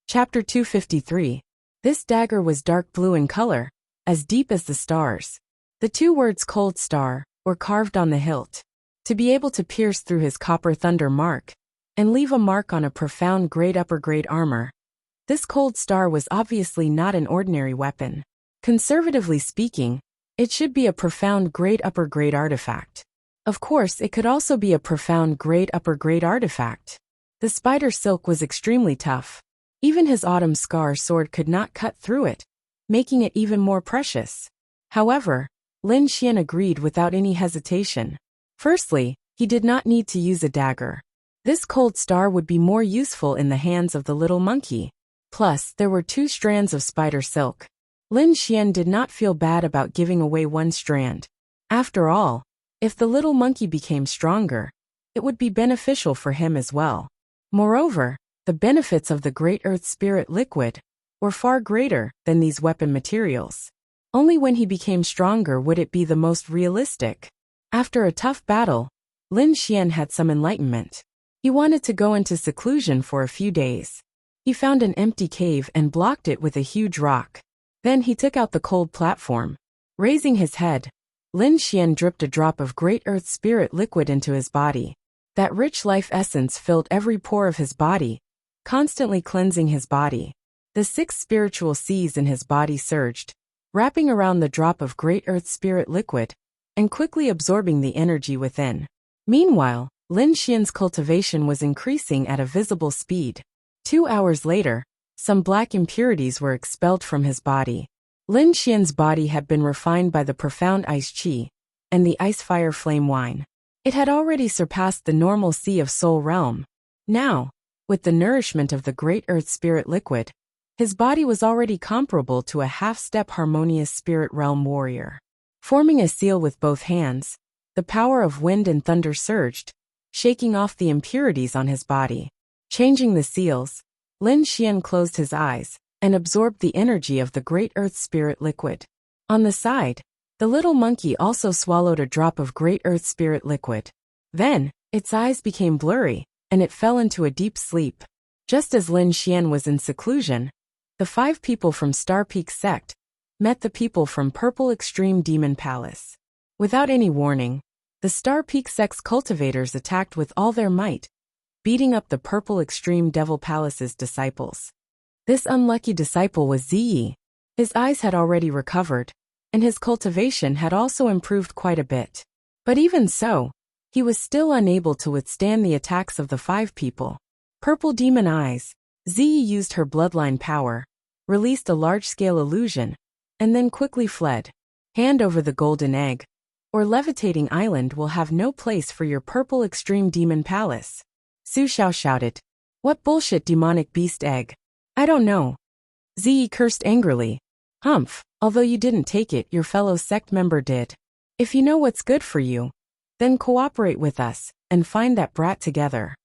Chapter 253. This dagger was dark blue in color, as deep as the stars. The two words Cold Star were carved on the hilt, to be able to pierce through his copper thunder mark, and leave a mark on a profound grade upper grade armor. This Cold Star was obviously not an ordinary weapon. Conservatively speaking, it should be a profound grade upper grade artifact. Of course, it could also be a profound grade upper grade artifact. The spider silk was extremely tough. Even his autumn scar sword could not cut through it, making it even more precious. However, Lin Xian agreed without any hesitation. Firstly, he did not need to use a dagger. This Cold Star would be more useful in the hands of the little monkey. Plus, there were 2 strands of spider silk. Lin Xian did not feel bad about giving away 1 strand. After all, if the little monkey became stronger, it would be beneficial for him as well. Moreover, the benefits of the Great Earth Spirit liquid were far greater than these weapon materials. Only when he became stronger would it be the most realistic. After a tough battle, Lin Xian had some enlightenment. He wanted to go into seclusion for a few days. He found an empty cave and blocked it with a huge rock. Then he took out the cold platform. Raising his head, Lin Xian dripped a drop of Great Earth Spirit liquid into his body. That rich life essence filled every pore of his body, constantly cleansing his body. The 6 spiritual seas in his body surged, wrapping around the drop of Great Earth Spirit liquid, and quickly absorbing the energy within. Meanwhile, Lin Xian's cultivation was increasing at a visible speed. 2 hours later, some black impurities were expelled from his body. Lin Xian's body had been refined by the profound ice qi and the ice fire flame wine. It had already surpassed the normal sea of Soul Realm. Now, with the nourishment of the Great Earth Spirit liquid, his body was already comparable to a half-step harmonious spirit realm warrior. Forming a seal with both hands, the power of wind and thunder surged, shaking off the impurities on his body. Changing the seals, Lin Xian closed his eyes and absorbed the energy of the Great Earth Spirit liquid. On the side, the little monkey also swallowed a drop of Great Earth Spirit liquid. Then, its eyes became blurry, and it fell into a deep sleep. Just as Lin Xian was in seclusion, the 5 people from Star Peak Sect met the people from Purple Extreme Demon Palace. Without any warning, the Star Peak Sect's cultivators attacked with all their might, beating up the Purple Extreme Devil Palace's disciples. This unlucky disciple was Ziyi. His eyes had already recovered, and his cultivation had also improved quite a bit. But even so, he was still unable to withstand the attacks of the 5 people. Purple Demon Eyes, Ziyi used her bloodline power, released a large-scale illusion, and then quickly fled. Hand over the golden egg, or Levitating Island will have no place for your Purple Extreme Demon Palace. Su Xiao shouted. What bullshit demonic beast egg? I don't know. Ziyi cursed angrily. Humph, although you didn't take it, your fellow sect member did. If you know what's good for you, then cooperate with us, and find that brat together.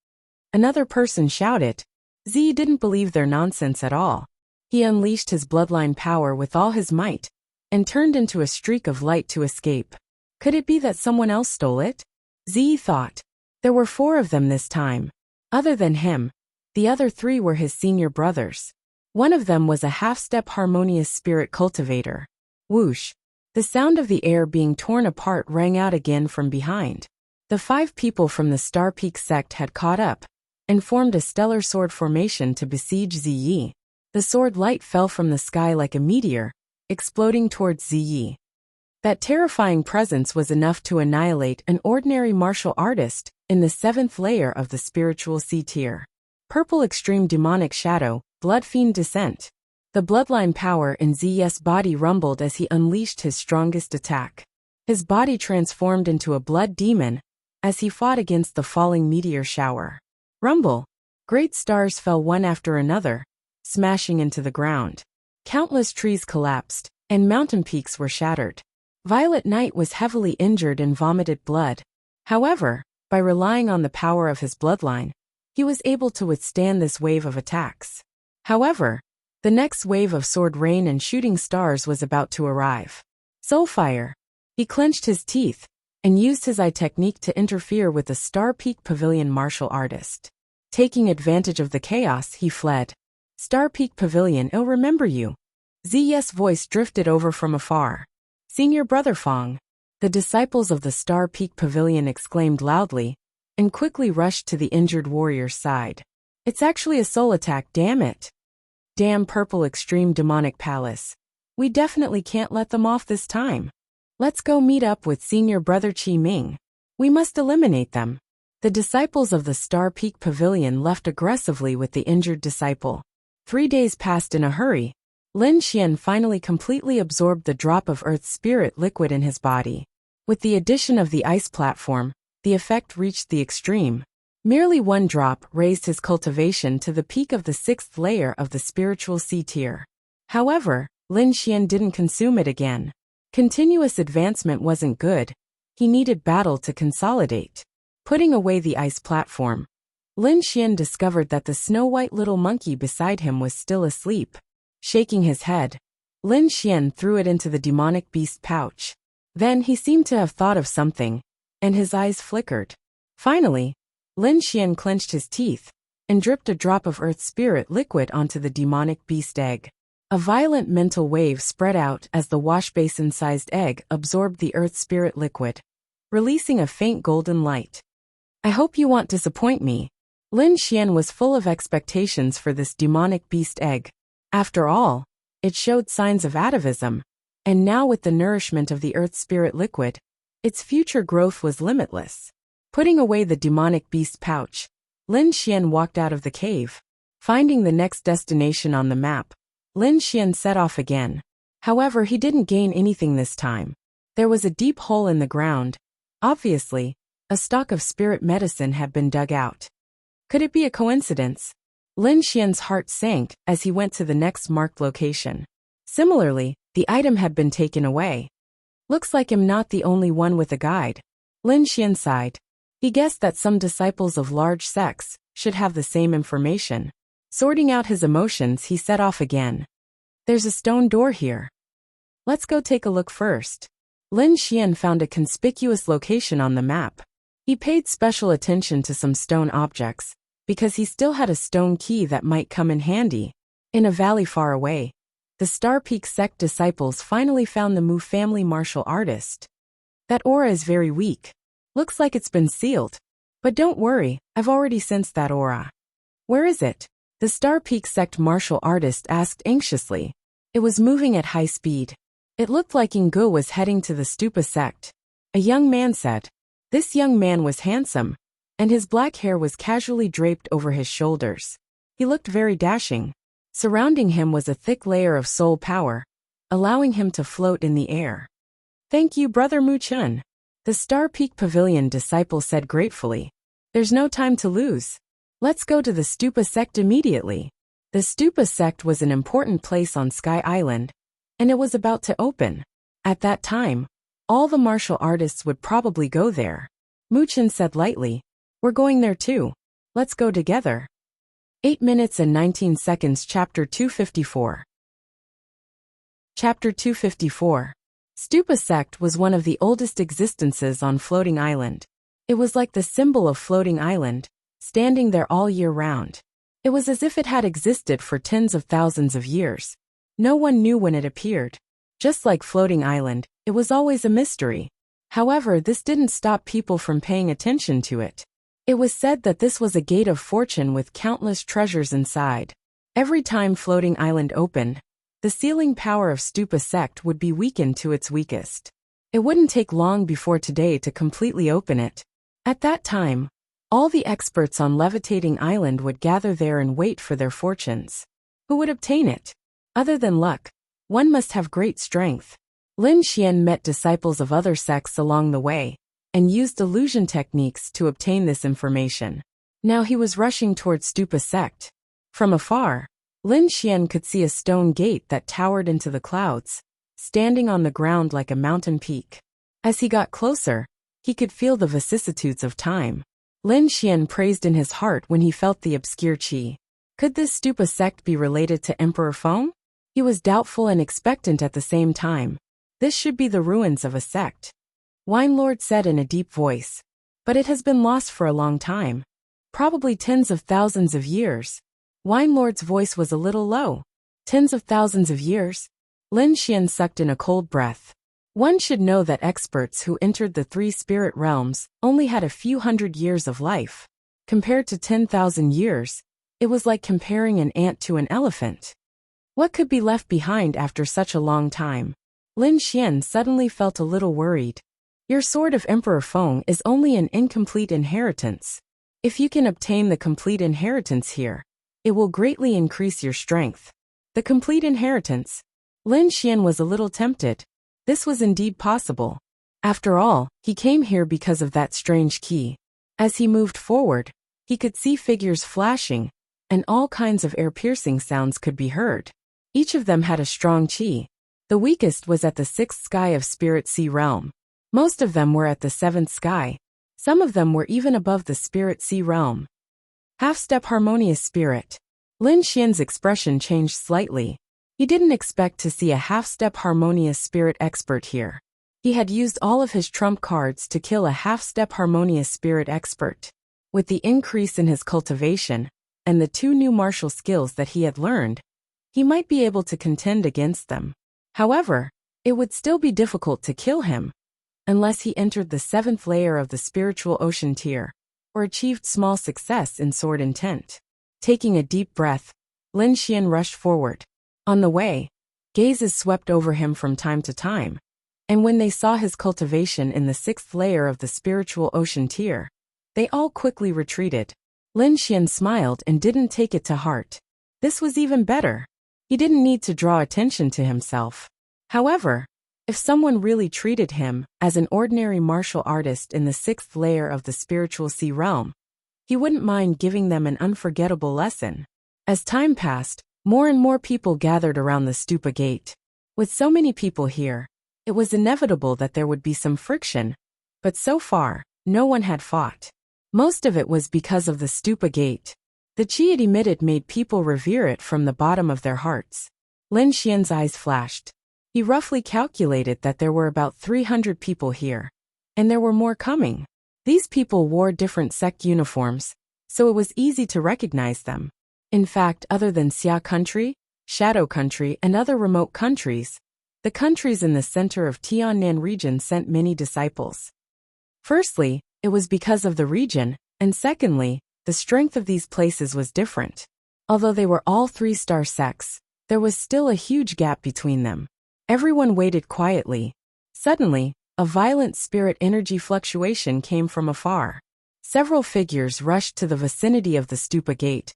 Another person shouted. Ziyi didn't believe their nonsense at all. He unleashed his bloodline power with all his might, and turned into a streak of light to escape. Could it be that someone else stole it? Ziyi thought. There were 4 of them this time. Other than him, the other 3 were his senior brothers. One of them was a half-step harmonious spirit cultivator. Whoosh! The sound of the air being torn apart rang out again from behind. The 5 people from the Star Peak Sect had caught up, and formed a stellar sword formation to besiege Ziyi. The sword light fell from the sky like a meteor, exploding towards Ziyi. That terrifying presence was enough to annihilate an ordinary martial artist in the 7th layer of the spiritual C tier. Purple Extreme Demonic Shadow, Blood Fiend Descent. The bloodline power in Ziyi's body rumbled as he unleashed his strongest attack. His body transformed into a blood demon as he fought against the falling meteor shower. Rumble! Great stars fell one after another, smashing into the ground. Countless trees collapsed, and mountain peaks were shattered. Violet Knight was heavily injured and vomited blood. However, by relying on the power of his bloodline, he was able to withstand this wave of attacks. However, the next wave of sword rain and shooting stars was about to arrive. Soulfire! He clenched his teeth, and used his eye technique to interfere with the Star Peak Pavilion martial artist. Taking advantage of the chaos, he fled. Star Peak Pavilion, I'll remember you. Ziyes' voice drifted over from afar. Senior Brother Fong. The disciples of the Star Peak Pavilion exclaimed loudly, and quickly rushed to the injured warrior's side. It's actually a soul attack, damn it. Damn Purple Extreme Demonic Palace. We definitely can't let them off this time. Let's go meet up with Senior Brother Qi Ming. We must eliminate them. The disciples of the Star Peak Pavilion left aggressively with the injured disciple. 3 days passed in a hurry. Lin Xian finally completely absorbed the drop of Earth Spirit liquid in his body. With the addition of the ice platform, the effect reached the extreme. Merely one drop raised his cultivation to the peak of the 6th layer of the spiritual C tier. However, Lin Xian didn't consume it again. Continuous advancement wasn't good. He needed battle to consolidate. Putting away the ice platform, Lin Xian discovered that the snow-white little monkey beside him was still asleep. Shaking his head, Lin Xian threw it into the demonic beast pouch. Then he seemed to have thought of something, and his eyes flickered. Finally, Lin Xian clenched his teeth and dripped a drop of Earth Spirit liquid onto the demonic beast egg. A violent mental wave spread out as the wash basin-sized egg absorbed the Earth Spirit liquid, releasing a faint golden light. I hope you won't disappoint me. Lin Xian was full of expectations for this demonic beast egg. After all, it showed signs of atavism, and now with the nourishment of the Earth Spirit liquid, its future growth was limitless. Putting away the demonic beast pouch, Lin Xian walked out of the cave. Finding the next destination on the map, Lin Xian set off again. However, he didn't gain anything this time. There was a deep hole in the ground. Obviously, a stock of spirit medicine had been dug out. Could it be a coincidence? Lin Xian's heart sank as he went to the next marked location. Similarly, the item had been taken away. Looks like I'm not the only one with a guide. Lin Xian sighed. He guessed that some disciples of large sects should have the same information. Sorting out his emotions, he set off again. There's a stone door here. Let's go take a look first. Lin Xian found a conspicuous location on the map. He paid special attention to some stone objects, because he still had a stone key that might come in handy. In a valley far away, the Star Peak sect disciples finally found the Mu family martial artist. That aura is very weak. Looks like it's been sealed. But don't worry, I've already sensed that aura. Where is it? The Star Peak sect martial artist asked anxiously. It was moving at high speed. It looked like Ingu was heading to the Stupa sect. A young man said. This young man was handsome, and his black hair was casually draped over his shoulders. He looked very dashing. Surrounding him was a thick layer of soul power, allowing him to float in the air. Thank you, Brother Mu Chun. The Star Peak Pavilion disciple said gratefully. There's no time to lose. Let's go to the Stupa sect immediately. The Stupa sect was an important place on Sky Island, and it was about to open. At that time, all the martial artists would probably go there. Mu Chun said lightly. We're going there too. Let's go together. 8 minutes and 19 seconds. Chapter 254. Chapter 254. Stupa sect was one of the oldest existences on Floating Island. It was like the symbol of Floating Island, standing there all year round. It was as if it had existed for tens of thousands of years. No one knew when it appeared. Just like Floating Island, it was always a mystery. However, this didn't stop people from paying attention to it. It was said that this was a gate of fortune with countless treasures inside. Every time Floating Island opened, the sealing power of Stupa sect would be weakened to its weakest. It wouldn't take long before today to completely open it. At that time, all the experts on Levitating Island would gather there and wait for their fortunes. Who would obtain it? Other than luck, one must have great strength. Lin Xian met disciples of other sects along the way, and used illusion techniques to obtain this information. Now he was rushing towards Stupa sect. From afar, Lin Xian could see a stone gate that towered into the clouds, standing on the ground like a mountain peak. As he got closer, he could feel the vicissitudes of time. Lin Xian praised in his heart when he felt the obscure qi. Could this Stupa sect be related to Emperor Feng? He was doubtful and expectant at the same time. This should be the ruins of a sect. Wine Lord said in a deep voice. But it has been lost for a long time. Probably tens of thousands of years. Wine Lord's voice was a little low. Tens of thousands of years? Lin Xian sucked in a cold breath. One should know that experts who entered the three spirit realms only had a few hundred years of life. Compared to 10,000 years, it was like comparing an ant to an elephant. What could be left behind after such a long time? Lin Xian suddenly felt a little worried. Your Sword of Emperor Feng is only an incomplete inheritance. If you can obtain the complete inheritance here, it will greatly increase your strength. The complete inheritance? Lin Xian was a little tempted. This was indeed possible. After all, he came here because of that strange key. As he moved forward, he could see figures flashing, and all kinds of ear-piercing sounds could be heard. Each of them had a strong qi. The weakest was at the 6th sky of Spirit Sea Realm. Most of them were at the 7th sky. Some of them were even above the Spirit Sea Realm. Half-step harmonious spirit. Lin Xian's expression changed slightly. He didn't expect to see a half-step harmonious spirit expert here. He had used all of his trump cards to kill a half-step harmonious spirit expert. With the increase in his cultivation, and the 2 new martial skills that he had learned, he might be able to contend against them. However, it would still be difficult to kill him, unless he entered the 7th layer of the spiritual ocean tier, or achieved small success in sword intent. Taking a deep breath, Lin Xian rushed forward. On the way, gazes swept over him from time to time, and when they saw his cultivation in the 6th layer of the spiritual ocean tier, they all quickly retreated. Lin Xian smiled and didn't take it to heart. This was even better. He didn't need to draw attention to himself. However, if someone really treated him as an ordinary martial artist in the 6th layer of the spiritual sea realm, he wouldn't mind giving them an unforgettable lesson. As time passed, more and more people gathered around the stupa gate. With so many people here, it was inevitable that there would be some friction, but so far, no one had fought. Most of it was because of the stupa gate. The qi it emitted made people revere it from the bottom of their hearts. Lin Xian's eyes flashed. He roughly calculated that there were about 300 people here, and there were more coming. These people wore different sect uniforms, so it was easy to recognize them. In fact, other than Xia Country, Shadow Country, and other remote countries, the countries in the center of Tiannan region sent many disciples. Firstly, it was because of the region, and secondly, the strength of these places was different. Although they were all 3-star sects, there was still a huge gap between them. Everyone waited quietly. Suddenly, a violent spirit energy fluctuation came from afar. Several figures rushed to the vicinity of the stupa gate,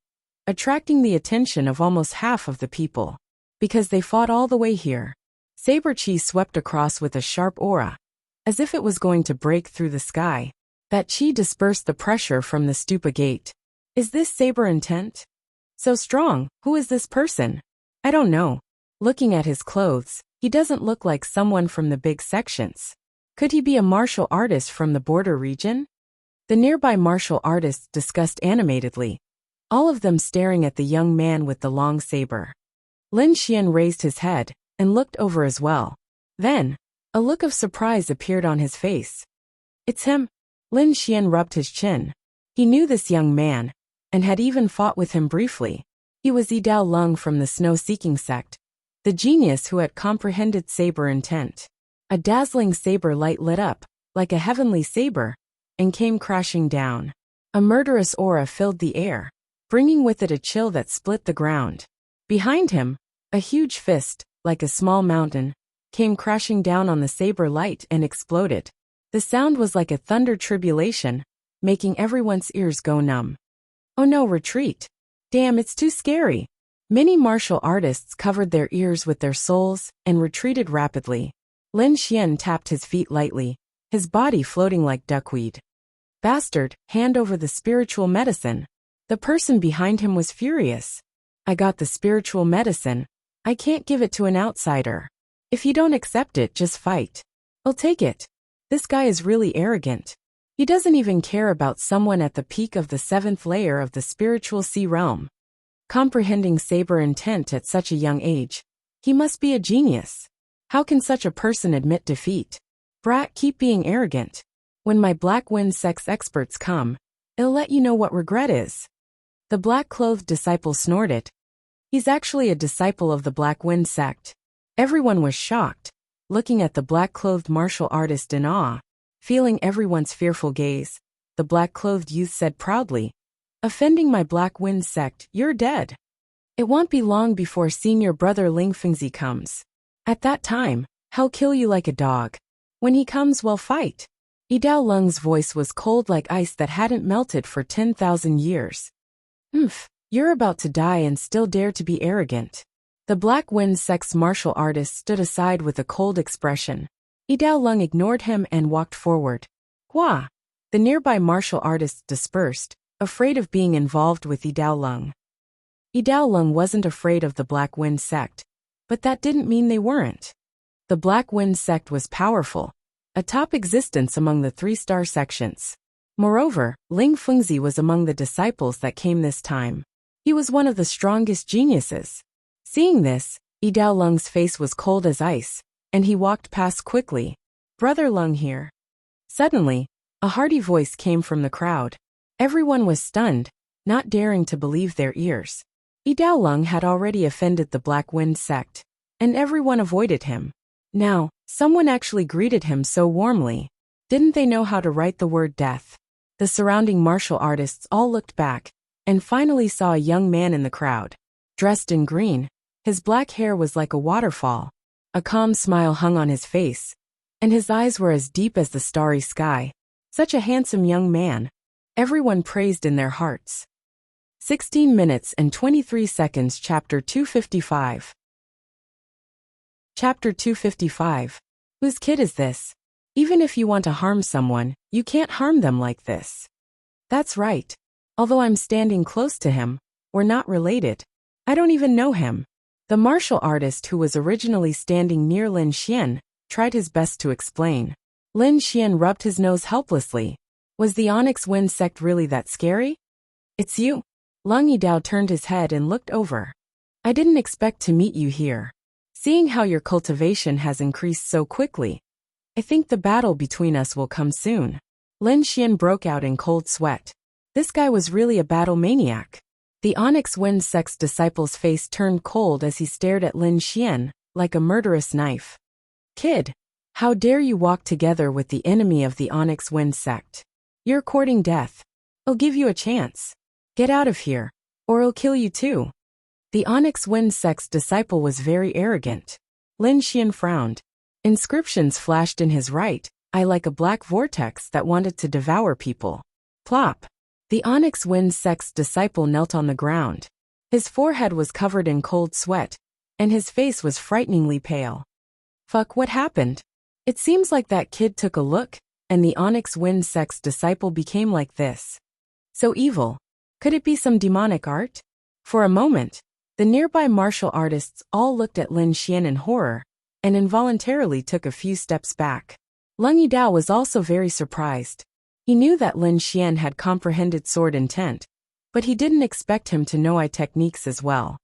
attracting the attention of almost half of the people. Because they fought all the way here, saber chi swept across with a sharp aura, as if it was going to break through the sky. That chi dispersed the pressure from the stupa gate. Is this saber intent? So strong. Who is this person? I don't know. Looking at his clothes, he doesn't look like someone from the big sections. Could he be a martial artist from the border region? The nearby martial artists discussed animatedly, all of them staring at the young man with the long saber. Lin Xian raised his head and looked over as well. Then, a look of surprise appeared on his face. It's him. Lin Xian rubbed his chin. He knew this young man, and had even fought with him briefly. He was Yidao Lung from the Snow-Seeking sect, the genius who had comprehended saber intent. A dazzling saber light lit up, like a heavenly saber, and came crashing down. A murderous aura filled the air, bringing with it a chill that split the ground. Behind him, a huge fist, like a small mountain, came crashing down on the saber light and exploded. The sound was like a thunder tribulation, making everyone's ears go numb. Oh no, retreat. Damn, it's too scary. Many martial artists covered their ears with their souls and retreated rapidly. Lin Xian tapped his feet lightly, his body floating like duckweed. Bastard, hand over the spiritual medicine. The person behind him was furious. I got the spiritual medicine. I can't give it to an outsider. If you don't accept it, just fight. I'll take it. This guy is really arrogant. He doesn't even care about someone at the peak of the 7th layer of the spiritual sea realm. Comprehending saber intent at such a young age, he must be a genius. How can such a person admit defeat? Brat, keep being arrogant. When my Black Wind sex experts come, it'll let you know what regret is. The black-clothed disciple snorted. He's actually a disciple of the Black Wind sect. Everyone was shocked, looking at the black-clothed martial artist in awe. Feeling everyone's fearful gaze, the black-clothed youth said proudly, "Offending my Black Wind sect, you're dead. It won't be long before seeing your brother Ling Fengzi comes. At that time, he'll kill you like a dog. When he comes, we'll fight." Yidao Lung's voice was cold like ice that hadn't melted for 10,000 years. You're about to die and still dare to be arrogant." The Black Wind sect's martial artist stood aside with a cold expression. Yidao Lung ignored him and walked forward. Hua! The nearby martial artists dispersed, afraid of being involved with Yidao Lung. Yidao Lung wasn't afraid of the Black Wind sect, but that didn't mean they weren't. The Black Wind sect was powerful, a top existence among the 3-star sections. Moreover, Ling Fengzi was among the disciples that came this time. He was one of the strongest geniuses. Seeing this, Yidao Lung's face was cold as ice, and he walked past quickly. "Brother Lung here." Suddenly, a hearty voice came from the crowd. Everyone was stunned, not daring to believe their ears. Yidao Lung had already offended the Black Wind sect, and everyone avoided him. Now, someone actually greeted him so warmly. Didn't they know how to write the word death? The surrounding martial artists all looked back, and finally saw a young man in the crowd. Dressed in green, his black hair was like a waterfall. A calm smile hung on his face, and his eyes were as deep as the starry sky. Such a handsome young man. Everyone praised in their hearts. 16 minutes and 23 seconds. Chapter 255. Chapter 255. Whose kid is this? Even if you want to harm someone, you can't harm them like this. That's right. Although I'm standing close to him, we're not related. I don't even know him. The martial artist who was originally standing near Lin Xian tried his best to explain. Lin Xian rubbed his nose helplessly. Was the Onyx Wind sect really that scary? It's you. Lung Yidao turned his head and looked over. I didn't expect to meet you here. Seeing how your cultivation has increased so quickly, I think the battle between us will come soon. Lin Xian broke out in cold sweat. This guy was really a battle maniac. The Onyx Wind sect's disciple's face turned cold as he stared at Lin Xian, like a murderous knife. Kid, how dare you walk together with the enemy of the Onyx Wind sect? You're courting death. I'll give you a chance. Get out of here, or I'll kill you too. The Onyx Wind sect's disciple was very arrogant. Lin Xian frowned. Inscriptions flashed in his right eye like a black vortex that wanted to devour people. Plop. The Onyx Wind sect's disciple knelt on the ground. His forehead was covered in cold sweat, and his face was frighteningly pale. Fuck, what happened? It seems like that kid took a look, and the Onyx Wind sect's disciple became like this. So evil. Could it be some demonic art? For a moment, the nearby martial artists all looked at Lin Xian in horror, and involuntarily took a few steps back. Lung Yidao was also very surprised. He knew that Lin Xian had comprehended sword intent, but he didn't expect him to know eye techniques as well.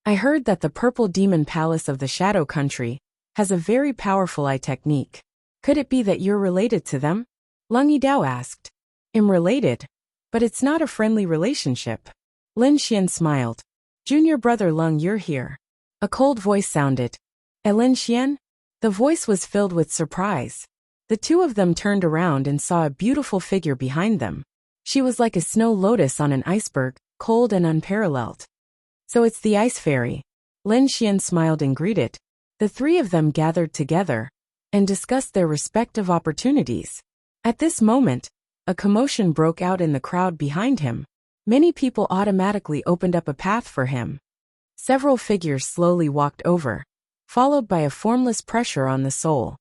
I heard that the Purple Demon Palace of the Shadow Country has a very powerful eye technique. Could it be that you're related to them? Lung Yidao asked. I'm related, but it's not a friendly relationship. Lin Xian smiled. Junior brother Lung, you're here. A cold voice sounded. Lin Xian? The voice was filled with surprise. The two of them turned around and saw a beautiful figure behind them. She was like a snow lotus on an iceberg, cold and unparalleled. So it's the Ice Fairy. Lin Xian smiled and greeted. The three of them gathered together and discussed their respective opportunities. At this moment, a commotion broke out in the crowd behind him. Many people automatically opened up a path for him. Several figures slowly walked over, followed by a formless pressure on the soul.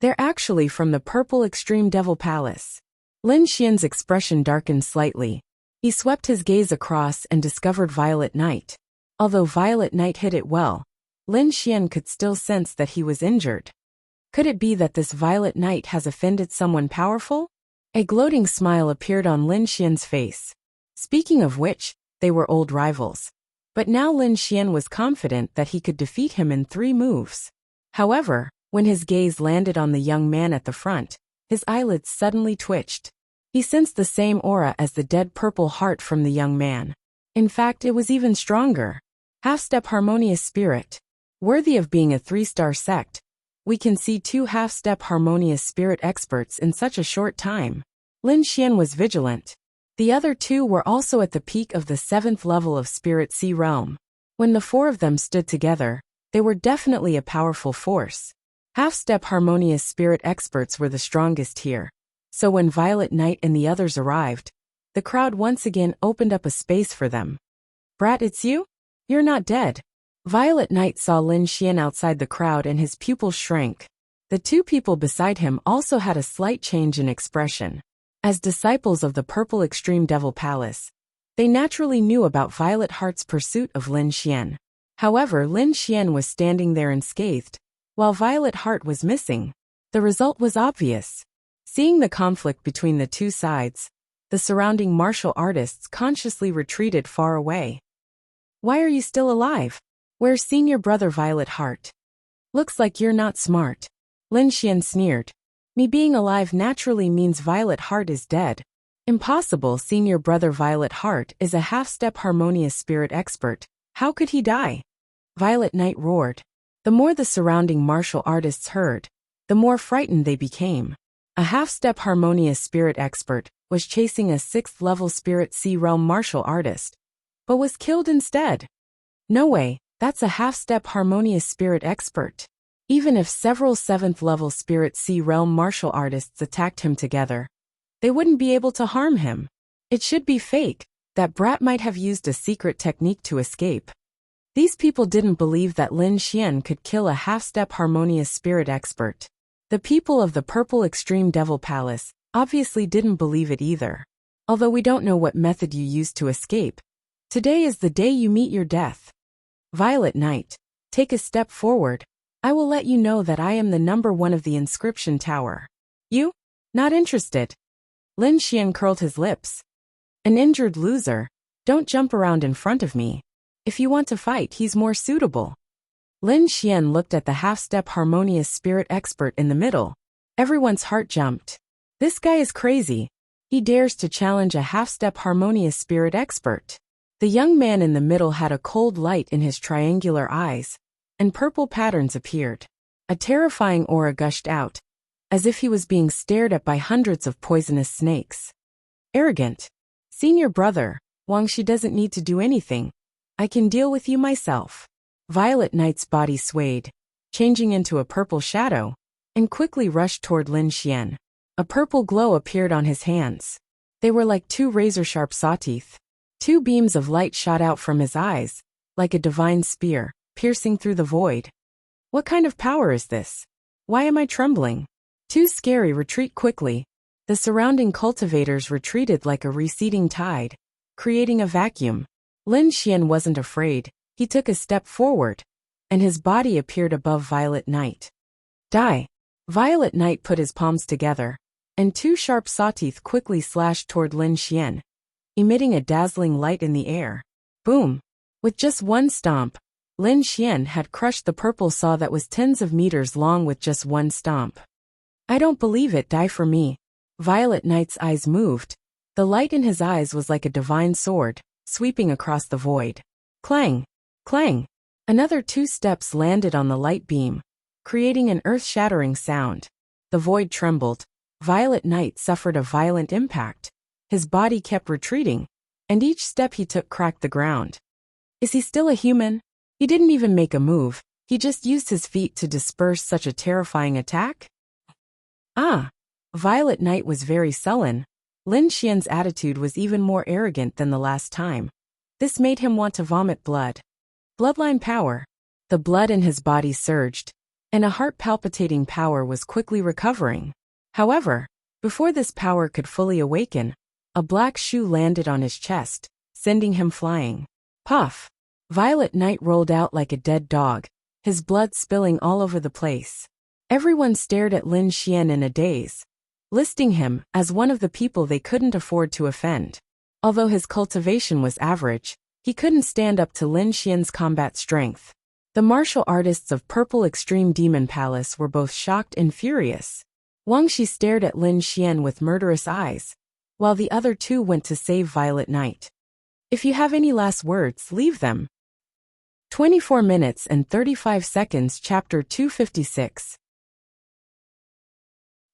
They're actually from the Purple Extreme Devil Palace. Lin Xian's expression darkened slightly. He swept his gaze across and discovered Violet Knight. Although Violet Knight hit it well, Lin Xian could still sense that he was injured. Could it be that this Violet Knight has offended someone powerful? A gloating smile appeared on Lin Xian's face. Speaking of which, they were old rivals. But now Lin Xian was confident that he could defeat him in 3 moves. However, when his gaze landed on the young man at the front, his eyelids suddenly twitched. He sensed the same aura as the dead purple heart from the young man. In fact, it was even stronger. Half-step harmonious spirit. Worthy of being a 3-star sect. We can see 2 half-step harmonious spirit experts in such a short time. Lin Xian was vigilant. The other 2 were also at the peak of the 7th level of Spirit Sea Realm. When the 4 of them stood together, they were definitely a powerful force. Half-step harmonious spirit experts were the strongest here. So when Violet Knight and the others arrived, the crowd once again opened up a space for them. Brat, it's you? You're not dead. Violet Knight saw Lin Xian outside the crowd and his pupils shrank. The 2 people beside him also had a slight change in expression. As disciples of the Purple Extreme Devil Palace, they naturally knew about Violet Heart's pursuit of Lin Xian. However, Lin Xian was standing there unscathed, while Violet Heart was missing. The result was obvious. Seeing the conflict between the 2 sides, the surrounding martial artists consciously retreated far away. Why are you still alive? Where's senior brother Violet Heart? Looks like you're not smart. Lin Xian sneered. Me being alive naturally means Violet Heart is dead. Impossible. Senior brother Violet Heart is a half-step harmonious spirit expert. How could he die? Violet Knight roared. The more the surrounding martial artists heard, the more frightened they became. A half-step harmonious spirit expert was chasing a 6th level Spirit Sea Realm martial artist, but was killed instead. No way, that's a half-step harmonious spirit expert. Even if several 7th level Spirit Sea Realm martial artists attacked him together, they wouldn't be able to harm him. It should be fake. That brat might have used a secret technique to escape. These people didn't believe that Lin Xian could kill a half-step harmonious spirit expert. The people of the Purple Extreme Devil Palace obviously didn't believe it either. Although we don't know what method you used to escape, today is the day you meet your death. Violet Knight, take a step forward. I will let you know that I am the number 1 of the inscription tower. You? Not interested. Lin Xian curled his lips. An injured loser. Don't jump around in front of me. If you want to fight, he's more suitable. Lin Xian looked at the half-step harmonious spirit expert in the middle. Everyone's heart jumped. This guy is crazy. He dares to challenge a half-step harmonious spirit expert. The young man in the middle had a cold light in his triangular eyes, and purple patterns appeared. A terrifying aura gushed out, as if he was being stared at by hundreds of poisonous snakes. Arrogant. Senior brother, Wangxi doesn't need to do anything. I can deal with you myself. Violet Knight's body swayed, changing into a purple shadow, and quickly rushed toward Lin Xian. A purple glow appeared on his hands. They were like 2 razor-sharp sawteeth. 2 beams of light shot out from his eyes, like a divine spear, piercing through the void. What kind of power is this? Why am I trembling? Too scary. Retreat quickly. The surrounding cultivators retreated like a receding tide, creating a vacuum. Lin Xian wasn't afraid. He took a step forward, and his body appeared above Violet Knight. Die. Violet Knight put his palms together, and 2 sharp sawteeth quickly slashed toward Lin Xian, emitting a dazzling light in the air. Boom! With just one stomp, Lin Xian had crushed the purple saw that was tens of meters long with just one stomp. I don't believe it. Die for me. Violet Knight's eyes moved. The light in his eyes was like a divine sword, sweeping across the void. Clang! Clang! Another 2 steps landed on the light beam, creating an earth-shattering sound. The void trembled. Violet Knight suffered a violent impact. His body kept retreating, and each step he took cracked the ground. Is he still a human? He didn't even make a move. He just used his feet to disperse such a terrifying attack? Ah! Violet Knight was very sullen. Lin Xian's attitude was even more arrogant than the last time. This made him want to vomit blood. Bloodline power. The blood in his body surged, and a heart-palpitating power was quickly recovering. However, before this power could fully awaken, a black shoe landed on his chest, sending him flying. Puff! Violet Knight rolled out like a dead dog, his blood spilling all over the place. Everyone stared at Lin Xian in a daze, listing him as one of the people they couldn't afford to offend. Although his cultivation was average, he couldn't stand up to Lin Xian's combat strength. The martial artists of Purple Extreme Demon Palace were both shocked and furious. Wangxi stared at Lin Xian with murderous eyes, while the other 2 went to save Violet Knight. If you have any last words, leave them. 24 minutes and 35 seconds. Chapter 256.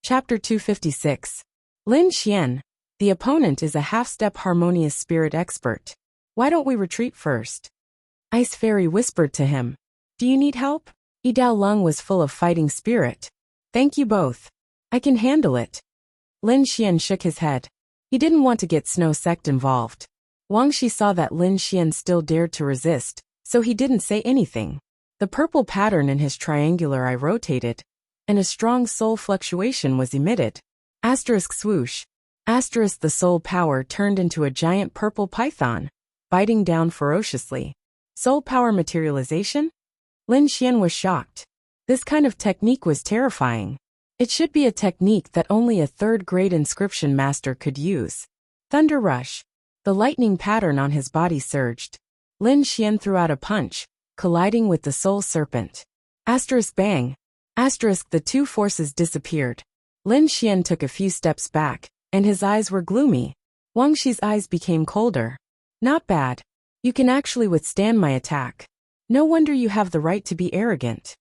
Chapter 256. Lin Xian. The opponent is a half-step harmonious spirit expert. Why don't we retreat first? Ice Fairy whispered to him. Do you need help? Yi Dao Lung was full of fighting spirit. Thank you both. I can handle it. Lin Xian shook his head. He didn't want to get Snow Sect involved. Wang Shi saw that Lin Xian still dared to resist, so he didn't say anything. The purple pattern in his triangular eye rotated, and a strong soul fluctuation was emitted. Asterisk swoosh. Asterisk the soul power turned into a giant purple python, biting down ferociously. Soul power materialization? Lin Xian was shocked. This kind of technique was terrifying. It should be a technique that only a third-grade inscription master could use. Thunder rush. The lightning pattern on his body surged. Lin Xian threw out a punch, colliding with the soul serpent. Asterisk bang. Asterisk the two forces disappeared. Lin Xian took a few steps back, and his eyes were gloomy. Wang Shi's eyes became colder. Not bad. You can actually withstand my attack. No wonder you have the right to be arrogant.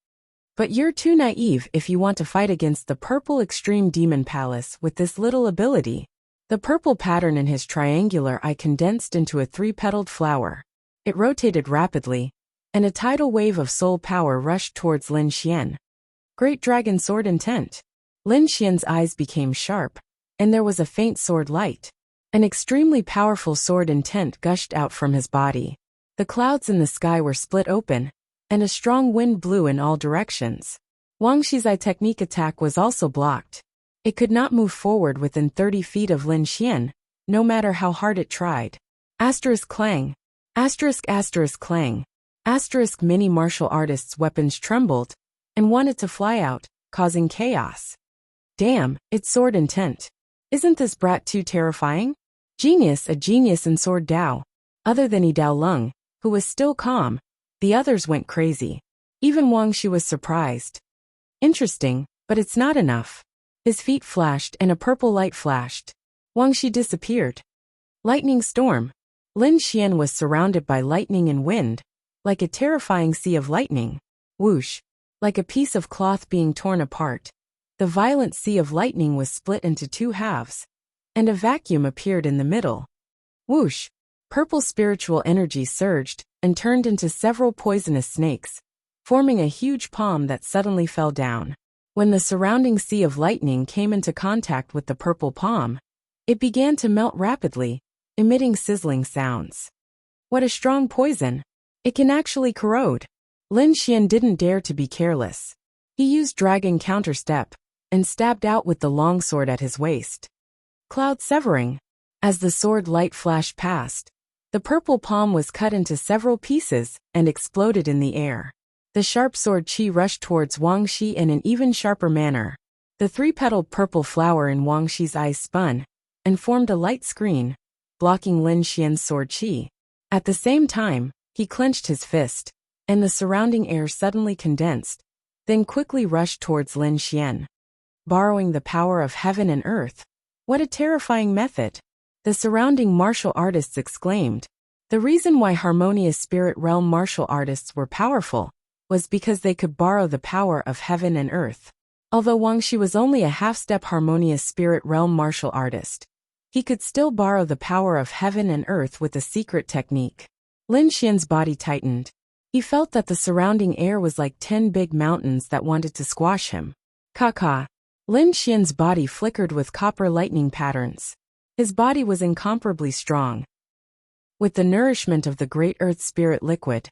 But you're too naive if you want to fight against the purple extreme demon palace with this little ability. The purple pattern in his triangular eye condensed into a three-petaled flower. It rotated rapidly, and a tidal wave of soul power rushed towards Lin Xian. Great Dragon Sword Intent. Lin Xian's eyes became sharp, and there was a faint sword light. An extremely powerful sword intent gushed out from his body. The clouds in the sky were split open, and a strong wind blew in all directions. Wang Shi's eye technique attack was also blocked. It could not move forward within 30 feet of Lin Xian, no matter how hard it tried. Asterisk clang. Asterisk clang. Asterisk many martial artists' weapons trembled, and wanted to fly out, causing chaos. Damn, it's sword intent. Isn't this brat too terrifying? Genius, a genius in sword Dao. Other than Yi Dao Lung, who was still calm, the others went crazy. Even Wang Shi was surprised. Interesting, but it's not enough. His feet flashed and a purple light flashed. Wang Shi disappeared. Lightning storm. Lin Xian was surrounded by lightning and wind, like a terrifying sea of lightning. Whoosh. Like a piece of cloth being torn apart. The violent sea of lightning was split into two halves, and a vacuum appeared in the middle. Whoosh! Purple spiritual energy surged and turned into several poisonous snakes, forming a huge palm that suddenly fell down. When the surrounding sea of lightning came into contact with the purple palm, it began to melt rapidly, emitting sizzling sounds. What a strong poison! It can actually corrode. Lin Xian didn't dare to be careless. He used dragon counterstep and stabbed out with the longsword at his waist. Cloud severing. As the sword light flashed past, the purple palm was cut into several pieces and exploded in the air. The sharp sword chi rushed towards Wang Shi in an even sharper manner. The three-petaled purple flower in Wang Shi's eyes spun and formed a light screen, blocking Lin Xian's sword chi. At the same time, he clenched his fist, and the surrounding air suddenly condensed, then quickly rushed towards Lin Xian. Borrowing the power of heaven and earth. What a terrifying method! The surrounding martial artists exclaimed. The reason why harmonious spirit realm martial artists were powerful was because they could borrow the power of heaven and earth. Although Wang Shi was only a half-step harmonious spirit realm martial artist, he could still borrow the power of heaven and earth with a secret technique. Lin Xian's body tightened. He felt that the surrounding air was like 10 big mountains that wanted to squash him. Ka-ka. Lin Xian's body flickered with copper lightning patterns. His body was incomparably strong. With the nourishment of the great earth spirit liquid,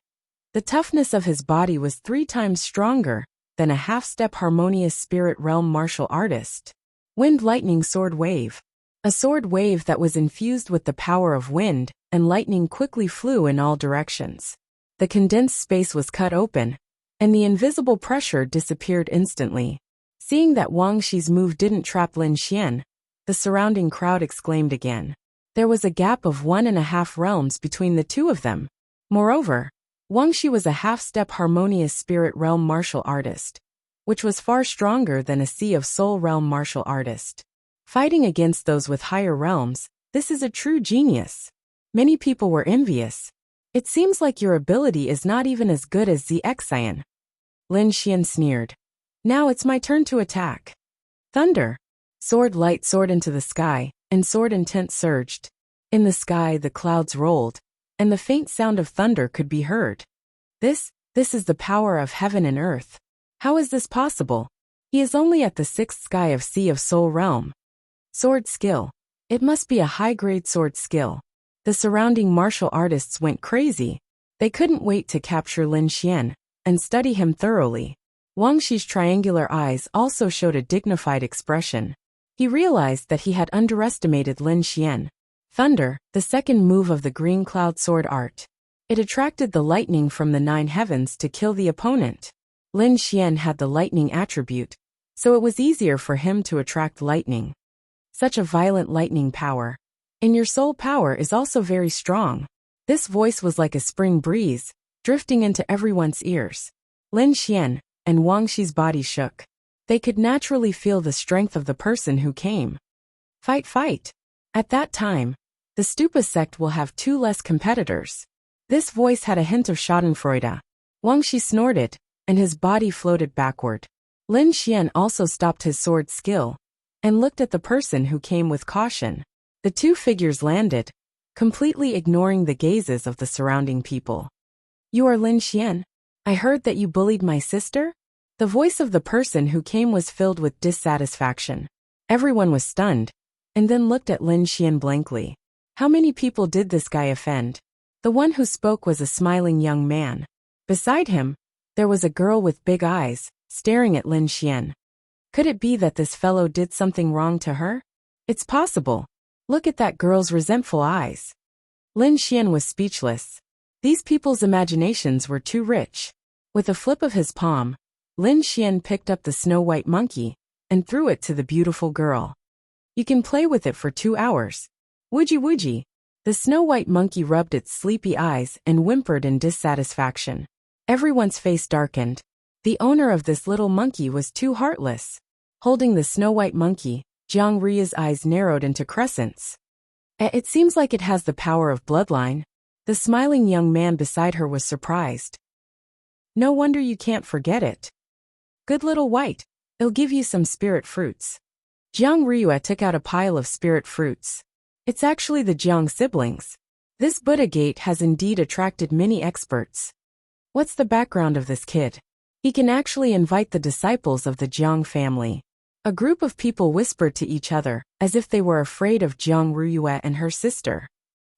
the toughness of his body was 3 times stronger than a half-step harmonious spirit realm martial artist. Wind lightning sword wave. A sword wave that was infused with the power of wind and lightning quickly flew in all directions. The condensed space was cut open, and the invisible pressure disappeared instantly. Seeing that Wang Shi's move didn't trap Lin Xian, the surrounding crowd exclaimed again. There was a gap of 1.5 realms between the two of them. Moreover, Wang Shi was a half-step harmonious spirit realm martial artist, which was far stronger than a sea of soul realm martial artist. Fighting against those with higher realms, this is a true genius. Many people were envious. It seems like your ability is not even as good as Xian. Lin Xian sneered. Now it's my turn to attack. Thunder. Sword light soared into the sky, and sword intent surged. In the sky the clouds rolled, and the faint sound of thunder could be heard. This is the power of heaven and earth. How is this possible? He is only at the 6th sky of Sea of Soul realm. Sword skill. It must be a high-grade sword skill. The surrounding martial artists went crazy. They couldn't wait to capture Lin Xian and study him thoroughly. Wang Shi's triangular eyes also showed a dignified expression. He realized that he had underestimated Lin Xian. Thunder, the second move of the green cloud sword art. It attracted the lightning from the 9 heavens to kill the opponent. Lin Xian had the lightning attribute, so it was easier for him to attract lightning. Such a violent lightning power. And your soul power is also very strong. This voice was like a spring breeze, drifting into everyone's ears. Lin Xian and Wang Shi's body shook. They could naturally feel the strength of the person who came. Fight, fight. At that time, the Stupa sect will have 2 less competitors. This voice had a hint of schadenfreude. Wang Shi snorted, and his body floated backward. Lin Xian also stopped his sword skill and looked at the person who came with caution. The 2 figures landed, completely ignoring the gazes of the surrounding people. You are Lin Xian? I heard that you bullied my sister? The voice of the person who came was filled with dissatisfaction. Everyone was stunned, and then looked at Lin Xian blankly. How many people did this guy offend? The one who spoke was a smiling young man. Beside him, there was a girl with big eyes, staring at Lin Xian. Could it be that this fellow did something wrong to her? It's possible. Look at that girl's resentful eyes. Lin Xian was speechless. These people's imaginations were too rich. With a flip of his palm, Lin Xian picked up the snow-white monkey and threw it to the beautiful girl. You can play with it for 2 hours. Wooji wooji. The snow-white monkey rubbed its sleepy eyes and whimpered in dissatisfaction. Everyone's face darkened. The owner of this little monkey was too heartless. Holding the snow-white monkey, Jiang Ria's eyes narrowed into crescents. It seems like it has the power of bloodline. The smiling young man beside her was surprised. No wonder you can't forget it. Good little white. It'll give you some spirit fruits. Jiang Riyue took out a pile of spirit fruits. It's actually the Jiang siblings. This Buddha gate has indeed attracted many experts. What's the background of this kid? He can actually invite the disciples of the Jiang family. A group of people whispered to each other, as if they were afraid of Jiang Riyue and her sister.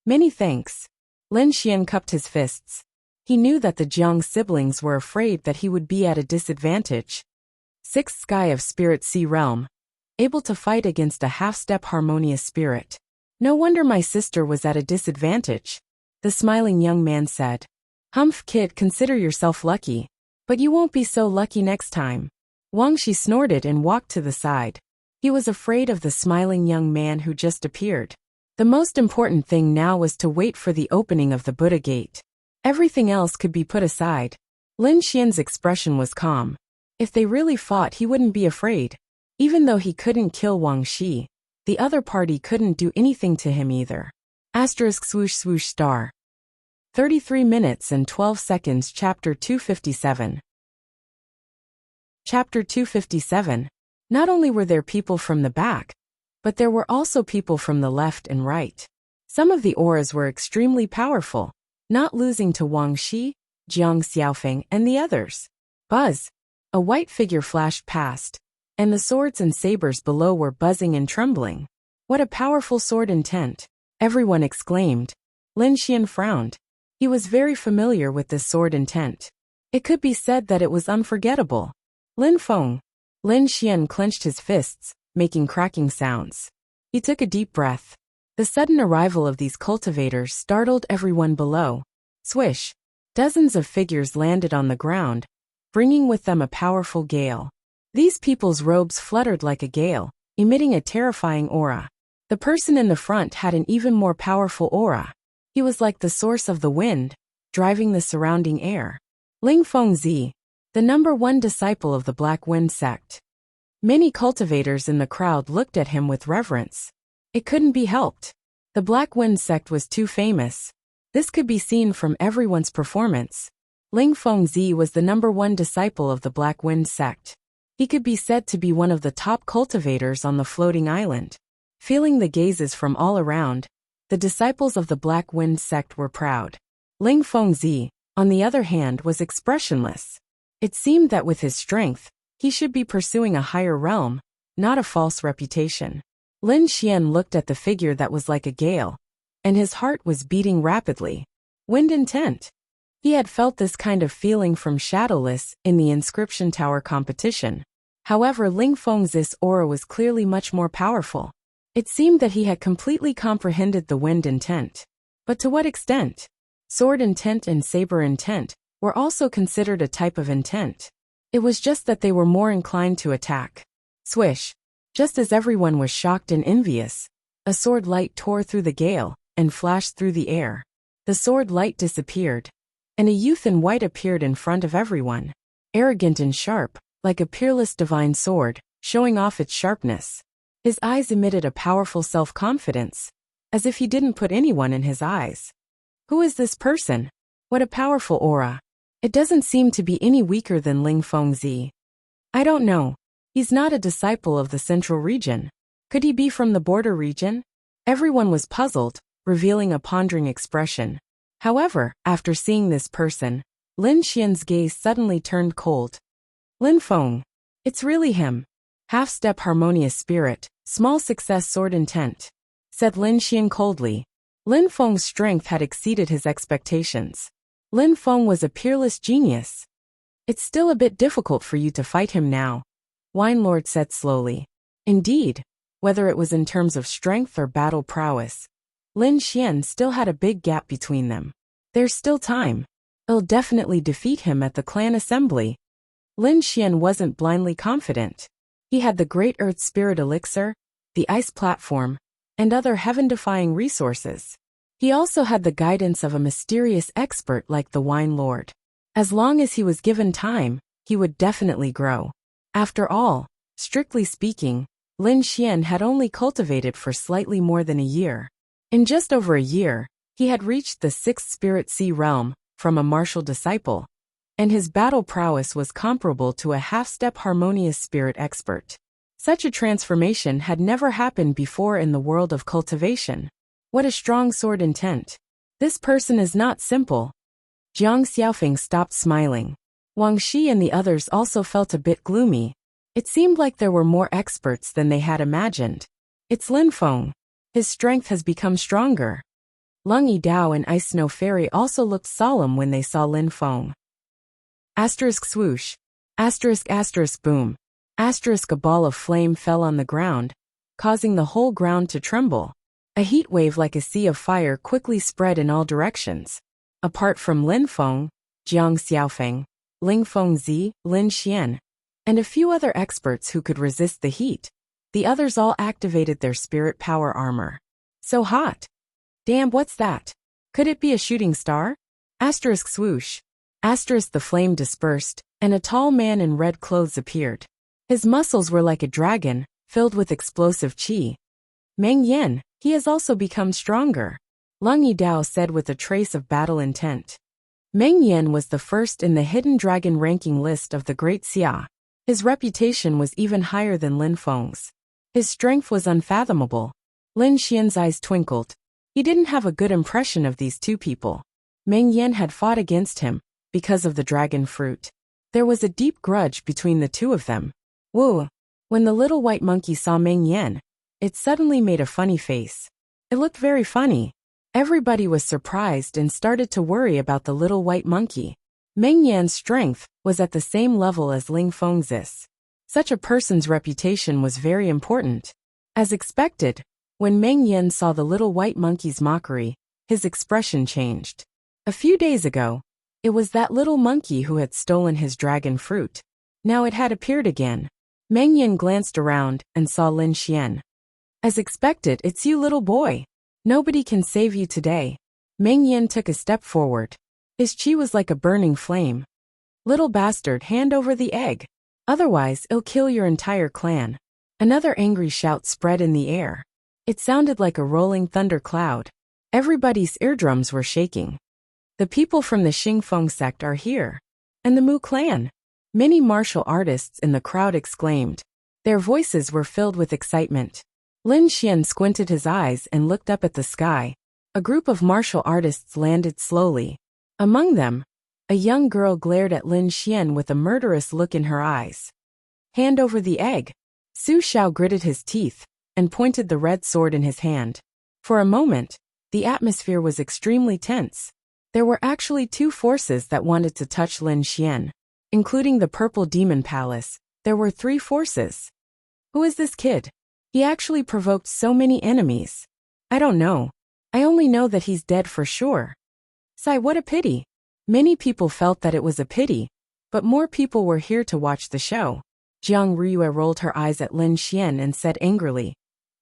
Many thanks. Lin Xian cupped his fists. He knew that the Jiang siblings were afraid that he would be at a disadvantage. 6th sky of Spirit Sea realm. Able to fight against a half-step harmonious spirit. No wonder my sister was at a disadvantage. The smiling young man said. Humph kid, consider yourself lucky. But you won't be so lucky next time. Wang Shi snorted and walked to the side. He was afraid of the smiling young man who just appeared. The most important thing now was to wait for the opening of the Buddha gate. Everything else could be put aside. Lin Xian's expression was calm. If they really fought, he wouldn't be afraid. Even though he couldn't kill Wang Shi, the other party couldn't do anything to him either. Asterisk swoosh swoosh star. 33 minutes and 12 seconds. Chapter 257. Chapter 257. Not only were there people from the back, but there were also people from the left and right. Some of the auras were extremely powerful, not losing to Wang Shi, Jiang Xiaofeng, and the others. Buzz. A white figure flashed past, and the swords and sabers below were buzzing and trembling. What a powerful sword intent! Everyone exclaimed. Lin Xian frowned. He was very familiar with this sword intent. It could be said that it was unforgettable. Lin Feng. Lin Xian clenched his fists, making cracking sounds. He took a deep breath. The sudden arrival of these cultivators startled everyone below. Swish. Dozens of figures landed on the ground, bringing with them a powerful gale. These people's robes fluttered like a gale, emitting a terrifying aura. The person in the front had an even more powerful aura. He was like the source of the wind, driving the surrounding air. Ling Fengzi, the #1 disciple of the Black Wind sect. Many cultivators in the crowd looked at him with reverence. It couldn't be helped. The Black Wind sect was too famous. This could be seen from everyone's performance. Ling Fengzi was the #1 disciple of the Black Wind sect. He could be said to be one of the top cultivators on the floating island. Feeling the gazes from all around, the disciples of the Black Wind sect were proud. Ling Fengzi, on the other hand, was expressionless. It seemed that with his strength, he should be pursuing a higher realm, not a false reputation. Lin Xian looked at the figure that was like a gale, and his heart was beating rapidly. Wind intent. He had felt this kind of feeling from Shadowless in the Inscription Tower competition. However, Ling Fengzi's aura was clearly much more powerful. It seemed that he had completely comprehended the wind intent. But to what extent? Sword intent and saber intent were also considered a type of intent. It was just that they were more inclined to attack. Swish. Just as everyone was shocked and envious, a sword light tore through the gale and flashed through the air. The sword light disappeared, and a youth in white appeared in front of everyone. Arrogant and sharp, like a peerless divine sword, showing off its sharpness. His eyes emitted a powerful self-confidence, as if he didn't put anyone in his eyes. Who is this person? What a powerful aura. It doesn't seem to be any weaker than Ling Fengzi. I don't know. He's not a disciple of the central region. Could he be from the border region? Everyone was puzzled, revealing a pondering expression. However, after seeing this person, Lin Xian's gaze suddenly turned cold. Lin Feng. It's really him. Half-step harmonious spirit, small success sword intent, said Lin Xian coldly. Lin Feng's strength had exceeded his expectations. Lin Feng was a peerless genius. It's still a bit difficult for you to fight him now, Wine Lord said slowly. Indeed, whether it was in terms of strength or battle prowess, Lin Xian still had a big gap between them. There's still time. I'll definitely defeat him at the clan assembly. Lin Xian wasn't blindly confident. He had the Great Earth Spirit Elixir, the Ice Platform, and other heaven-defying resources. He also had the guidance of a mysterious expert like the Wine Lord. As long as he was given time, he would definitely grow. After all, strictly speaking, Lin Xian had only cultivated for slightly more than a year. In just over a year, he had reached the 6th Spirit Sea realm from a martial disciple, and his battle prowess was comparable to a half-step harmonious spirit expert. Such a transformation had never happened before in the world of cultivation. What a strong sword intent. This person is not simple. Jiang Xiaofeng stopped smiling. Wang Shi and the others also felt a bit gloomy. It seemed like there were more experts than they had imagined. It's Lin Feng. His strength has become stronger. Lung Yidao and Ice Snow Fairy also looked solemn when they saw Lin Feng. Asterisk swoosh. Asterisk asterisk boom. Asterisk a ball of flame fell on the ground, causing the whole ground to tremble. A heat wave like a sea of fire quickly spread in all directions. Apart from Lin Feng, Jiang Xiaofeng, Ling Fengzi, Lin Xian, and a few other experts who could resist the heat, the others all activated their spirit power armor. So hot. Damn, what's that? Could it be a shooting star? Asterisk swoosh. Asterisk the flame dispersed, and a tall man in red clothes appeared. His muscles were like a dragon, filled with explosive qi. Meng Yan, he has also become stronger, Lung Yidao said with a trace of battle intent. Meng Yan was the first in the hidden dragon ranking list of the Great Xia. His reputation was even higher than Lin Feng's. His strength was unfathomable. Lin Xian's eyes twinkled. He didn't have a good impression of these two people. Meng Yan had fought against him because of the dragon fruit. There was a deep grudge between the two of them. Whoa! When the little white monkey saw Meng Yan, it suddenly made a funny face. It looked very funny. Everybody was surprised and started to worry about the little white monkey. Meng Yan's strength was at the same level as Ling Fengzi's. Such a person's reputation was very important. As expected, when Meng Yan saw the little white monkey's mockery, his expression changed. A few days ago, it was that little monkey who had stolen his dragon fruit. Now it had appeared again. Meng Yan glanced around and saw Lin Xian. As expected, it's you, little boy. Nobody can save you today. Meng Yan took a step forward. His chi was like a burning flame. Little bastard, hand over the egg. Otherwise, it'll kill your entire clan. Another angry shout spread in the air. It sounded like a rolling thunder cloud. Everybody's eardrums were shaking. The people from the Xingfeng sect are here. And the Mu clan. Many martial artists in the crowd exclaimed. Their voices were filled with excitement. Lin Xian squinted his eyes and looked up at the sky. A group of martial artists landed slowly. Among them, a young girl glared at Lin Xian with a murderous look in her eyes. Hand over the egg. Su Xiao gritted his teeth and pointed the red sword in his hand. For a moment, the atmosphere was extremely tense. There were actually two forces that wanted to touch Lin Xian. Including the Purple Demon Palace, there were 3 forces. Who is this kid? He actually provoked so many enemies. I don't know. I only know that he's dead for sure. Sigh, what a pity. Many people felt that it was a pity, but more people were here to watch the show. Jiang Riyue rolled her eyes at Lin Xian and said angrily,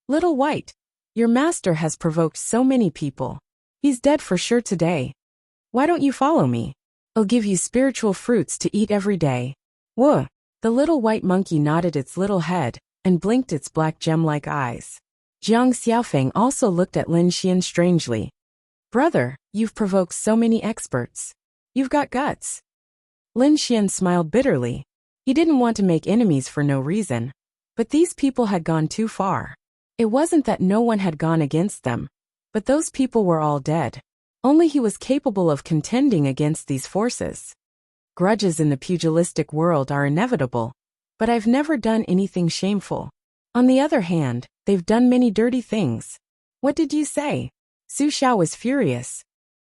Little White, your master has provoked so many people. He's dead for sure today. Why don't you follow me? I'll give you spiritual fruits to eat every day. Whoa! The little white monkey nodded its little head and blinked its black gem-like eyes. Jiang Xiaofeng also looked at Lin Xian strangely. Brother, you've provoked so many experts. You've got guts. Lin Xian smiled bitterly. He didn't want to make enemies for no reason. But these people had gone too far. It wasn't that no one had gone against them, but those people were all dead. Only he was capable of contending against these forces. Grudges in the pugilistic world are inevitable, but I've never done anything shameful. On the other hand, they've done many dirty things. What did you say? Su Xiao was furious.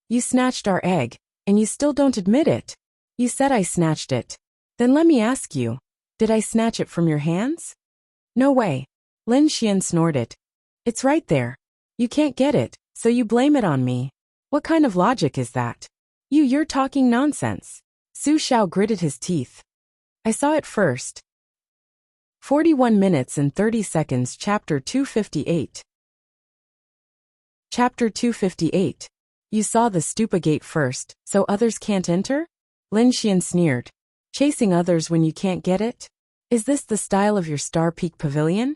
You snatched our egg, and you still don't admit it. You said I snatched it. Then let me ask you, did I snatch it from your hands? No way. Lin Xian snorted. It's right there. You can't get it, so you blame it on me. What kind of logic is that? You're talking nonsense. Su Xiao gritted his teeth. I saw it first. 41 minutes and 30 seconds. Chapter 258. Chapter 258. You saw the stupa gate first, so others can't enter? Lin Xian sneered. Chasing others when you can't get it? Is this the style of your Star Peak Pavilion?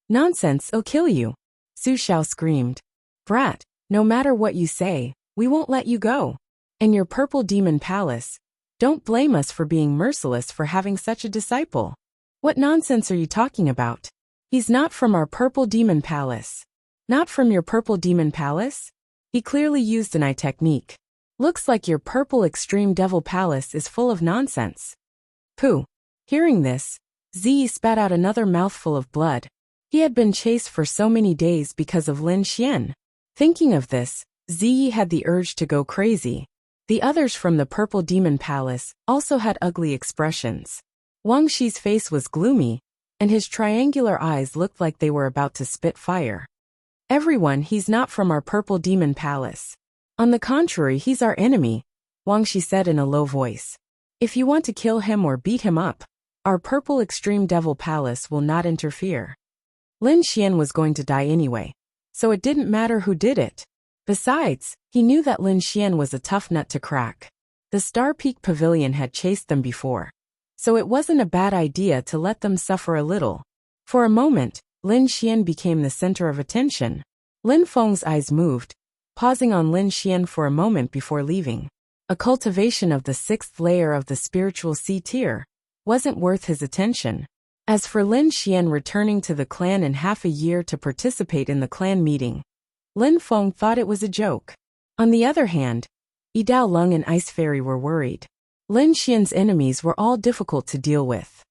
Nonsense, I'll kill you. Su Xiao screamed. Brat, no matter what you say, we won't let you go. And your Purple Demon Palace. Don't blame us for being merciless for having such a disciple. What nonsense are you talking about? He's not from our Purple Demon Palace. Not from your Purple Demon Palace? He clearly used an eye technique. Looks like your Purple Extreme Devil Palace is full of nonsense. Pooh. Hearing this, Ziyi spat out another mouthful of blood. He had been chased for so many days because of Lin Xian. Thinking of this, Ziyi had the urge to go crazy. The others from the Purple Demon Palace also had ugly expressions. Wang Shi's face was gloomy, and his triangular eyes looked like they were about to spit fire. Everyone, he's not from our Purple Demon Palace. On the contrary, he's our enemy, Wang Shi said in a low voice. If you want to kill him or beat him up, our Purple Extreme Devil Palace will not interfere. Lin Xian was going to die anyway, so it didn't matter who did it. Besides, he knew that Lin Xian was a tough nut to crack. The Star Peak Pavilion had chased them before, so it wasn't a bad idea to let them suffer a little. For a moment, Lin Xian became the center of attention. Lin Feng's eyes moved, pausing on Lin Xian for a moment before leaving. A cultivation of the 6th layer of the spiritual C tier wasn't worth his attention. As for Lin Xian returning to the clan in half a year to participate in the clan meeting, Lin Feng thought it was a joke. On the other hand, Yidao Lung and Ice Fairy were worried. Lin Xian's enemies were all difficult to deal with.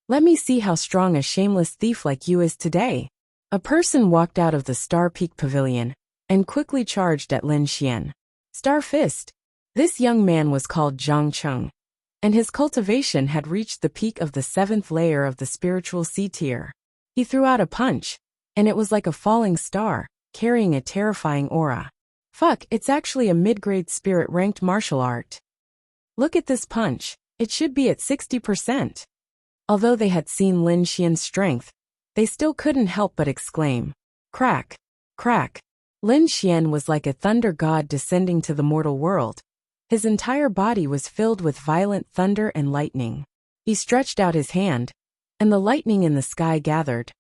Let me see how strong a shameless thief like you is today. A person walked out of the Star Peak Pavilion and quickly charged at Lin Xian. Star Fist. This young man was called Zhang Cheng, and his cultivation had reached the peak of the 7th layer of the spiritual C tier. He threw out a punch, and it was like a falling star, carrying a terrifying aura. Fuck, it's actually a mid-grade spirit-ranked martial art. Look at this punch, it should be at 60%. Although they had seen Lin Xian's strength, they still couldn't help but exclaim. Crack! Crack! Lin Xian was like a thunder god descending to the mortal world. His entire body was filled with violent thunder and lightning. He stretched out his hand, and the lightning in the sky gathered.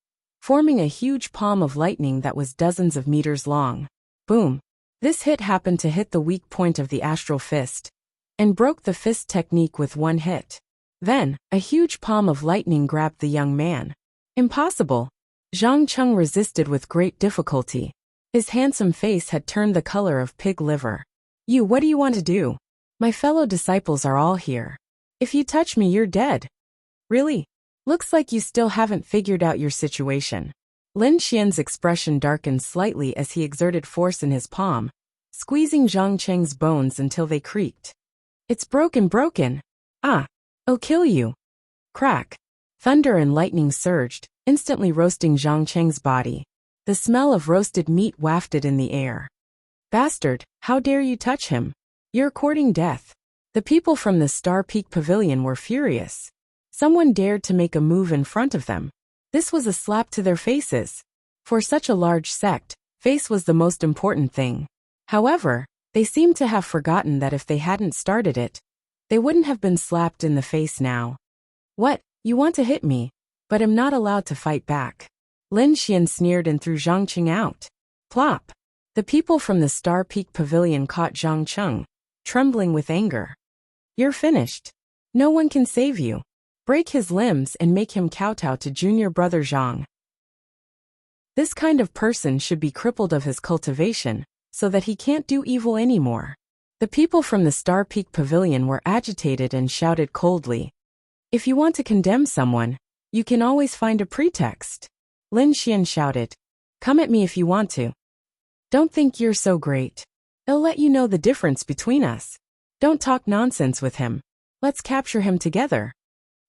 forming a huge palm of lightning that was dozens of meters long. Boom! This hit happened to hit the weak point of the astral fist, and broke the fist technique with one hit. Then, a huge palm of lightning grabbed the young man. Impossible! Zhang Cheng resisted with great difficulty. His handsome face had turned the color of pig liver. What do you want to do? My fellow disciples are all here. If you touch me, you're dead. Really? Looks like you still haven't figured out your situation. Lin Xian's expression darkened slightly as he exerted force in his palm, squeezing Zhang Cheng's bones until they creaked. It's broken. Ah! I'll kill you. Crack! Thunder and lightning surged, instantly roasting Zhang Cheng's body. The smell of roasted meat wafted in the air. Bastard, how dare you touch him? You're courting death. The people from the Star Peak Pavilion were furious. Someone dared to make a move in front of them. This was a slap to their faces. For such a large sect, face was the most important thing. However, they seemed to have forgotten that if they hadn't started it, they wouldn't have been slapped in the face now. What, you want to hit me, but am not allowed to fight back. Lin Xian sneered and threw Zhang Cheng out. Plop! The people from the Star Peak Pavilion caught Zhang Cheng, trembling with anger. You're finished. No one can save you. Break his limbs and make him kowtow to junior brother Zhang. This kind of person should be crippled of his cultivation, so that he can't do evil anymore. The people from the Star Peak Pavilion were agitated and shouted coldly. If you want to condemn someone, you can always find a pretext. Lin Xian shouted. Come at me if you want to. Don't think you're so great. I'll let you know the difference between us. Don't talk nonsense with him. Let's capture him together.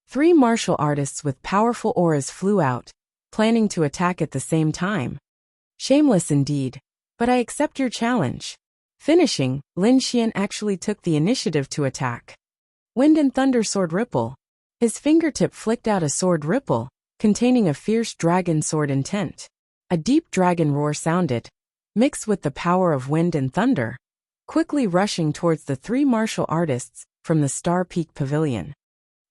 3 martial artists with powerful auras flew out, planning to attack at the same time. Shameless indeed, but I accept your challenge. Finishing, Lin Xian actually took the initiative to attack. Wind and Thunder Sword Ripple. His fingertip flicked out a sword ripple, containing a fierce dragon sword intent. A deep dragon roar sounded, mixed with the power of wind and thunder, quickly rushing towards the 3 martial artists from the Star Peak Pavilion.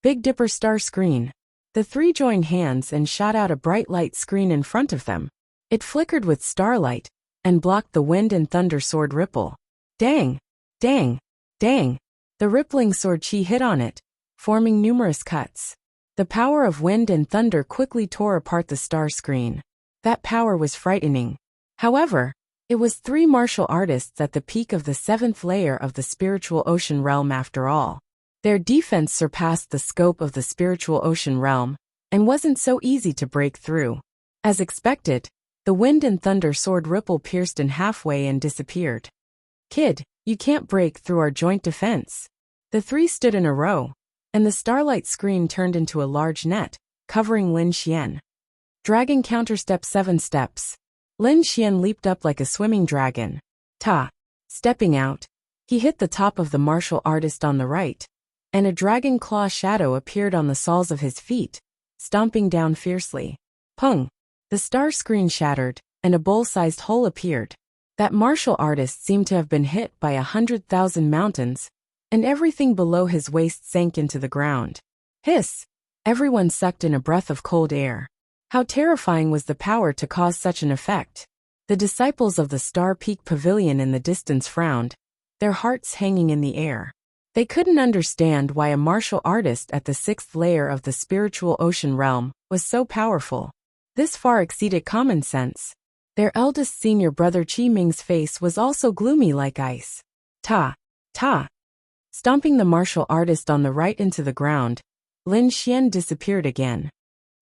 Big Dipper Star Screen. The 3 joined hands and shot out a bright light screen in front of them. It flickered with starlight and blocked the wind and thunder sword ripple. Dang! Dang! Dang! The rippling sword chi hit on it, forming numerous cuts. The power of wind and thunder quickly tore apart the star screen. That power was frightening. However, it was 3 martial artists at the peak of the 7th layer of the spiritual ocean realm after all. Their defense surpassed the scope of the spiritual ocean realm, and wasn't so easy to break through. As expected, the wind and thunder sword ripple pierced in halfway and disappeared. Kid, you can't break through our joint defense. The 3 stood in a row, and the starlight screen turned into a large net, covering Lin Xian. Dragon counterstep 7 steps. Lin Xian leaped up like a swimming dragon. Ta! Stepping out, he hit the top of the martial artist on the right, and a dragon claw shadow appeared on the soles of his feet, stomping down fiercely. Pung! The star screen shattered, and a bowl-sized hole appeared. That martial artist seemed to have been hit by 100,000 mountains, and everything below his waist sank into the ground. Hiss! Everyone sucked in a breath of cold air. How terrifying was the power to cause such an effect? The disciples of the Star Peak Pavilion in the distance frowned, their hearts hanging in the air. They couldn't understand why a martial artist at the 6th layer of the spiritual ocean realm was so powerful. This far exceeded common sense. Their eldest senior brother Qi Ming's face was also gloomy like ice. Ta! Ta! Stomping the martial artist on the right into the ground, Lin Xian disappeared again.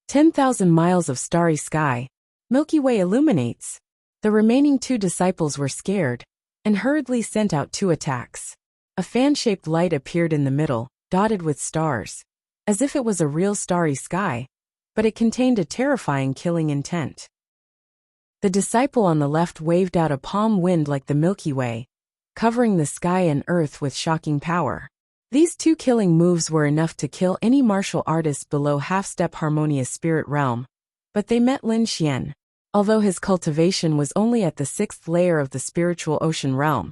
10,000 miles of starry sky. Milky Way illuminates. The remaining 2 disciples were scared, and hurriedly sent out 2 attacks. A fan-shaped light appeared in the middle, dotted with stars, as if it was a real starry sky, but it contained a terrifying killing intent. The disciple on the left waved out a palm wind like the Milky Way, covering the sky and earth with shocking power. These 2 killing moves were enough to kill any martial artist below half-step harmonious spirit realm, but they met Lin Xian. Although his cultivation was only at the 6th layer of the spiritual ocean realm,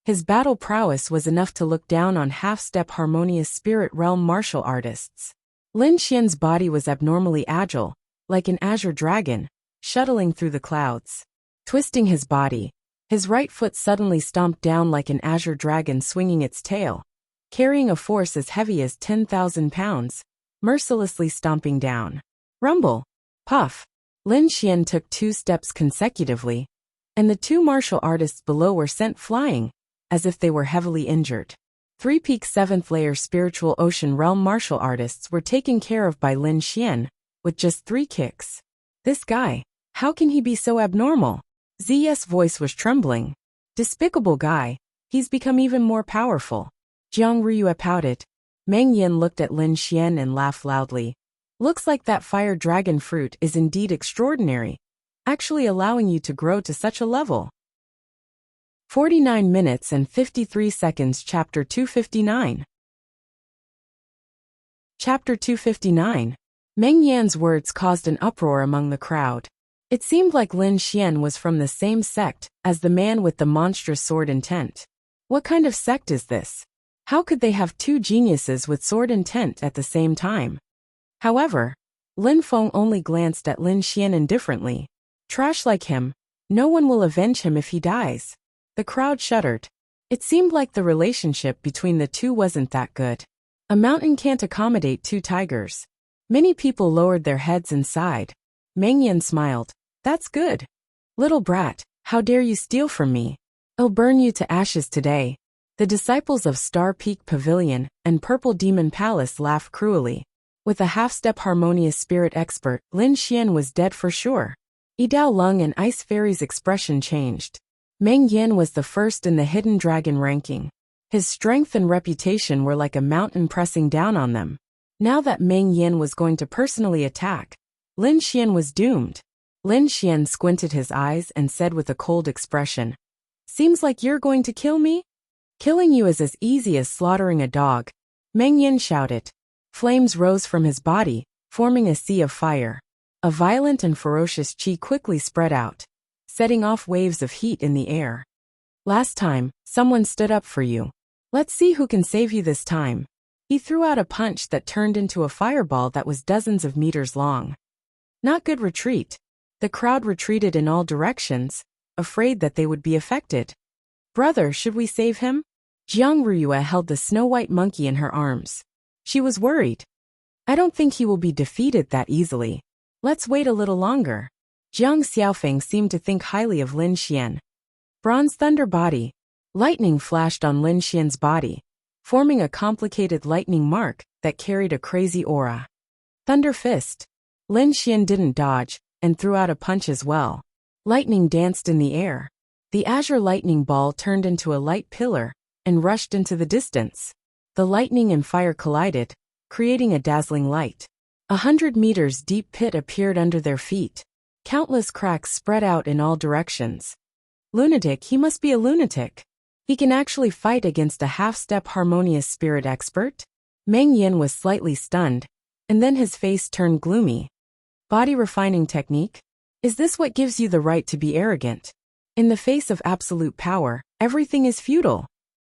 his battle prowess was enough to look down on half-step harmonious spirit realm martial artists. Lin Xian's body was abnormally agile, like an azure dragon, shuttling through the clouds. Twisting his body, his right foot suddenly stomped down like an azure dragon swinging its tail, carrying a force as heavy as 10,000 pounds, mercilessly stomping down. Rumble! Puff! Lin Xian took 2 steps consecutively, and the 2 martial artists below were sent flying, as if they were heavily injured. 3 peak 7th layer spiritual ocean realm martial artists were taken care of by Lin Xian, with just 3 kicks. This guy, how can he be so abnormal? Ziya's voice was trembling. Despicable guy, he's become even more powerful. Jiang Ruyue pouted. Meng Yin looked at Lin Xian and laughed loudly. Looks like that fire dragon fruit is indeed extraordinary, actually allowing you to grow to such a level. 49 minutes and 53 seconds. Chapter 259. Chapter 259. Meng Yan's words caused an uproar among the crowd. It seemed like Lin Xian was from the same sect as the man with the monstrous sword intent. What kind of sect is this? How could they have 2 geniuses with sword intent at the same time? However, Lin Feng only glanced at Lin Xian indifferently. Trash like him, no one will avenge him if he dies. The crowd shuddered. It seemed like the relationship between the 2 wasn't that good. A mountain can't accommodate 2 tigers. Many people lowered their heads and sighed. Meng Yan smiled. That's good. Little brat, how dare you steal from me? I'll burn you to ashes today. The disciples of Star Peak Pavilion and Purple Demon Palace laughed cruelly. With a half-step harmonious spirit expert, Lin Xian was dead for sure. Yidao Lung and Ice Fairy's expression changed. Meng Yan was the first in the Hidden Dragon ranking. His strength and reputation were like a mountain pressing down on them. Now that Meng Yan was going to personally attack, Lin Xian was doomed. Lin Xian squinted his eyes and said with a cold expression, "Seems like you're going to kill me? Killing you is as easy as slaughtering a dog." Meng Yan shouted. Flames rose from his body, forming a sea of fire. A violent and ferocious qi quickly spread out, setting off waves of heat in the air. Last time, someone stood up for you. Let's see who can save you this time. He threw out a punch that turned into a fireball that was dozens of meters long. Not good retreat. The crowd retreated in all directions, afraid that they would be affected. Brother, should we save him? Jiang Ruyue held the snow-white monkey in her arms. She was worried. I don't think he will be defeated that easily. Let's wait a little longer. Jiang Xiaofeng seemed to think highly of Lin Xian. Bronze thunder body. Lightning flashed on Lin Xian's body, forming a complicated lightning mark that carried a crazy aura. Thunder fist. Lin Xian didn't dodge, and threw out a punch as well. Lightning danced in the air. The azure lightning ball turned into a light pillar, and rushed into the distance. The lightning and fire collided, creating a dazzling light. 100 meters deep pit appeared under their feet. Countless cracks spread out in all directions. Lunatic, he must be a lunatic. He can actually fight against a half-step harmonious spirit expert? Meng Yin was slightly stunned, and then his face turned gloomy. Body refining technique? Is this what gives you the right to be arrogant? In the face of absolute power, everything is futile.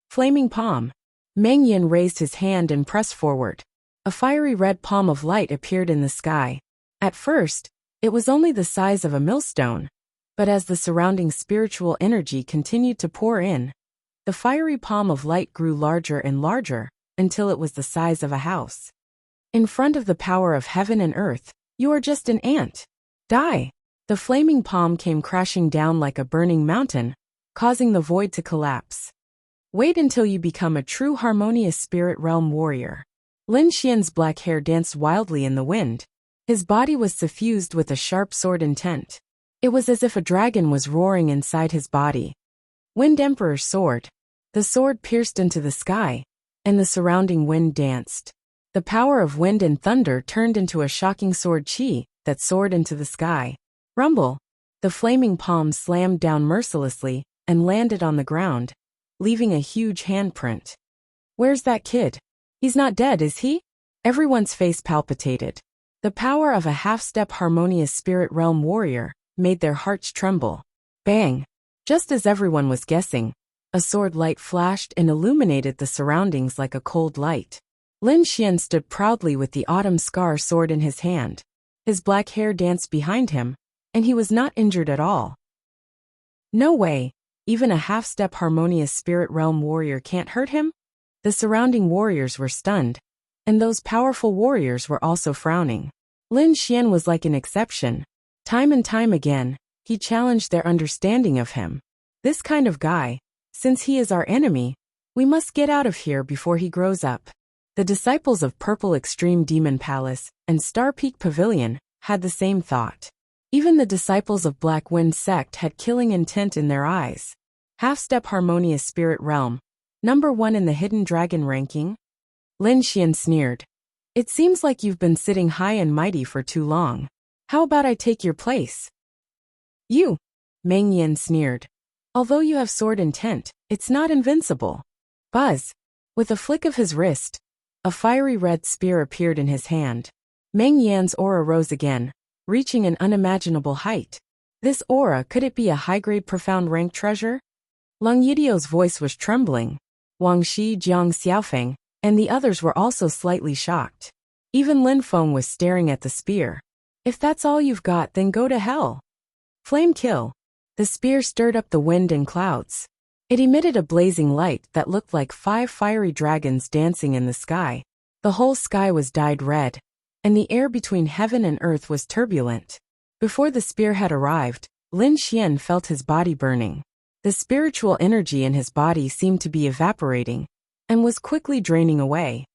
Flaming palm. Meng Yin raised his hand and pressed forward. A fiery red palm of light appeared in the sky. At first, it was only the size of a millstone, but as the surrounding spiritual energy continued to pour in, the fiery palm of light grew larger and larger, until it was the size of a house. In front of the power of heaven and earth, you are just an ant. Die! The flaming palm came crashing down like a burning mountain, causing the void to collapse. Wait until you become a true harmonious spirit realm warrior. Lin Xian's black hair danced wildly in the wind. His body was suffused with a sharp sword intent. It was as if a dragon was roaring inside his body. Wind Emperor's sword. The sword pierced into the sky, and the surrounding wind danced. The power of wind and thunder turned into a shocking sword qi that soared into the sky. Rumble. The flaming palm slammed down mercilessly and landed on the ground, leaving a huge handprint. Where's that kid? He's not dead, is he? Everyone's face palpitated. The power of a half-step harmonious spirit realm warrior made their hearts tremble. Bang! Just as everyone was guessing, a sword light flashed and illuminated the surroundings like a cold light. Lin Xian stood proudly with the autumn scar sword in his hand. His black hair danced behind him, and he was not injured at all. No way, even a half-step harmonious spirit realm warrior can't hurt him? The surrounding warriors were stunned, and those powerful warriors were also frowning. Lin Xian was like an exception. Time and time again, he challenged their understanding of him. This kind of guy, since he is our enemy, we must get out of here before he grows up. The disciples of Purple Extreme Demon Palace and Star Peak Pavilion had the same thought. Even the disciples of Black Wind Sect had killing intent in their eyes. Half-step harmonious spirit realm, number 1 in the hidden dragon ranking? Lin Xian sneered. It seems like you've been sitting high and mighty for too long. How about I take your place? You, Meng Yan sneered. Although you have sword intent, it's not invincible. Buzz. With a flick of his wrist, a fiery red spear appeared in his hand. Meng Yan's aura rose again, reaching an unimaginable height. This aura, could it be a high-grade profound rank treasure? Lung Yidio's voice was trembling. Wang Shi, Jiang Xiaofeng, and the others were also slightly shocked. Even Lin Feng was staring at the spear. If that's all you've got, then go to hell. Flame kill. The spear stirred up the wind and clouds. It emitted a blazing light that looked like 5 fiery dragons dancing in the sky. The whole sky was dyed red, and the air between heaven and earth was turbulent. Before the spear had arrived, Lin Xian felt his body burning. The spiritual energy in his body seemed to be evaporating, and was quickly draining away.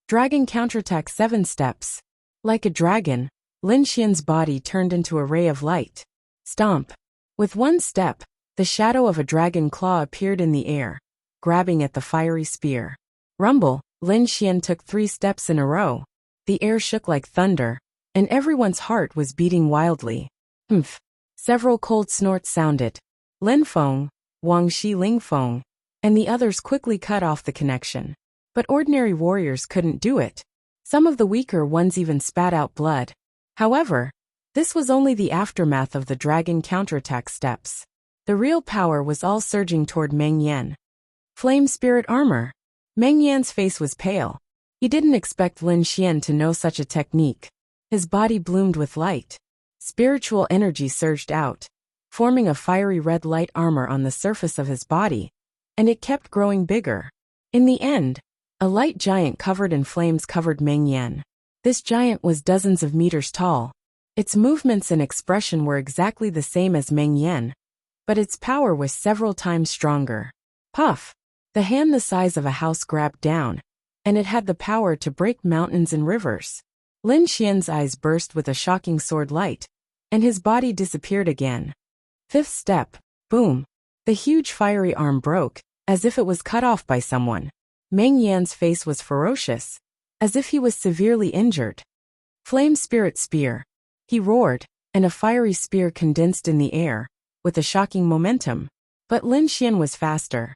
Dragon counterattack 7 steps. Like a dragon, Lin Xian's body turned into a ray of light. Stomp. With 1 step, the shadow of a dragon claw appeared in the air, grabbing at the fiery spear. Rumble. Lin Xian took 3 steps in a row. The air shook like thunder, and everyone's heart was beating wildly. Humph. Several cold snorts sounded. Lin Feng, Wang Shi Ling Feng, and the others quickly cut off the connection. But ordinary warriors couldn't do it. Some of the weaker ones even spat out blood. However, this was only the aftermath of the dragon counterattack steps. The real power was all surging toward Meng Yan. Flame spirit armor. Meng Yan's face was pale. He didn't expect Lin Xian to know such a technique. His body bloomed with light. Spiritual energy surged out, forming a fiery red light armor on the surface of his body, and it kept growing bigger. In the end, a light giant covered in flames covered Meng Yan. This giant was dozens of meters tall. Its movements and expression were exactly the same as Meng Yan, but its power was several times stronger. Puff! The hand the size of a house grabbed down, and it had the power to break mountains and rivers. Lin Xian's eyes burst with a shocking sword light, and his body disappeared again. 5th step. Boom! The huge fiery arm broke, as if it was cut off by someone. Meng Yan's face was ferocious, as if he was severely injured. Flame spirit spear. He roared, and a fiery spear condensed in the air, with a shocking momentum. But Lin Xian was faster.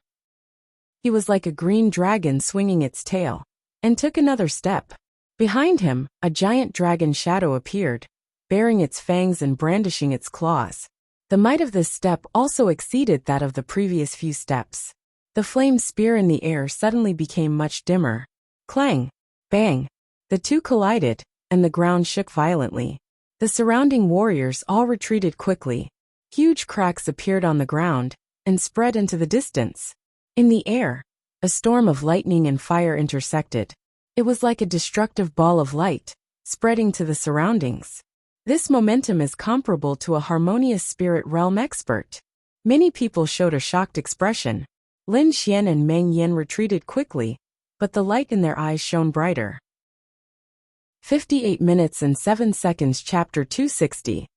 He was like a green dragon swinging its tail, and took another step. Behind him, a giant dragon shadow appeared, baring its fangs and brandishing its claws. The might of this step also exceeded that of the previous few steps. The flame spear in the air suddenly became much dimmer. Clang! Bang! The two collided, and the ground shook violently. The surrounding warriors all retreated quickly. Huge cracks appeared on the ground, and spread into the distance. In the air, a storm of lightning and fire intersected. It was like a destructive ball of light, spreading to the surroundings. This momentum is comparable to a harmonious spirit realm expert. Many people showed a shocked expression. Lin Xian and Meng Yan retreated quickly, but the light in their eyes shone brighter. 58 minutes and 7 seconds. Chapter 260.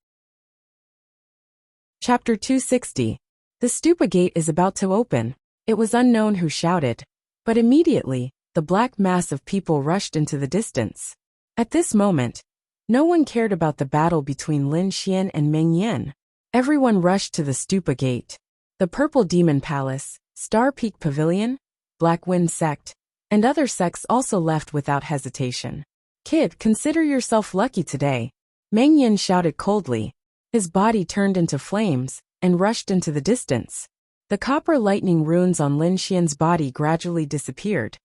Chapter 260. The stupa gate is about to open. It was unknown who shouted, but immediately, the black mass of people rushed into the distance. At this moment, no one cared about the battle between Lin Xian and Meng Yan. Everyone rushed to the stupa gate. The Purple Demon Palace, Star Peak Pavilion, Black Wind Sect, and other sects also left without hesitation. Kid, consider yourself lucky today. Meng Yan shouted coldly. His body turned into flames, and rushed into the distance. The copper lightning runes on Lin Xian's body gradually disappeared,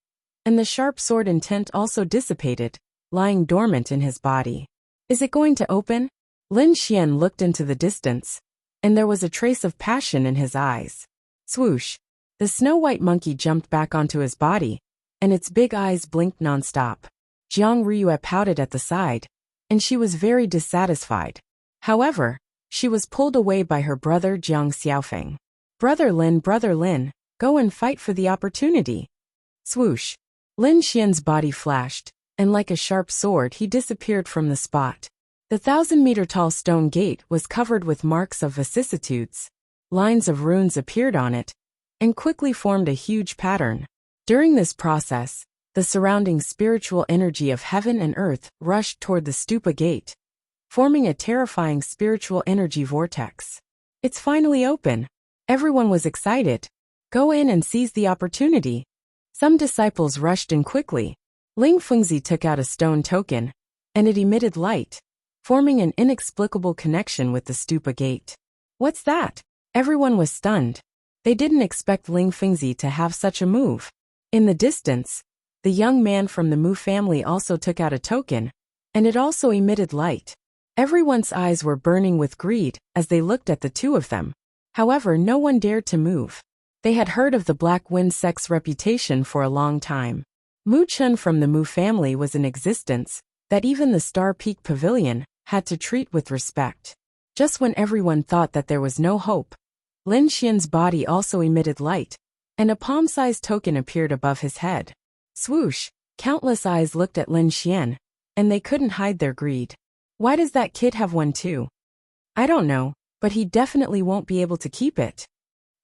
and the sharp sword intent also dissipated, lying dormant in his body. Is it going to open? Lin Xian looked into the distance, and there was a trace of passion in his eyes. Swoosh! The snow-white monkey jumped back onto his body, and its big eyes blinked nonstop. Jiang Ryue pouted at the side, and she was very dissatisfied. However, she was pulled away by her brother Jiang Xiaofeng. Brother Lin, go and fight for the opportunity. Swoosh! Lin Xian's body flashed, and like a sharp sword he disappeared from the spot. The 1,000-meter-tall stone gate was covered with marks of vicissitudes. Lines of runes appeared on it, and quickly formed a huge pattern. During this process, the surrounding spiritual energy of heaven and earth rushed toward the stupa gate, forming a terrifying spiritual energy vortex. It's finally open. Everyone was excited. Go in and seize the opportunity. Some disciples rushed in quickly. Ling Fengzi took out a stone token, and it emitted light, forming an inexplicable connection with the stupa gate. What's that? Everyone was stunned. They didn't expect Ling Fengzi to have such a move. In the distance, the young man from the Mu family also took out a token, and it also emitted light. Everyone's eyes were burning with greed as they looked at the two of them. However, no one dared to move. They had heard of the Black Wind sect's reputation for a long time. Mu Chun from the Mu family was in existence that even the Star Peak Pavilion had to treat with respect. Just when everyone thought that there was no hope, Lin Xian's body also emitted light, and a palm-sized token appeared above his head. Swoosh! Countless eyes looked at Lin Xian, and they couldn't hide their greed. Why does that kid have one too? I don't know, but he definitely won't be able to keep it.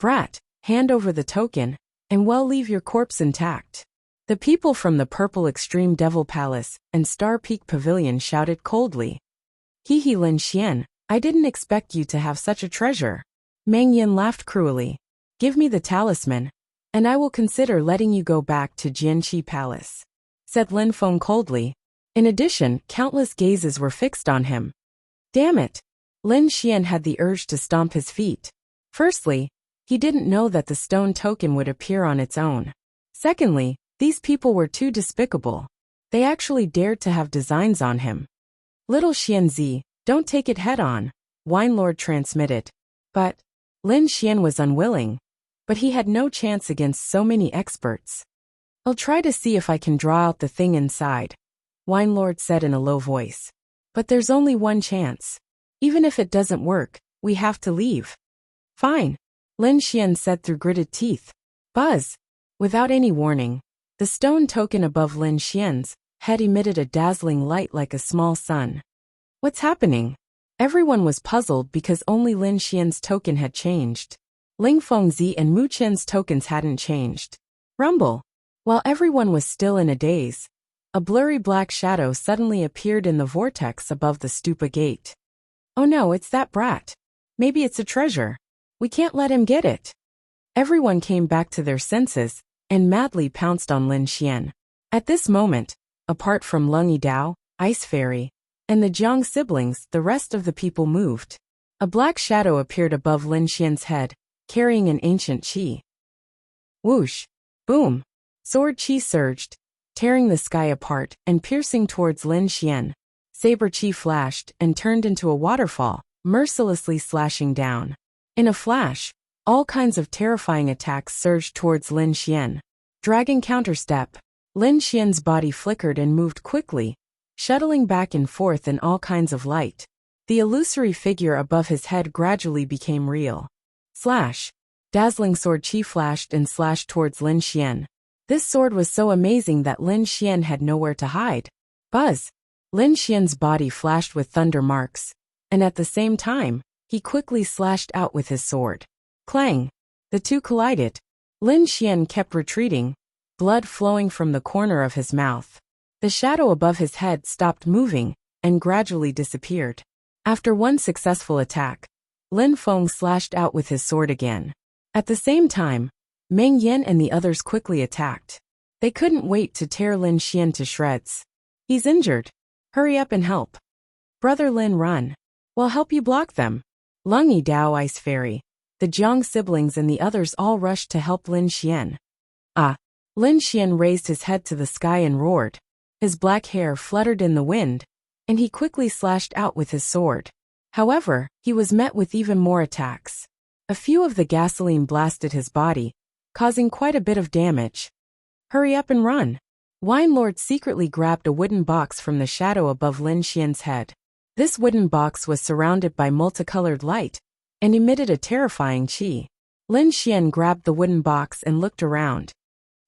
Brat, hand over the token, and well, leave your corpse intact. The people from the Purple Extreme Devil Palace and Star Peak Pavilion shouted coldly. Hee Lin Xian, I didn't expect you to have such a treasure. Meng Yin laughed cruelly. Give me the talisman, and I will consider letting you go back to Jianqi Palace, said Lin Feng coldly. In addition, countless gazes were fixed on him. Damn it! Lin Xian had the urge to stomp his feet. Firstly, he didn't know that the stone token would appear on its own. Secondly, these people were too despicable. They actually dared to have designs on him. Little Xianzi, don't take it head-on, Wine Lord transmitted. But Lin Xian was unwilling. But he had no chance against so many experts. I'll try to see if I can draw out the thing inside, Wine Lord said in a low voice. But there's only one chance. Even if it doesn't work, we have to leave. Fine, Lin Xian said through gritted teeth. Buzz! Without any warning, the stone token above Lin Xian's head emitted a dazzling light like a small sun. What's happening? Everyone was puzzled because only Lin Xian's token had changed. Ling Fengzi and Mu Chen's tokens hadn't changed. Rumble! While everyone was still in a daze, a blurry black shadow suddenly appeared in the vortex above the stupa gate. Oh no, it's that brat. Maybe it's a treasure. We can't let him get it. Everyone came back to their senses and madly pounced on Lin Xian. At this moment, apart from Lung Yidao, Ice Fairy, and the Jiang siblings, the rest of the people moved. A black shadow appeared above Lin Xian's head, carrying an ancient qi. Whoosh! Boom! Sword qi surged, tearing the sky apart and piercing towards Lin Xian. Saber qi flashed and turned into a waterfall, mercilessly slashing down. In a flash, all kinds of terrifying attacks surged towards Lin Xian. Dragon counterstep. Lin Xian's body flickered and moved quickly, shuttling back and forth in all kinds of light. The illusory figure above his head gradually became real. Slash! Dazzling sword qi flashed and slashed towards Lin Xian. This sword was so amazing that Lin Xian had nowhere to hide. Buzz! Lin Xian's body flashed with thunder marks, and at the same time, he quickly slashed out with his sword. Clang! The two collided. Lin Xian kept retreating, blood flowing from the corner of his mouth. The shadow above his head stopped moving and gradually disappeared. After one successful attack, Lin Feng slashed out with his sword again. At the same time, Meng Yin and the others quickly attacked. They couldn't wait to tear Lin Xian to shreds. He's injured. Hurry up and help. Brother Lin, run. We'll help you block them. Lung Yidao, Ice Fairy, the Jiang siblings and the others all rushed to help Lin Xian. Ah! Lin Xian raised his head to the sky and roared. His black hair fluttered in the wind, and he quickly slashed out with his sword. However, he was met with even more attacks. A few of the gasoline blasted his body, causing quite a bit of damage. Hurry up and run! Wine Lord secretly grabbed a wooden box from the shadow above Lin Xian's head. This wooden box was surrounded by multicolored light and emitted a terrifying qi. Lin Xian grabbed the wooden box and looked around.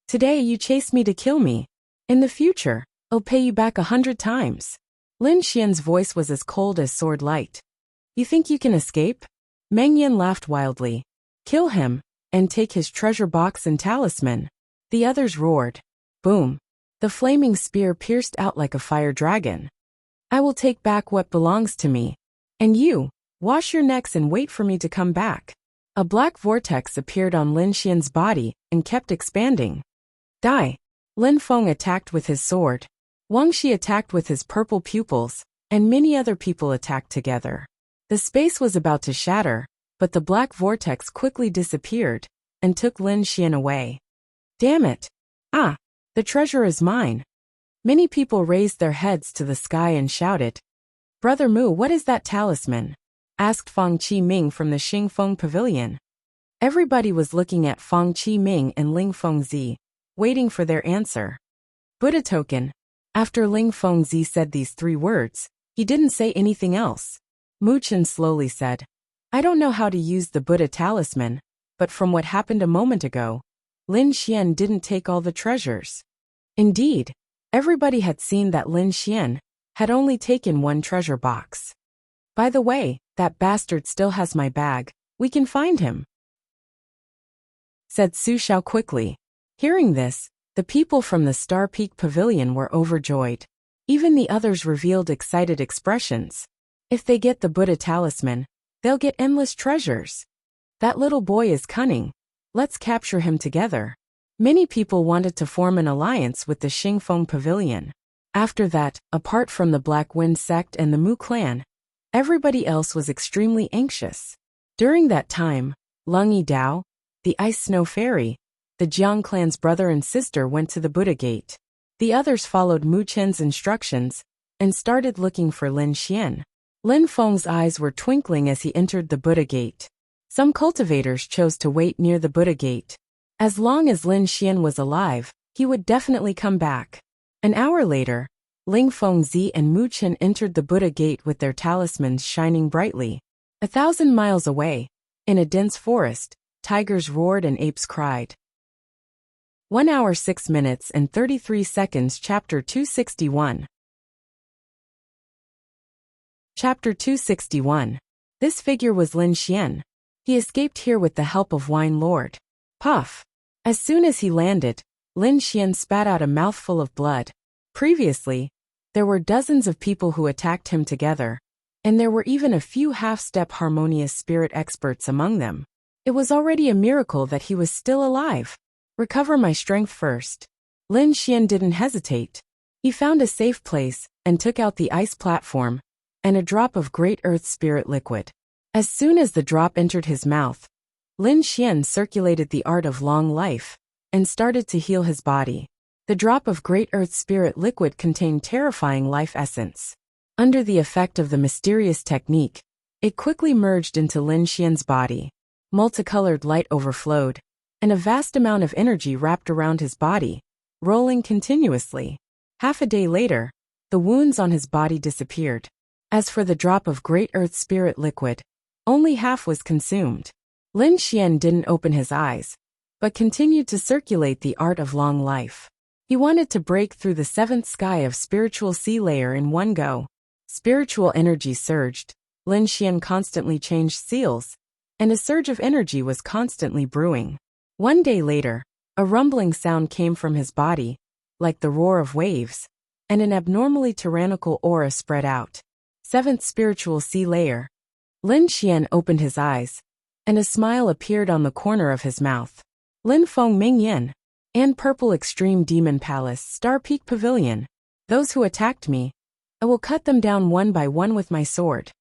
Today you chased me to kill me. In the future, I'll pay you back 100 times. Lin Xian's voice was as cold as sword light. You think you can escape? Meng Yan laughed wildly. Kill him, and take his treasure box and talisman. The others roared. Boom. The flaming spear pierced out like a fire dragon. I will take back what belongs to me. And you, wash your necks and wait for me to come back. A black vortex appeared on Lin Xian's body and kept expanding. Die! Lin Feng attacked with his sword. Wang Shi attacked with his purple pupils, and many other people attacked together. The space was about to shatter, but the black vortex quickly disappeared and took Lin Xian away. Damn it! Ah! The treasure is mine! Many people raised their heads to the sky and shouted. Brother Mu, what is that talisman? Asked Fang Qi Ming from the Xingfeng Pavilion. Everybody was looking at Fang Qi Ming and Ling Fengzi, waiting for their answer. Buddha token. After Ling Fengzi said these 3 words, he didn't say anything else. Mu Chen slowly said, I don't know how to use the Buddha talisman, but from what happened a moment ago, Lin Xian didn't take all the treasures. Indeed, everybody had seen that Lin Xian had only taken 1 treasure box. By the way, that bastard still has my bag. We can find him, said Su Xiao quickly. Hearing this, the people from the Star Peak Pavilion were overjoyed. Even the others revealed excited expressions. If they get the Buddha talisman, they'll get endless treasures. That little boy is cunning. Let's capture him together. Many people wanted to form an alliance with the Xingfeng Pavilion. After that, apart from the Black Wind sect and the Mu clan, everybody else was extremely anxious. During that time, Lung Yidao, the Ice Snow Fairy, the Jiang clan's brother and sister went to the Buddha Gate. The others followed Mu Chen's instructions and started looking for Lin Xian. Lin Feng's eyes were twinkling as he entered the Buddha Gate. Some cultivators chose to wait near the Buddha Gate. As long as Lin Xian was alive, he would definitely come back. An hour later, Ling Fengzi and Mu Chen entered the Buddha Gate with their talismans shining brightly. 1,000 miles away, in a dense forest, tigers roared and apes cried. 1 hour 6 minutes and 33 seconds. Chapter 261. Chapter 261. This figure was Lin Xian. He escaped here with the help of Wine Lord. Puff! As soon as he landed, Lin Xian spat out a mouthful of blood. Previously, there were dozens of people who attacked him together, and there were even a few half-step harmonious spirit experts among them. It was already a miracle that he was still alive. Recover my strength first. Lin Xian didn't hesitate. He found a safe place and took out the ice platform and a drop of Great Earth Spirit liquid. As soon as the drop entered his mouth, Lin Xian circulated the art of long life and started to heal his body. The drop of Great Earth Spirit liquid contained terrifying life essence. Under the effect of the mysterious technique, it quickly merged into Lin Xian's body. Multicolored light overflowed, and a vast amount of energy wrapped around his body, rolling continuously. Half a day later, the wounds on his body disappeared. As for the drop of Great Earth Spirit liquid, only half was consumed. Lin Xian didn't open his eyes, but continued to circulate the art of long life. He wanted to break through the 7th sky of spiritual sea layer in one go. Spiritual energy surged. Lin Xian constantly changed seals, and a surge of energy was constantly brewing. One day later, a rumbling sound came from his body, like the roar of waves, and an abnormally tyrannical aura spread out. 7th spiritual sea layer. Lin Xian opened his eyes, and a smile appeared on the corner of his mouth. Lin Feng Ming Yin, and Purple Extreme Demon Palace, Star Peak Pavilion. Those who attacked me, I will cut them down one by one with my sword.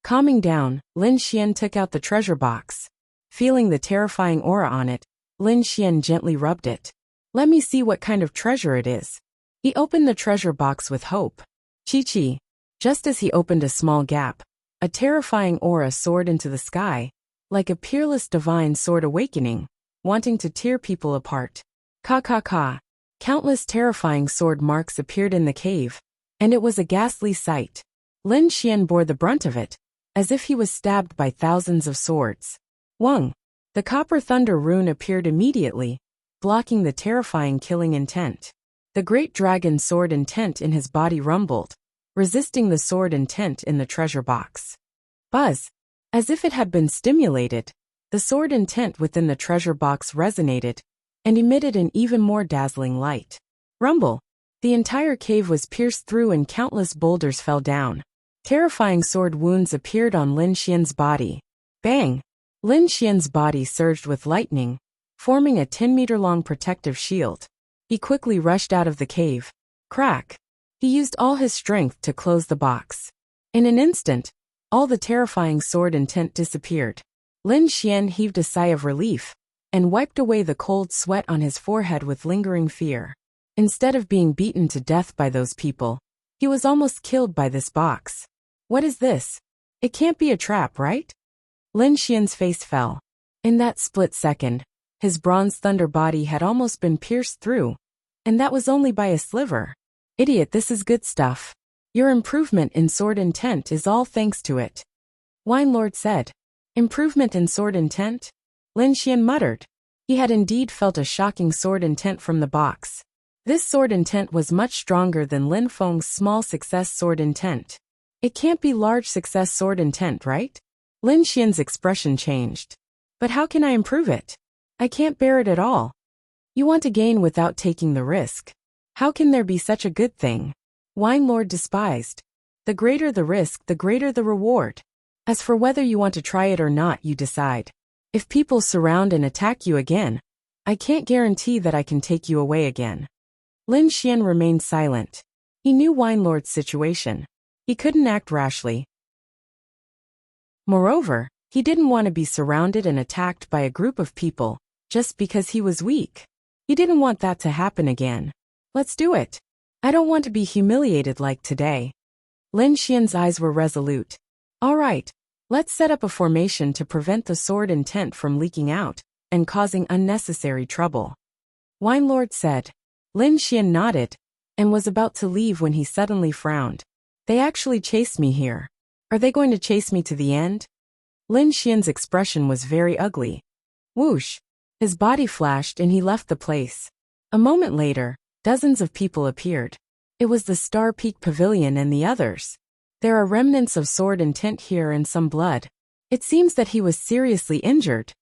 Calming down, Lin Xian took out the treasure box. Feeling the terrifying aura on it, Lin Xian gently rubbed it. Let me see what kind of treasure it is. He opened the treasure box with hope. Chi-chi. Just as he opened a small gap, A terrifying aura soared into the sky, like a peerless divine sword awakening, wanting to tear people apart. Ka. Countless terrifying sword marks appeared in the cave, and it was a ghastly sight. Lin Xian bore the brunt of it, as if he was stabbed by thousands of swords. Wang. The copper thunder rune appeared immediately, blocking the terrifying killing intent. The great dragon sword intent in his body rumbled, resisting the sword intent in the treasure box. Buzz. As if it had been stimulated, the sword intent within the treasure box resonated and emitted an even more dazzling light. Rumble. The entire cave was pierced through and countless boulders fell down. Terrifying sword wounds appeared on Lin Xian's body. Bang! Lin Xian's body surged with lightning, forming a 10-meter-long protective shield. He quickly rushed out of the cave. Crack! He used all his strength to close the box. In an instant, all the terrifying sword intent disappeared. Lin Xian heaved a sigh of relief and wiped away the cold sweat on his forehead with lingering fear. Instead of being beaten to death by those people, he was almost killed by this box. What is this? It can't be a trap, right? Lin Xian's face fell. In that split second, his bronze thunder body had almost been pierced through, and that was only by a sliver. Idiot, this is good stuff. Your improvement in sword intent is all thanks to it. Wine Lord said. Improvement in sword intent? Lin Xian muttered. He had indeed felt a shocking sword intent from the box. This sword intent was much stronger than Lin Feng's small success sword intent. It can't be large success sword intent, right? Lin Xian's expression changed. But how can I improve it? I can't bear it at all. You want to gain without taking the risk. How can there be such a good thing? Wine Lord despised. The greater the risk, the greater the reward. As for whether you want to try it or not, you decide. If people surround and attack you again, I can't guarantee that I can take you away again. Lin Xian remained silent. He knew Wine Lord's situation. He couldn't act rashly. Moreover, he didn't want to be surrounded and attacked by a group of people, just because he was weak. He didn't want that to happen again. Let's do it. I don't want to be humiliated like today. Lin Xian's eyes were resolute. All right, let's set up a formation to prevent the sword intent from leaking out and causing unnecessary trouble. Wine Lord said. Lin Xian nodded and was about to leave when he suddenly frowned. They actually chased me here. Are they going to chase me to the end? Lin Xian's expression was very ugly. Whoosh! His body flashed and he left the place. A moment later, dozens of people appeared. It was the Star Peak Pavilion and the others. There are remnants of sword intent here and some blood. It seems that he was seriously injured.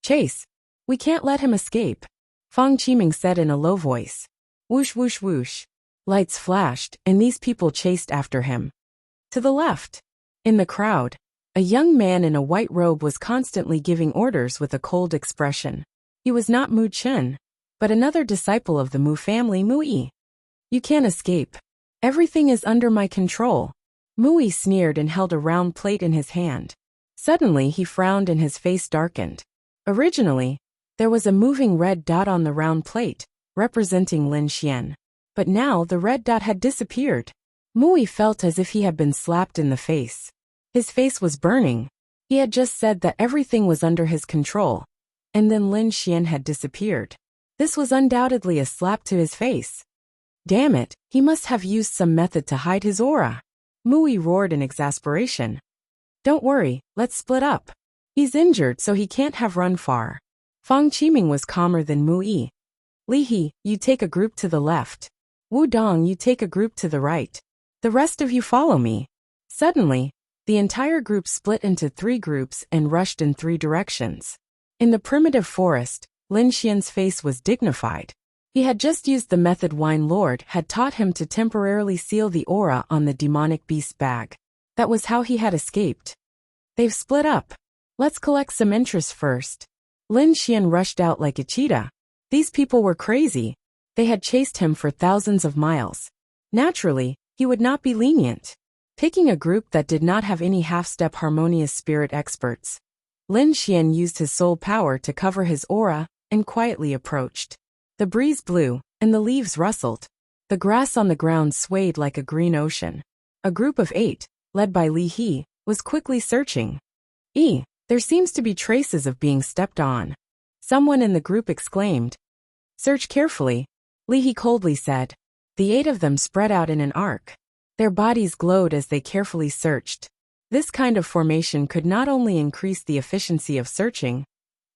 Chase! We can't let him escape. Fang Qiming said in a low voice. Whoosh whoosh whoosh. Lights flashed and these people chased after him. To the left. In the crowd, a young man in a white robe was constantly giving orders with a cold expression. He was not Mu Chen, but another disciple of the Mu family, Mu Yi. You can't escape. Everything is under my control. Mu Yi sneered and held a round plate in his hand. Suddenly he frowned and his face darkened. Originally, there was a moving red dot on the round plate, representing Lin Xian. But now the red dot had disappeared. Mu Yi felt as if he had been slapped in the face. His face was burning. He had just said that everything was under his control, and then Lin Xian had disappeared. This was undoubtedly a slap to his face. Damn it, he must have used some method to hide his aura. Mu Yi roared in exasperation. Don't worry, let's split up. He's injured so he can't have run far. Fang Qiming was calmer than Mu Yi. Li He, you take a group to the left. Wu Dong, you take a group to the right. The rest of you follow me. Suddenly, the entire group split into 3 groups and rushed in 3 directions. In the primitive forest, Lin Xian's face was dignified. He had just used the method Wine Lord had taught him to temporarily seal the aura on the demonic beast bag. That was how he had escaped. They've split up. Let's collect some interest first. Lin Xian rushed out like a cheetah. These people were crazy. They had chased him for thousands of miles. Naturally, he would not be lenient. Picking a group that did not have any half-step harmonious spirit experts, Lin Xian used his soul power to cover his aura and quietly approached. The breeze blew, and the leaves rustled. The grass on the ground swayed like a green ocean. A group of 8, led by Li He, was quickly searching. There seems to be traces of being stepped on. Someone in the group exclaimed. Search carefully, Li He coldly said. The 8 of them spread out in an arc. Their bodies glowed as they carefully searched. This kind of formation could not only increase the efficiency of searching,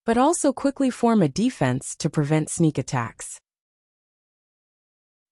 but also quickly form a defense to prevent sneak attacks.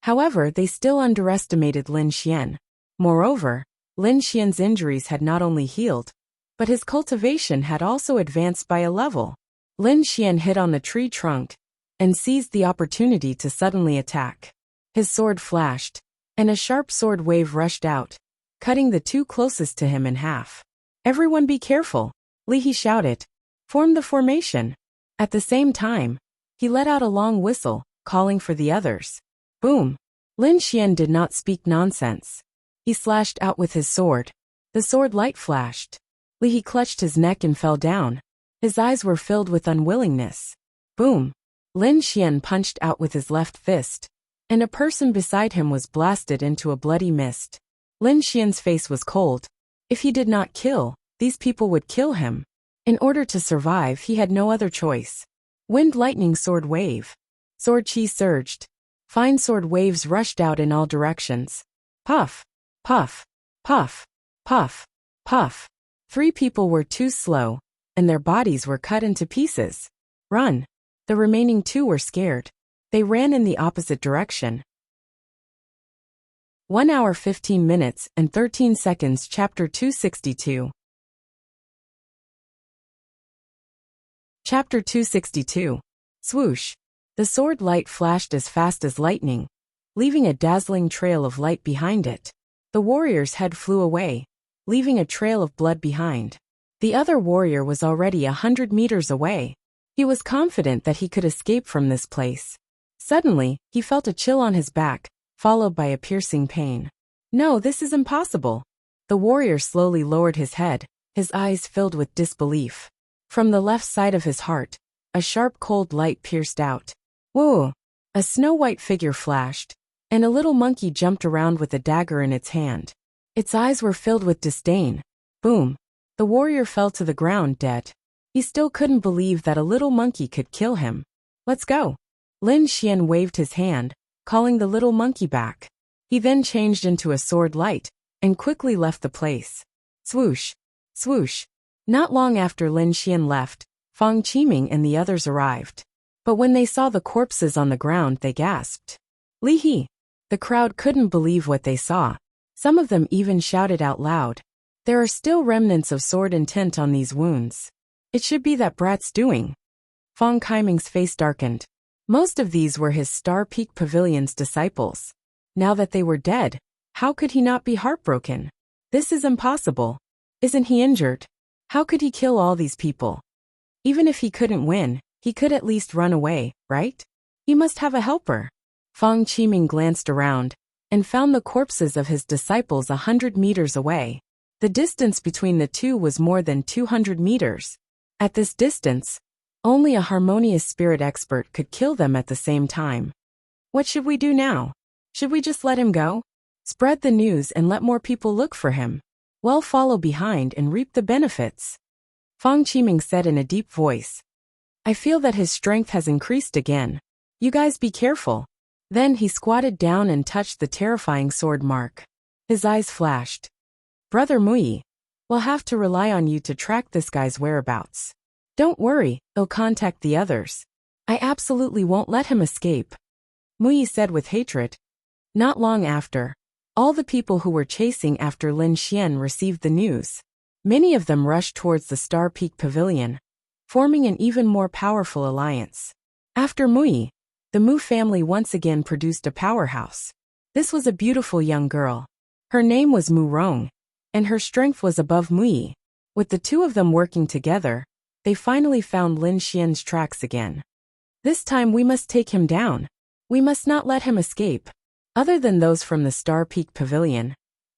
However, they still underestimated Lin Xian. Moreover, Lin Xian's injuries had not only healed, but his cultivation had also advanced by a level. Lin Xian hit on the tree trunk and seized the opportunity to suddenly attack. His sword flashed, and a sharp sword wave rushed out, cutting the 2 closest to him in half. Everyone be careful, Li He shouted. Form the formation. At the same time, he let out a long whistle, calling for the others. Boom! Lin Xian did not speak nonsense. He slashed out with his sword. The sword light flashed. Li He clutched his neck and fell down. His eyes were filled with unwillingness. Boom! Lin Xian punched out with his left fist, and a person beside him was blasted into a bloody mist. Lin Xian's face was cold. If he did not kill, these people would kill him. In order to survive, he had no other choice. Wind lightning sword wave. Sword chi surged. Fine sword waves rushed out in all directions. Puff, puff, puff, puff, puff. 3 people were too slow, and their bodies were cut into pieces. Run! The remaining 2 were scared. They ran in the opposite direction. 1 hour 15 minutes and 13 seconds. Chapter 262. Chapter 262. Swoosh. The sword light flashed as fast as lightning, leaving a dazzling trail of light behind it. The warrior's head flew away, leaving a trail of blood behind. The other warrior was already 100 meters away. He was confident that he could escape from this place. Suddenly, he felt a chill on his back, followed by a piercing pain. No, this is impossible. The warrior slowly lowered his head, his eyes filled with disbelief. From the left side of his heart, a sharp cold light pierced out. Whoa! A snow-white figure flashed, and a little monkey jumped around with a dagger in its hand. Its eyes were filled with disdain. Boom! The warrior fell to the ground dead. He still couldn't believe that a little monkey could kill him. Let's go! Lin Xian waved his hand, calling the little monkey back. He then changed into a sword light, and quickly left the place. Swoosh! Swoosh! Not long after Lin Xian left, Fang Qiming and the others arrived. But when they saw the corpses on the ground, they gasped. Li He! The crowd couldn't believe what they saw. Some of them even shouted out loud. There are still remnants of sword intent on these wounds. It should be that brat's doing. Fang Qiming's face darkened. Most of these were his Star Peak Pavilion's disciples. Now that they were dead, how could he not be heartbroken? This is impossible. Isn't he injured? How could he kill all these people? Even if he couldn't win, he could at least run away, right? He must have a helper. Fang Qiming glanced around and found the corpses of his disciples 100 meters away. The distance between the two was more than 200 meters. At this distance, only a harmonious spirit expert could kill them at the same time. What should we do now? Should we just let him go? Spread the news and let more people look for him. Well, follow behind and reap the benefits. Fang Qiming said in a deep voice. I feel that his strength has increased again. You guys be careful. Then he squatted down and touched the terrifying sword mark. His eyes flashed. Brother Muyi, we'll have to rely on you to track this guy's whereabouts. Don't worry, I'll contact the others. I absolutely won't let him escape. Muyi said with hatred. Not long after, all the people who were chasing after Lin Xian received the news. Many of them rushed towards the Star Peak Pavilion, forming an even more powerful alliance. After Muyi, the Mu family once again produced a powerhouse. This was a beautiful young girl. Her name was Mu Rong, and her strength was above Muyi. With the two of them working together, they finally found Lin Xian's tracks again. This time we must take him down. We must not let him escape. Other than those from the Star Peak Pavilion,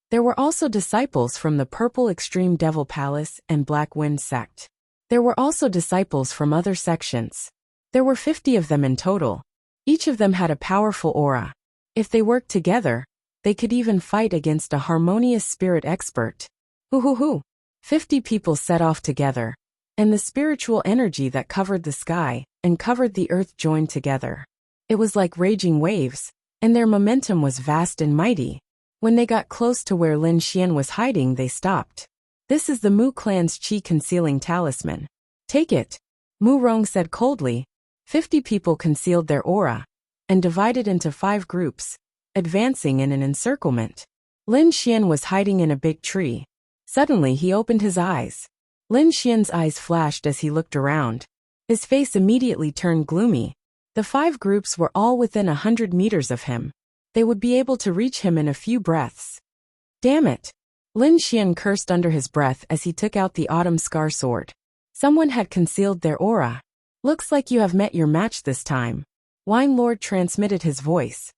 there were also disciples from the Purple Extreme Devil Palace and Black Wind sect. There were also disciples from other sections. There were 50 of them in total. Each of them had a powerful aura. If they worked together, they could even fight against a harmonious spirit expert. Hoo hoo hoo. 50 people set off together, and the spiritual energy that covered the sky and covered the earth joined together. It was like raging waves, and their momentum was vast and mighty. When they got close to where Lin Xian was hiding, they stopped. This is the Mu clan's qi concealing talisman. Take it, Mu Rong said coldly. 50 people concealed their aura and divided into 5 groups, advancing in an encirclement. Lin Xian was hiding in a big tree. Suddenly he opened his eyes. Lin Xian's eyes flashed as he looked around. His face immediately turned gloomy. The 5 groups were all within 100 meters of him. They would be able to reach him in a few breaths. Damn it! Lin Xian cursed under his breath as he took out the Autumn Scar sword. Someone had concealed their aura. Looks like you have met your match this time. Wine Lord transmitted his voice.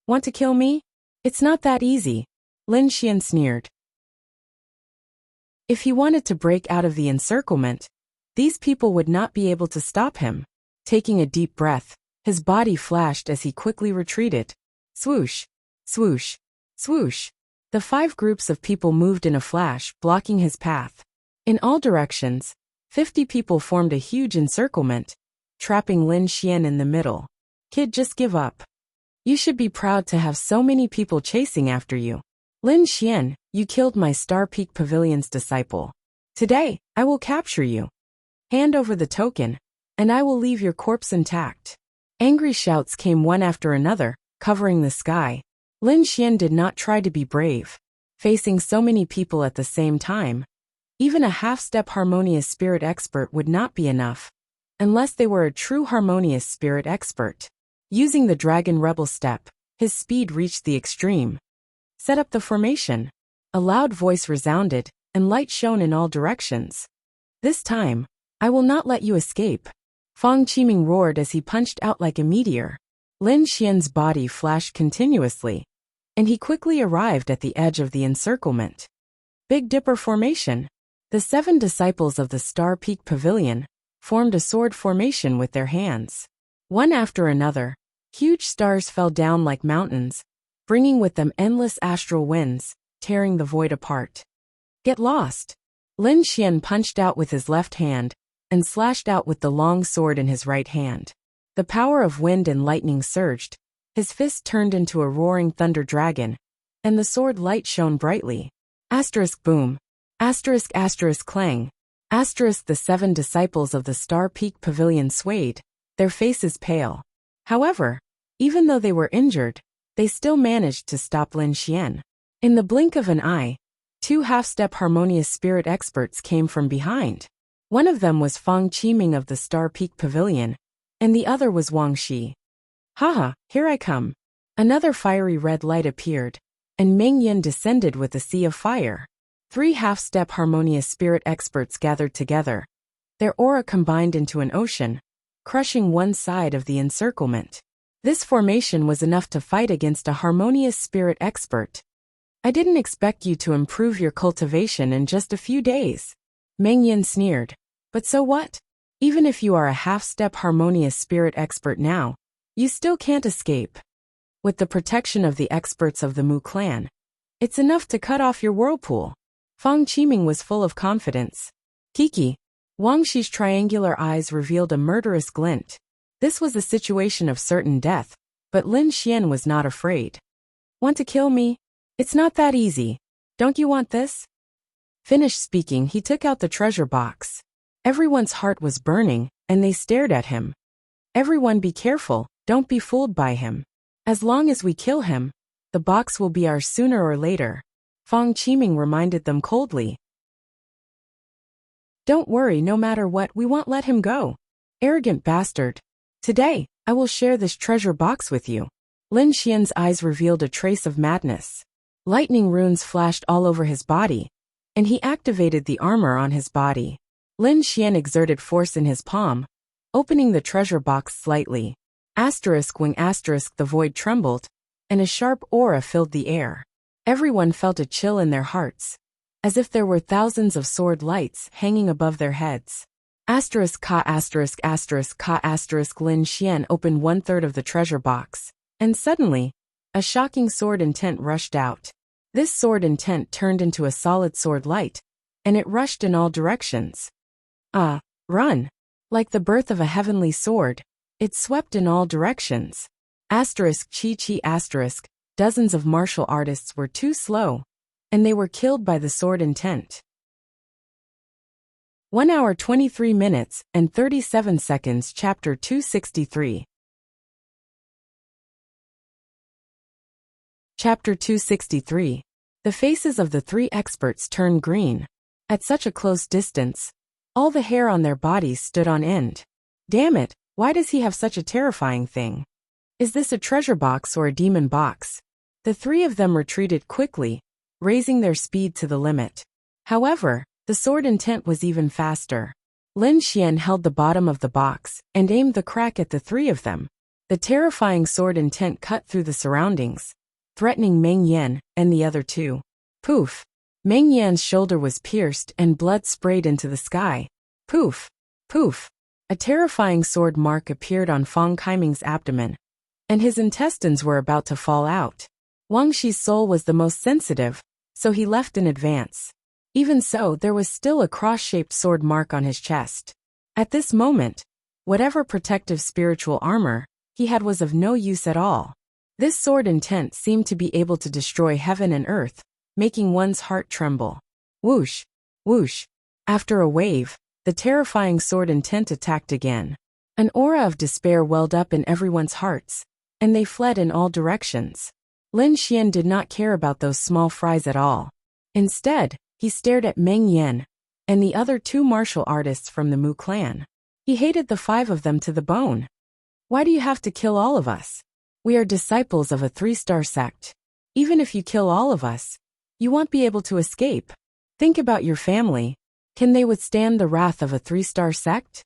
Want to kill me? It's not that easy. Lin Xian sneered. If he wanted to break out of the encirclement, these people would not be able to stop him. Taking a deep breath, his body flashed as he quickly retreated. Swoosh, swoosh, swoosh. The 5 groups of people moved in a flash, blocking his path. In all directions, 50 people formed a huge encirclement, trapping Lin Xian in the middle. Kid, just give up. You should be proud to have so many people chasing after you. Lin Xian, you killed my Star Peak Pavilion's disciple. Today, I will capture you. Hand over the token, and I will leave your corpse intact. Angry shouts came one after another, covering the sky. Lin Xian did not try to be brave. Facing so many people at the same time, even a half-step harmonious spirit expert would not be enough, unless they were a true harmonious spirit expert. Using the Dragon Rebel step, his speed reached the extreme. Set up the formation. A loud voice resounded, and light shone in all directions. This time, I will not let you escape. Fang Qiming roared as he punched out like a meteor. Lin Xian's body flashed continuously, and he quickly arrived at the edge of the encirclement. Big Dipper formation. The 7 disciples of the Star Peak Pavilion formed a sword formation with their hands. One after another, huge stars fell down like mountains, bringing with them endless astral winds, tearing the void apart. Get lost! Lin Xian punched out with his left hand and slashed out with the long sword in his right hand. The power of wind and lightning surged, his fist turned into a roaring thunder dragon, and the sword light shone brightly. Asterisk boom. Asterisk asterisk clang. Asterisk the 7 disciples of the Star Peak Pavilion swayed, their faces pale. However, even though they were injured, they still managed to stop Lin Xian. In the blink of an eye, 2 half-step harmonious spirit experts came from behind. One of them was Fang Qiming of the Star Peak Pavilion, and the other was Wang Shi. Haha, here I come. Another fiery red light appeared, and Meng Yin descended with a sea of fire. 3 half-step harmonious spirit experts gathered together. Their aura combined into an ocean, crushing one side of the encirclement. This formation was enough to fight against a harmonious spirit expert. I didn't expect you to improve your cultivation in just a few days. Meng Yin sneered. But so what? Even if you are a half-step harmonious spirit expert now, you still can't escape. With the protection of the experts of the Mu clan, it's enough to cut off your whirlpool. Fang Qiming was full of confidence. Kiki. Wang Shi's triangular eyes revealed a murderous glint. This was a situation of certain death, but Lin Xian was not afraid. Want to kill me? It's not that easy. Don't you want this? Finished speaking, he took out the treasure box. Everyone's heart was burning, and they stared at him. Everyone be careful, don't be fooled by him. As long as we kill him, the box will be ours sooner or later. Fang Qiming reminded them coldly. Don't worry, no matter what, we won't let him go. Arrogant bastard. Today, I will share this treasure box with you. Lin Xian's eyes revealed a trace of madness. Lightning runes flashed all over his body, and he activated the armor on his body. Lin Xian exerted force in his palm, opening the treasure box slightly. Asterisk wing asterisk the void trembled, and a sharp aura filled the air. Everyone felt a chill in their hearts, as if there were thousands of sword lights hanging above their heads. Asterisk ka asterisk asterisk ka asterisk Lin Xian opened 1/3 of the treasure box, and suddenly, a shocking sword intent rushed out. This sword intent turned into a solid sword light, and it rushed in all directions. Run! Like the birth of a heavenly sword, it swept in all directions. Chi. Dozens of martial artists were too slow, and they were killed by the sword intent. 1 hour 23 minutes and 37 seconds. Chapter 263. Chapter 263. The faces of the three experts turned green. At such a close distance, all the hair on their bodies stood on end. Damn it, why does he have such a terrifying thing? Is this a treasure box or a demon box? The three of them retreated quickly, raising their speed to the limit. However, the sword intent was even faster. Lin Xian held the bottom of the box and aimed the crack at the three of them. The terrifying sword intent cut through the surroundings, threatening Meng Yan and the other two. Poof! Meng Yan's shoulder was pierced and blood sprayed into the sky. Poof! Poof! A terrifying sword mark appeared on Fang Kaiming's abdomen, and his intestines were about to fall out. Wang Shi's soul was the most sensitive, so he left in advance. Even so, there was still a cross-shaped sword mark on his chest. At this moment, whatever protective spiritual armor he had was of no use at all. This sword intent seemed to be able to destroy heaven and earth, making one's heart tremble. Whoosh! Whoosh! After a wave, the terrifying sword intent attacked again. An aura of despair welled up in everyone's hearts, and they fled in all directions. Lin Xian did not care about those small fries at all. Instead, he stared at Meng Yan and the other two martial artists from the Mu clan. He hated the five of them to the bone. Why do you have to kill all of us? We are disciples of a 3-star sect. Even if you kill all of us, you won't be able to escape. Think about your family. Can they withstand the wrath of a 3-star sect?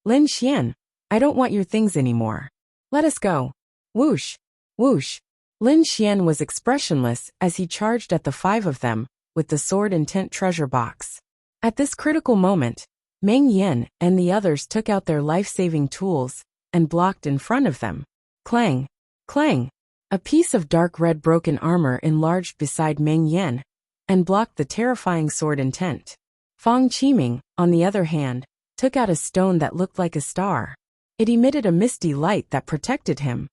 Lin Xian, I don't want your things anymore. Let us go. Whoosh! Whoosh! Lin Xian was expressionless as he charged at the five of them with the sword intent treasure box. At this critical moment, Meng Yan and the others took out their life-saving tools and blocked in front of them. Clang! Clang! A piece of dark red broken armor enlarged beside Meng Yan and blocked the terrifying sword intent. Fang Qiming, on the other hand, took out a stone that looked like a star. It emitted a misty light that protected him.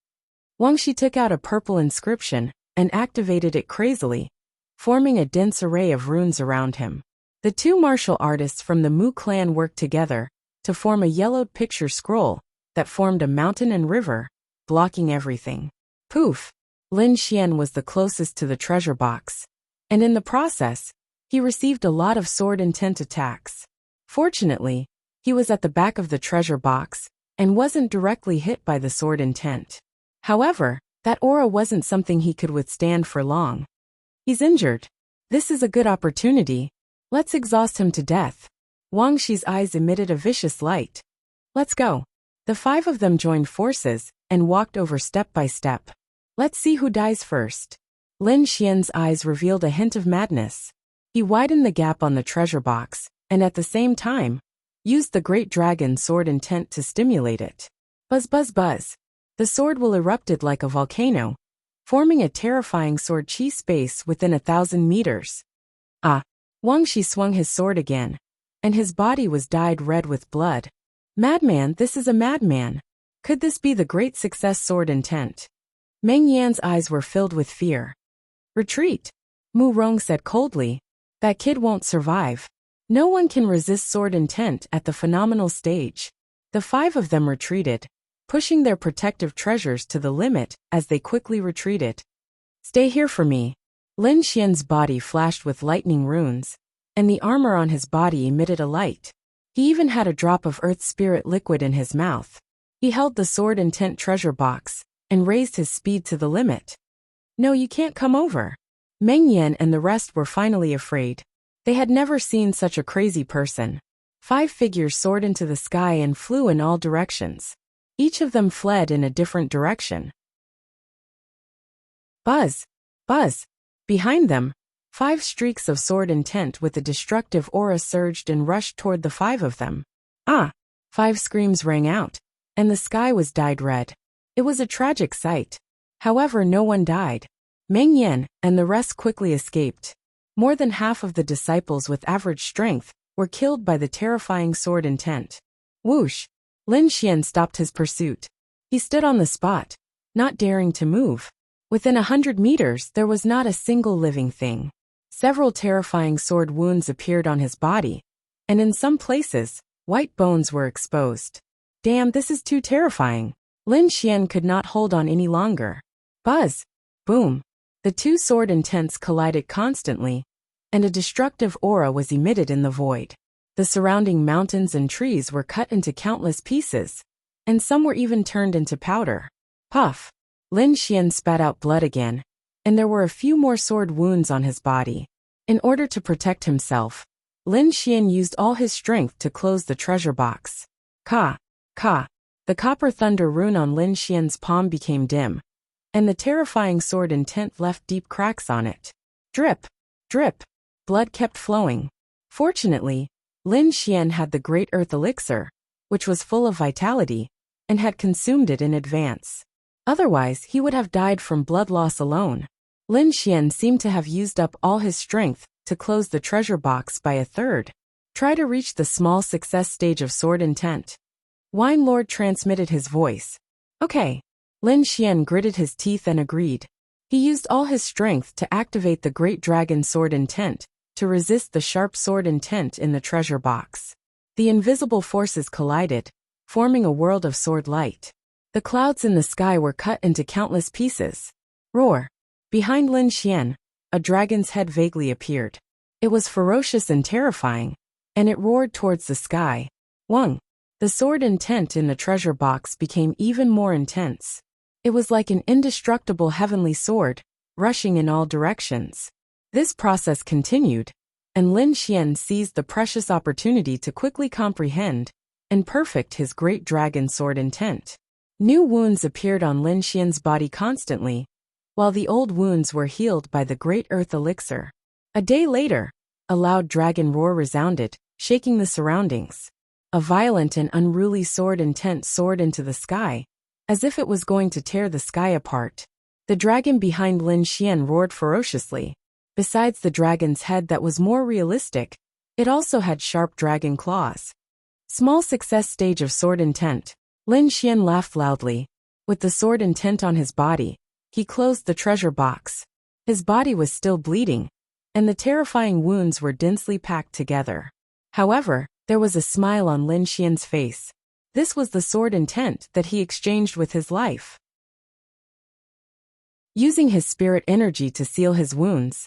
Wang Shi took out a purple inscription and activated it crazily, forming a dense array of runes around him. The two martial artists from the Mu clan worked together to form a yellowed picture scroll that formed a mountain and river, blocking everything. Poof! Lin Xian was the closest to the treasure box, and in the process, he received a lot of sword intent attacks. Fortunately, he was at the back of the treasure box and wasn't directly hit by the sword intent. However, that aura wasn't something he could withstand for long. He's injured. This is a good opportunity. Let's exhaust him to death. Wang Shi's eyes emitted a vicious light. Let's go. The five of them joined forces and walked over step by step. Let's see who dies first. Lin Xian's eyes revealed a hint of madness. He widened the gap on the treasure box, and at the same time, used the great dragon sword intent to stimulate it. Buzz buzz buzz. The sword will erupted like a volcano, forming a terrifying sword chi space within 1,000 meters. Wang Shi swung his sword again, and his body was dyed red with blood. Madman, this is a madman. Could this be the great success sword intent? Meng Yan's eyes were filled with fear. Retreat, Mu Rong said coldly. That kid won't survive. No one can resist sword intent at the phenomenal stage. The five of them retreated, pushing their protective treasures to the limit as they quickly retreated. Stay here for me. Lin Xian's body flashed with lightning runes, and the armor on his body emitted a light. He even had a drop of earth spirit liquid in his mouth. He held the sword intent treasure box and raised his speed to the limit. No, you can't come over. Meng Yan and the rest were finally afraid. They had never seen such a crazy person. 5 figures soared into the sky and flew in all directions. Each of them fled in a different direction. Buzz! Buzz! Behind them, 5 streaks of sword intent with a destructive aura surged and rushed toward the 5 of them. 5 screams rang out, and the sky was dyed red. It was a tragic sight. However, no one died. Meng Yan and the rest quickly escaped. More than half of the disciples with average strength were killed by the terrifying sword intent. Whoosh! Lin Xian stopped his pursuit. He stood on the spot, not daring to move. Within 100 meters there was not a single living thing. Several terrifying sword wounds appeared on his body, and in some places, white bones were exposed. Damn, this is too terrifying. Lin Xian could not hold on any longer. Buzz! Boom! The two sword intents collided constantly, and a destructive aura was emitted in the void. The surrounding mountains and trees were cut into countless pieces, and some were even turned into powder. Puff! Lin Xian spat out blood again, and there were a few more sword wounds on his body. In order to protect himself, Lin Xian used all his strength to close the treasure box. Ka! Ka! The copper thunder rune on Lin Xian's palm became dim, and the terrifying sword intent left deep cracks on it. Drip! Drip! Blood kept flowing. Fortunately, Lin Xian had the Great Earth Elixir, which was full of vitality, and had consumed it in advance. Otherwise, he would have died from blood loss alone. Lin Xian seemed to have used up all his strength to close the treasure box by a third. Try to reach the small success stage of sword intent. Wine Lord transmitted his voice. Okay. Lin Xian gritted his teeth and agreed. He used all his strength to activate the Great Dragon Sword Intent, to resist the sharp sword intent in the treasure box. The invisible forces collided, forming a world of sword light. The clouds in the sky were cut into countless pieces. Roar! Behind Lin Xian, a dragon's head vaguely appeared. It was ferocious and terrifying, and it roared towards the sky. Wang! The sword intent in the treasure box became even more intense. It was like an indestructible heavenly sword, rushing in all directions. This process continued, and Lin Xian seized the precious opportunity to quickly comprehend and perfect his great dragon sword intent. New wounds appeared on Lin Xian's body constantly, while the old wounds were healed by the Great Earth Elixir. A day later, a loud dragon roar resounded, shaking the surroundings. A violent and unruly sword intent soared into the sky, as if it was going to tear the sky apart. The dragon behind Lin Xian roared ferociously. Besides the dragon's head that was more realistic, it also had sharp dragon claws. Small success stage of sword intent. Lin Xian laughed loudly. With the sword intent on his body, he closed the treasure box. His body was still bleeding, and the terrifying wounds were densely packed together. However, there was a smile on Lin Xian's face. This was the sword intent that he exchanged with his life. Using his spirit energy to seal his wounds,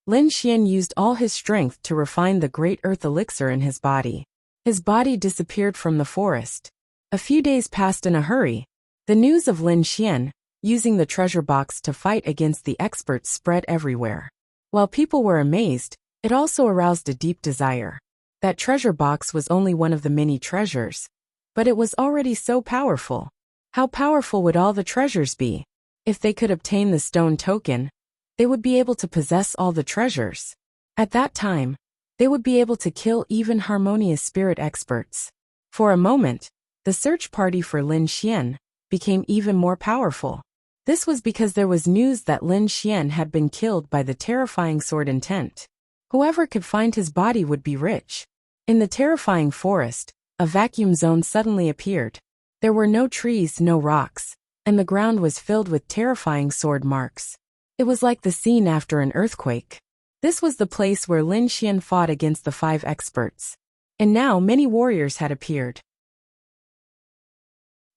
Lin Xian used all his strength to refine the Great Earth Elixir in his body. His body disappeared from the forest. A few days passed in a hurry. The news of Lin Xian using the treasure box to fight against the experts spread everywhere. While people were amazed, it also aroused a deep desire. That treasure box was only one of the many treasures, but it was already so powerful. How powerful would all the treasures be? If they could obtain the stone token, they would be able to possess all the treasures. At that time, they would be able to kill even harmonious spirit experts. For a moment, the search party for Lin Xian became even more powerful. This was because there was news that Lin Xian had been killed by the terrifying sword intent. Whoever could find his body would be rich. In the terrifying forest, a vacuum zone suddenly appeared. There were no trees, no rocks, and the ground was filled with terrifying sword marks. It was like the scene after an earthquake. This was the place where Lin Xian fought against the 5 experts. And now many warriors had appeared.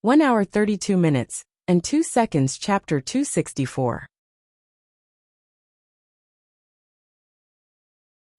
1 hour 32 minutes, and 2 seconds. Chapter 264.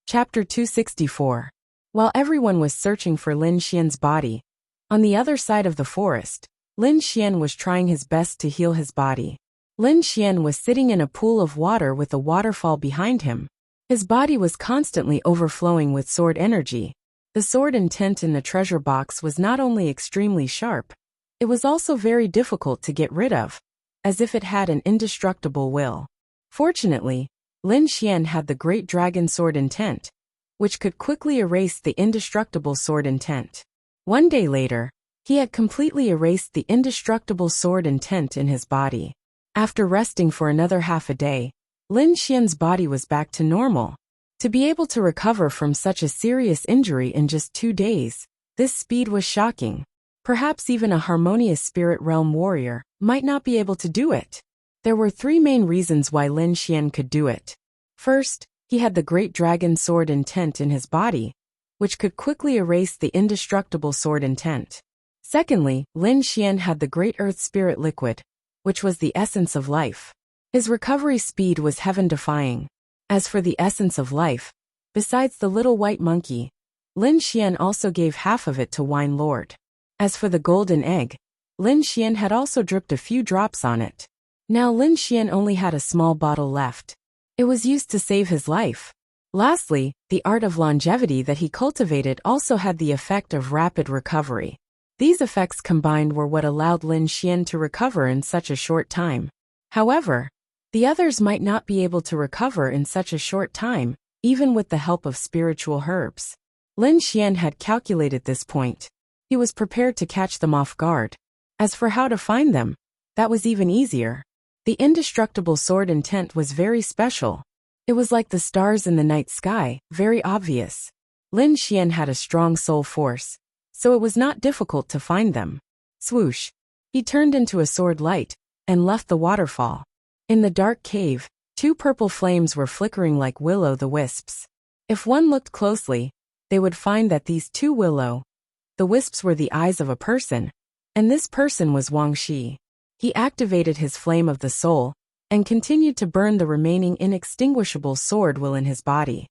Chapter 264. While everyone was searching for Lin Xian's body, on the other side of the forest, Lin Xian was trying his best to heal his body. Lin Xian was sitting in a pool of water with a waterfall behind him. His body was constantly overflowing with sword energy. The sword intent in the treasure box was not only extremely sharp, it was also very difficult to get rid of, as if it had an indestructible will. Fortunately, Lin Xian had the Great Dragon Sword Intent, which could quickly erase the indestructible sword intent. One day later, he had completely erased the indestructible sword intent in his body. After resting for another half a day, Lin Xian's body was back to normal. To be able to recover from such a serious injury in just 2 days, this speed was shocking. Perhaps even a harmonious spirit realm warrior might not be able to do it. There were 3 main reasons why Lin Xian could do it. First, he had the great dragon sword intent in his body, which could quickly erase the indestructible sword intent. Secondly, Lin Xian had the great earth spirit liquid, which was the essence of life. His recovery speed was heaven-defying. As for the essence of life, besides the little white monkey, Lin Xian also gave half of it to Wine Lord. As for the golden egg, Lin Xian had also dripped a few drops on it. Now Lin Xian only had a small bottle left. It was used to save his life. Lastly, the art of longevity that he cultivated also had the effect of rapid recovery. These effects combined were what allowed Lin Xian to recover in such a short time. However, the others might not be able to recover in such a short time, even with the help of spiritual herbs. Lin Xian had calculated this point. He was prepared to catch them off guard. As for how to find them, that was even easier. The indestructible sword intent was very special. It was like the stars in the night sky, very obvious. Lin Xian had a strong soul force, so it was not difficult to find them. Swoosh! He turned into a sword light and left the waterfall. In the dark cave, 2 purple flames were flickering like will-o'-the-wisps. If one looked closely, they would find that these 2 will-o'-the-wisps were the eyes of a person, and this person was Wang Shi. He activated his flame of the soul and continued to burn the remaining inextinguishable sword will in his body.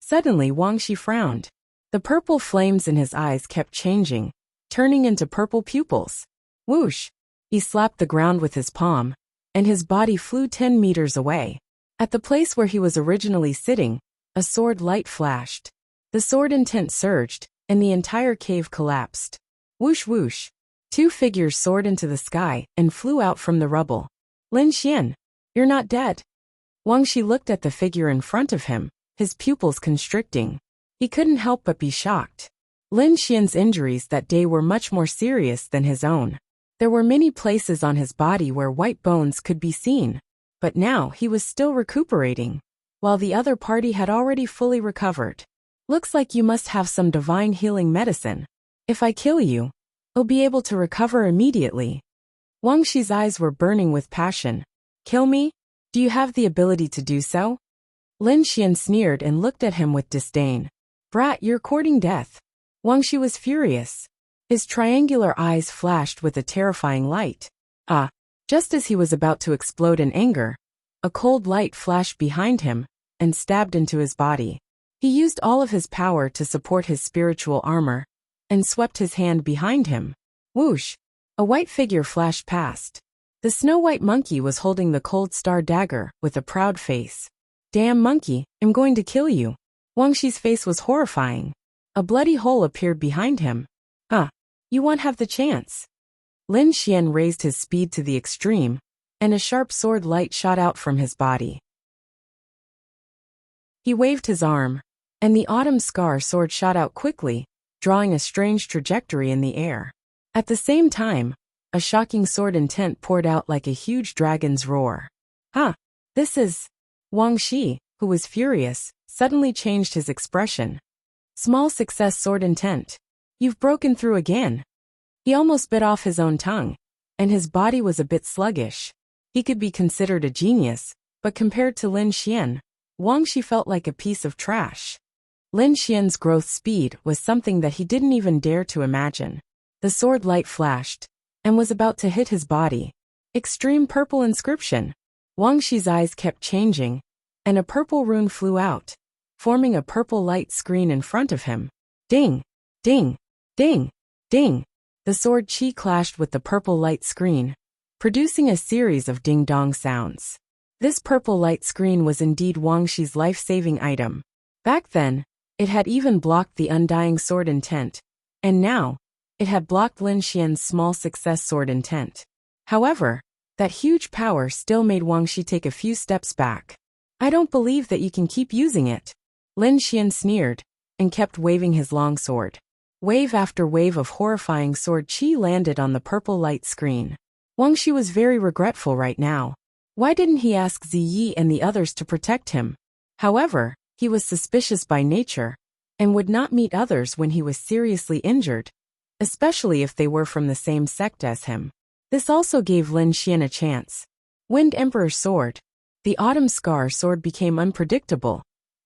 Suddenly Wang Shi frowned. The purple flames in his eyes kept changing, turning into purple pupils. Whoosh! He slapped the ground with his palm, and his body flew 10 meters away. At the place where he was originally sitting, a sword light flashed. The sword intent surged, and the entire cave collapsed. Whoosh whoosh! 2 figures soared into the sky and flew out from the rubble. Lin Xian, you're not dead. Wang Shi looked at the figure in front of him, his pupils constricting. He couldn't help but be shocked. Lin Xian's injuries that day were much more serious than his own. There were many places on his body where white bones could be seen, but now he was still recuperating, while the other party had already fully recovered. Looks like you must have some divine healing medicine. If I kill you, you'll be able to recover immediately. Wang Shi's eyes were burning with passion. Kill me? Do you have the ability to do so? Lin Xian sneered and looked at him with disdain. Brat, you're courting death. Wang Shi was furious. His triangular eyes flashed with a terrifying light. Just as he was about to explode in anger, a cold light flashed behind him and stabbed into his body. He used all of his power to support his spiritual armor and swept his hand behind him. Whoosh! A white figure flashed past. The snow-white monkey was holding the cold star dagger with a proud face. Damn monkey, I'm going to kill you. Wang Shi's face was horrifying. A bloody hole appeared behind him. You won't have the chance. Lin Xian raised his speed to the extreme, and a sharp sword light shot out from his body. He waved his arm, and the autumn scar sword shot out quickly, drawing a strange trajectory in the air. At the same time, a shocking sword intent poured out like a huge dragon's roar. This is... Wang Shi, who was furious, suddenly changed his expression. Small success sword intent. You've broken through again. He almost bit off his own tongue, and his body was a bit sluggish. He could be considered a genius, but compared to Lin Xian, Wang Shi felt like a piece of trash. Lin Xian's growth speed was something that he didn't even dare to imagine. The sword light flashed, and was about to hit his body. Extreme purple inscription. Wang Shi's eyes kept changing, and a purple rune flew out, forming a purple light screen in front of him. Ding! Ding! Ding! Ding! The sword chi clashed with the purple light screen, producing a series of ding-dong sounds. This purple light screen was indeed Wang Shi's life-saving item. Back then, it had even blocked the undying sword intent, and now, it had blocked Lin Xian's small success sword intent. However, that huge power still made Wang Shi take a few steps back. I don't believe that you can keep using it. Lin Xian sneered, and kept waving his long sword. Wave after wave of horrifying sword chi landed on the purple light screen. Wang Shi was very regretful right now. Why didn't he ask Ziyi and the others to protect him? However, He was suspicious by nature, and would not meet others when he was seriously injured, especially if they were from the same sect as him. This also gave Lin Xian a chance. Wind Emperor Sword. The Autumn Scar sword became unpredictable,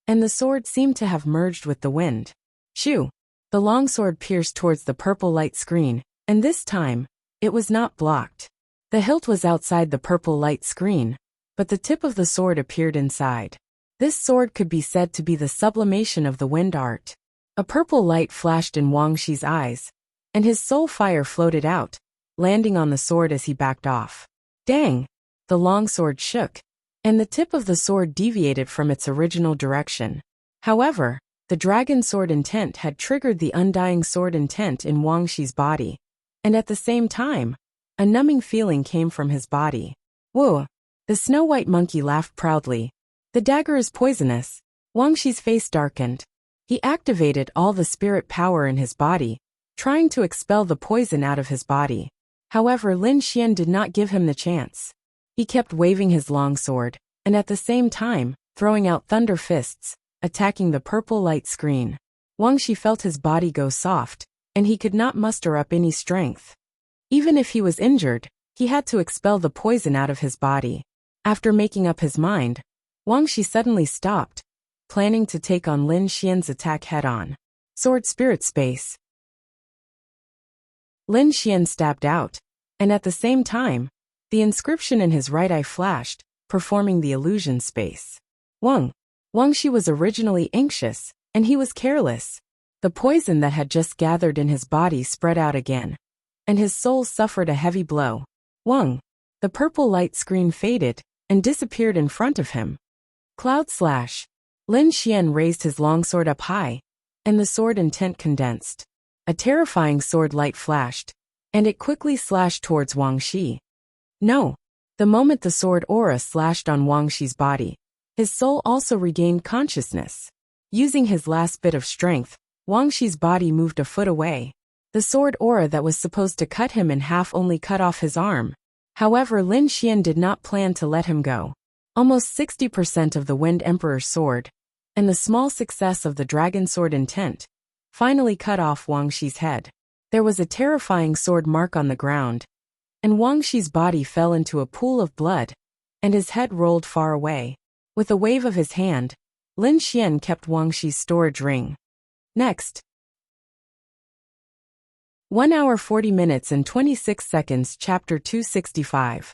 and the sword seemed to have merged with the wind. Shoo! The longsword pierced towards the purple light screen, and this time, it was not blocked. The hilt was outside the purple light screen, but the tip of the sword appeared inside. This sword could be said to be the sublimation of the wind art. A purple light flashed in Wang Shi's eyes, and his soul fire floated out, landing on the sword as he backed off. Dang! The longsword shook, and the tip of the sword deviated from its original direction. However, the dragon sword intent had triggered the undying sword intent in Wang Shi's body, and at the same time, a numbing feeling came from his body. Whoa! The snow-white monkey laughed proudly. The dagger is poisonous. Wang Shi's face darkened. He activated all the spirit power in his body, trying to expel the poison out of his body. However, Lin Xian did not give him the chance. He kept waving his longsword, and at the same time, throwing out thunder fists, attacking the purple light screen. Wang Shi felt his body go soft, and he could not muster up any strength. Even if he was injured, he had to expel the poison out of his body. After making up his mind, Wang Shi suddenly stopped, planning to take on Lin Xian's attack head-on. Sword Spirit Space. Lin Xian stabbed out, and at the same time, the inscription in his right eye flashed, performing the illusion space. Wang Shi was originally anxious, and he was careless. The poison that had just gathered in his body spread out again, and his soul suffered a heavy blow. The purple light screen faded and disappeared in front of him. Cloud Slash. Lin Xian raised his longsword up high, and the sword intent condensed. A terrifying sword light flashed, and it quickly slashed towards Wang Shi. No! The moment the sword aura slashed on Wang Shi's body, his soul also regained consciousness. Using his last bit of strength, Wang Shi's body moved a foot away. The sword aura that was supposed to cut him in half only cut off his arm. However, Lin Xian did not plan to let him go. Almost 60% of the Wind Emperor's sword, and the small success of the Dragon Sword intent, finally cut off Wang Shi's head. There was a terrifying sword mark on the ground, and Wang Shi's body fell into a pool of blood, and his head rolled far away. With a wave of his hand, Lin Xian kept Wang Shi's storage ring. Next. 1 hour 40 minutes and 26 seconds. Chapter 265.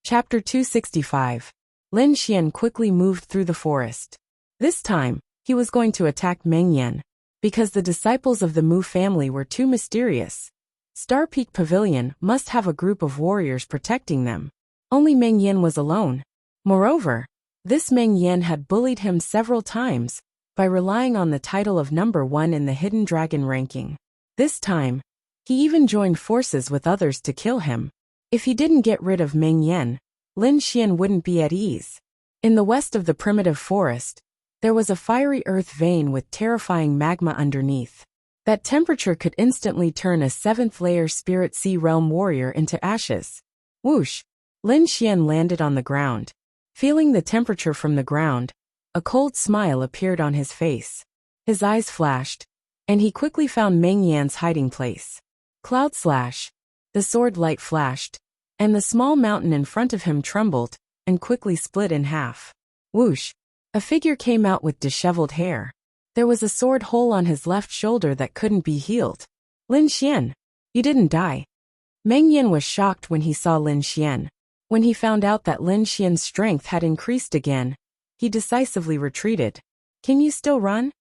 Chapter 265. Lin Xian quickly moved through the forest. This time, he was going to attack Meng Yan, because the disciples of the Mu family were too mysterious. Star Peak Pavilion must have a group of warriors protecting them. Only Meng Yan was alone. Moreover, this Meng Yan had bullied him several times, by relying on the title of number 1 in the Hidden Dragon ranking. This time, he even joined forces with others to kill him. If he didn't get rid of Meng Yan, Lin Xian wouldn't be at ease. In the west of the primitive forest, there was a fiery earth vein with terrifying magma underneath. That temperature could instantly turn a 7th-layer Spirit Sea Realm warrior into ashes. Whoosh! Lin Xian landed on the ground. Feeling the temperature from the ground, a cold smile appeared on his face. His eyes flashed, and he quickly found Meng Yan's hiding place. Cloud Slash. The sword light flashed, and the small mountain in front of him trembled, and quickly split in half. Whoosh! A figure came out with disheveled hair. There was a sword hole on his left shoulder that couldn't be healed. Lin Xian, you didn't die. Meng Yan was shocked when he saw Lin Xian. When he found out that Lin Xian's strength had increased again, he decisively retreated. Can you still run?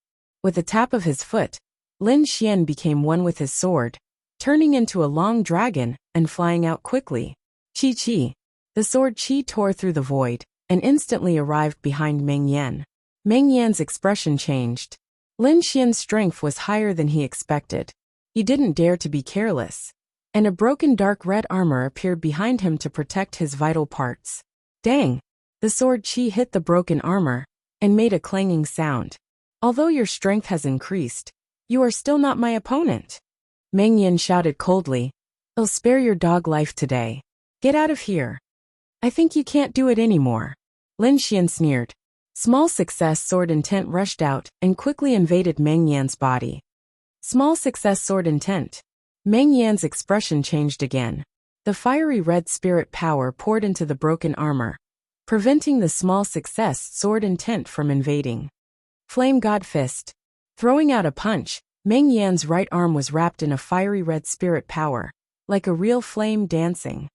With a tap of his foot, Lin Xian became one with his sword, turning into a long dragon and flying out quickly. Chi. The sword Chi tore through the void, and instantly arrived behind Meng Yan. Meng Yan's expression changed. Lin Xian's strength was higher than he expected. He didn't dare to be careless, and a broken dark red armor appeared behind him to protect his vital parts. Dang! The sword Chi hit the broken armor, and made a clanging sound. Although your strength has increased, you are still not my opponent. Meng Yan shouted coldly. I'll spare your dog life today. Get out of here. I think you can't do it anymore. Lin Xian sneered. Small Success Sword Intent rushed out and quickly invaded Meng Yan's body. Small Success Sword Intent. Meng Yan's expression changed again. The fiery red spirit power poured into the broken armor, preventing the Small Success Sword Intent from invading. Flame God Fist. Throwing out a punch, Meng Yan's right arm was wrapped in a fiery red spirit power, like a real flame dancing.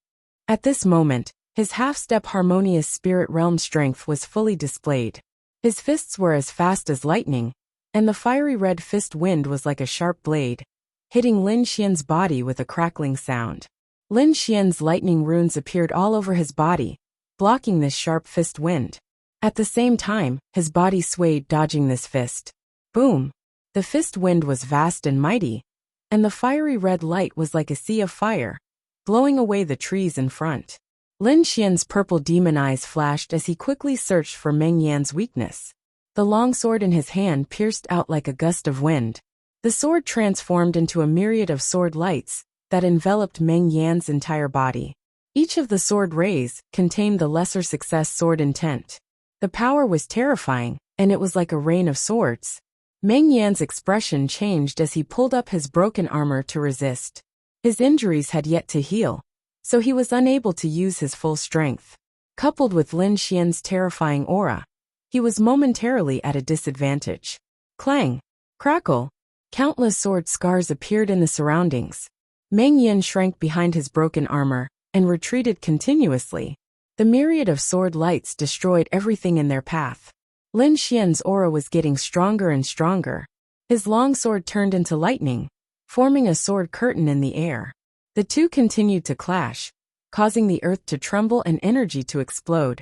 At this moment, his half-step harmonious spirit realm strength was fully displayed. His fists were as fast as lightning, and the fiery red fist wind was like a sharp blade, hitting Lin Xian's body with a crackling sound. Lin Xian's lightning runes appeared all over his body, blocking this sharp fist wind. At the same time, his body swayed, dodging this fist. Boom! The fist wind was vast and mighty, and the fiery red light was like a sea of fire, blowing away the trees in front. Lin Xian's purple demon eyes flashed as he quickly searched for Meng Yan's weakness. The long sword in his hand pierced out like a gust of wind. The sword transformed into a myriad of sword lights that enveloped Meng Yan's entire body. Each of the sword rays contained the Lesser Success Sword Intent. The power was terrifying, and it was like a rain of swords. Meng Yan's expression changed as he pulled up his broken armor to resist. His injuries had yet to heal, so he was unable to use his full strength. Coupled with Lin Xian's terrifying aura, he was momentarily at a disadvantage. Clang! Crackle! Countless sword scars appeared in the surroundings. Meng Yan shrank behind his broken armor and retreated continuously. The myriad of sword lights destroyed everything in their path. Lin Xian's aura was getting stronger and stronger. His long sword turned into lightning, forming a sword curtain in the air. The two continued to clash, causing the earth to tremble and energy to explode,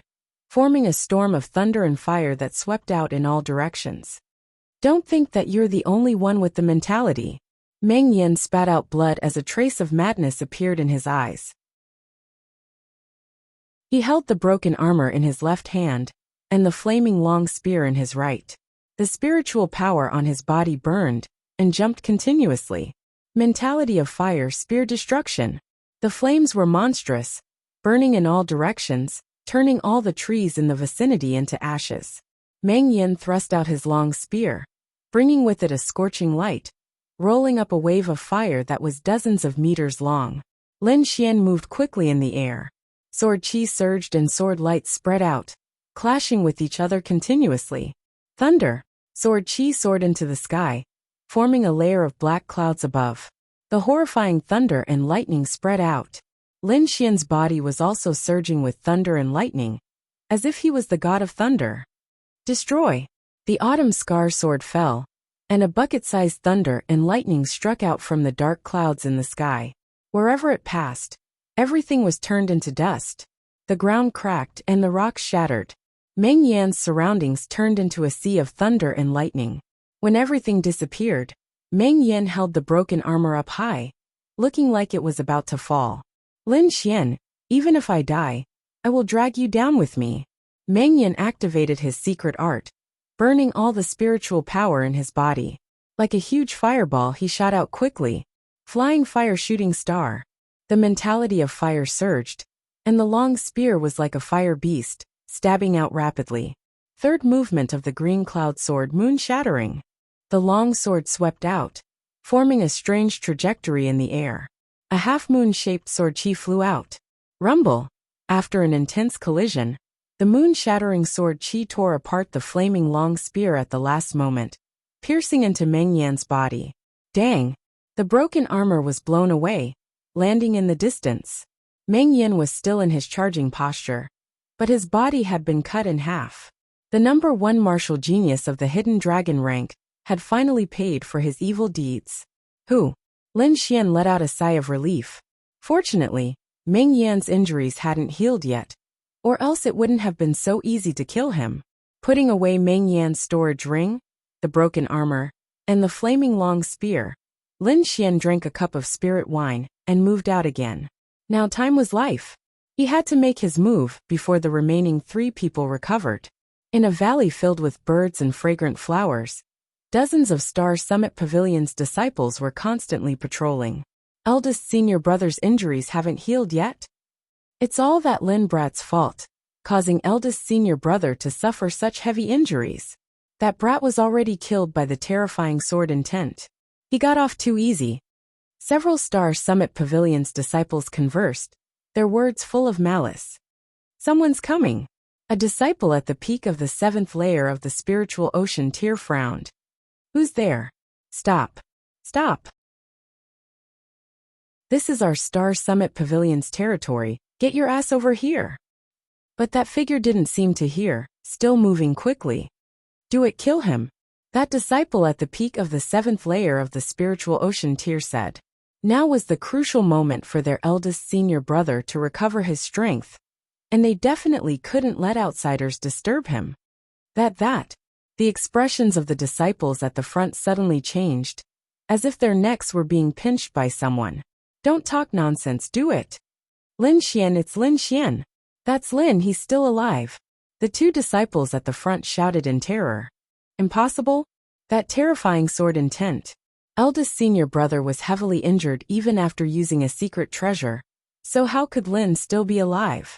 forming a storm of thunder and fire that swept out in all directions. Don't think that you're the only one with the mentality. Meng Yan spat out blood as a trace of madness appeared in his eyes. He held the broken armor in his left hand, and the flaming long spear in his right. The spiritual power on his body burned and jumped continuously. Mentality of fire spear destruction. The flames were monstrous, burning in all directions, turning all the trees in the vicinity into ashes. Meng Yan thrust out his long spear, bringing with it a scorching light, rolling up a wave of fire that was dozens of meters long. Lin Xian moved quickly in the air. Sword chi surged and sword lights spread out, clashing with each other continuously. Thunder! Sword chi soared into the sky, forming a layer of black clouds above. The horrifying thunder and lightning spread out. Lin Xian's body was also surging with thunder and lightning, as if he was the god of thunder. Destroy! The autumn scar sword fell, and a bucket-sized thunder and lightning struck out from the dark clouds in the sky. Wherever it passed, everything was turned into dust. The ground cracked and the rocks shattered. Meng Yan's surroundings turned into a sea of thunder and lightning. When everything disappeared, Meng Yan held the broken armor up high, looking like it was about to fall. Lin Xian, even if I die, I will drag you down with me. Meng Yan activated his secret art, burning all the spiritual power in his body. Like a huge fireball, he shot out quickly, flying fire shooting star. The mentality of fire surged, and the long spear was like a fire beast, stabbing out rapidly. Third movement of the green cloud sword, moon shattering. The long sword swept out, forming a strange trajectory in the air. A half-moon-shaped sword chi flew out. Rumble! After an intense collision, the moon-shattering sword chi tore apart the flaming long spear at the last moment, piercing into Meng Yan's body. Dang! The broken armor was blown away, landing in the distance. Meng Yan was still in his charging posture, but his body had been cut in half. The number 1 martial genius of the hidden dragon rank had finally paid for his evil deeds. Who? Lin Xian let out a sigh of relief. Fortunately, Meng Yan's injuries hadn't healed yet, or else it wouldn't have been so easy to kill him. Putting away Meng Yan's storage ring, the broken armor, and the flaming long spear, Lin Xian drank a cup of spirit wine and moved out again. Now time was life. He had to make his move before the remaining 3 people recovered. In a valley filled with birds and fragrant flowers, dozens of Star Summit Pavilion's disciples were constantly patrolling. Eldest senior brother's injuries haven't healed yet? It's all that Lin brat's fault, causing eldest senior brother to suffer such heavy injuries. That brat was already killed by the terrifying sword intent. He got off too easy. Several Star Summit Pavilion's disciples conversed, their words full of malice. Someone's coming. A disciple at the peak of the 7th layer of the spiritual ocean tier frowned. Who's there? Stop. Stop. This is our Star Summit Pavilion's territory, get your ass over here. But that figure didn't seem to hear, still moving quickly. Do it, kill him. That disciple at the peak of the 7th layer of the spiritual ocean tier said. Now was the crucial moment for their eldest senior brother to recover his strength, and they definitely couldn't let outsiders disturb him. The expressions of the disciples at the front suddenly changed, as if their necks were being pinched by someone. Don't talk nonsense, do it. Lin Xian, it's Lin Xian. That's Lin, he's still alive. The two disciples at the front shouted in terror. Impossible? That terrifying sword intent. Eldest senior brother was heavily injured even after using a secret treasure, so how could Lin still be alive?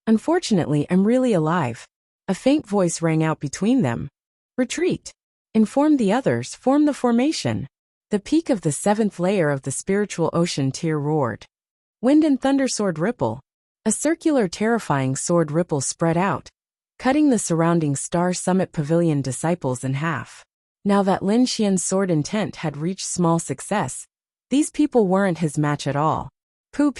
Unfortunately, I'm really alive. A faint voice rang out between them. Retreat. Inform the others, form the formation. The peak of the 7th layer of the spiritual ocean tier roared. Wind and thunder sword ripple. A circular terrifying sword ripple spread out, cutting the surrounding Star Summit Pavilion disciples in half. Now that Lin Xian's sword intent had reached small success, these people weren't his match at all. Pu.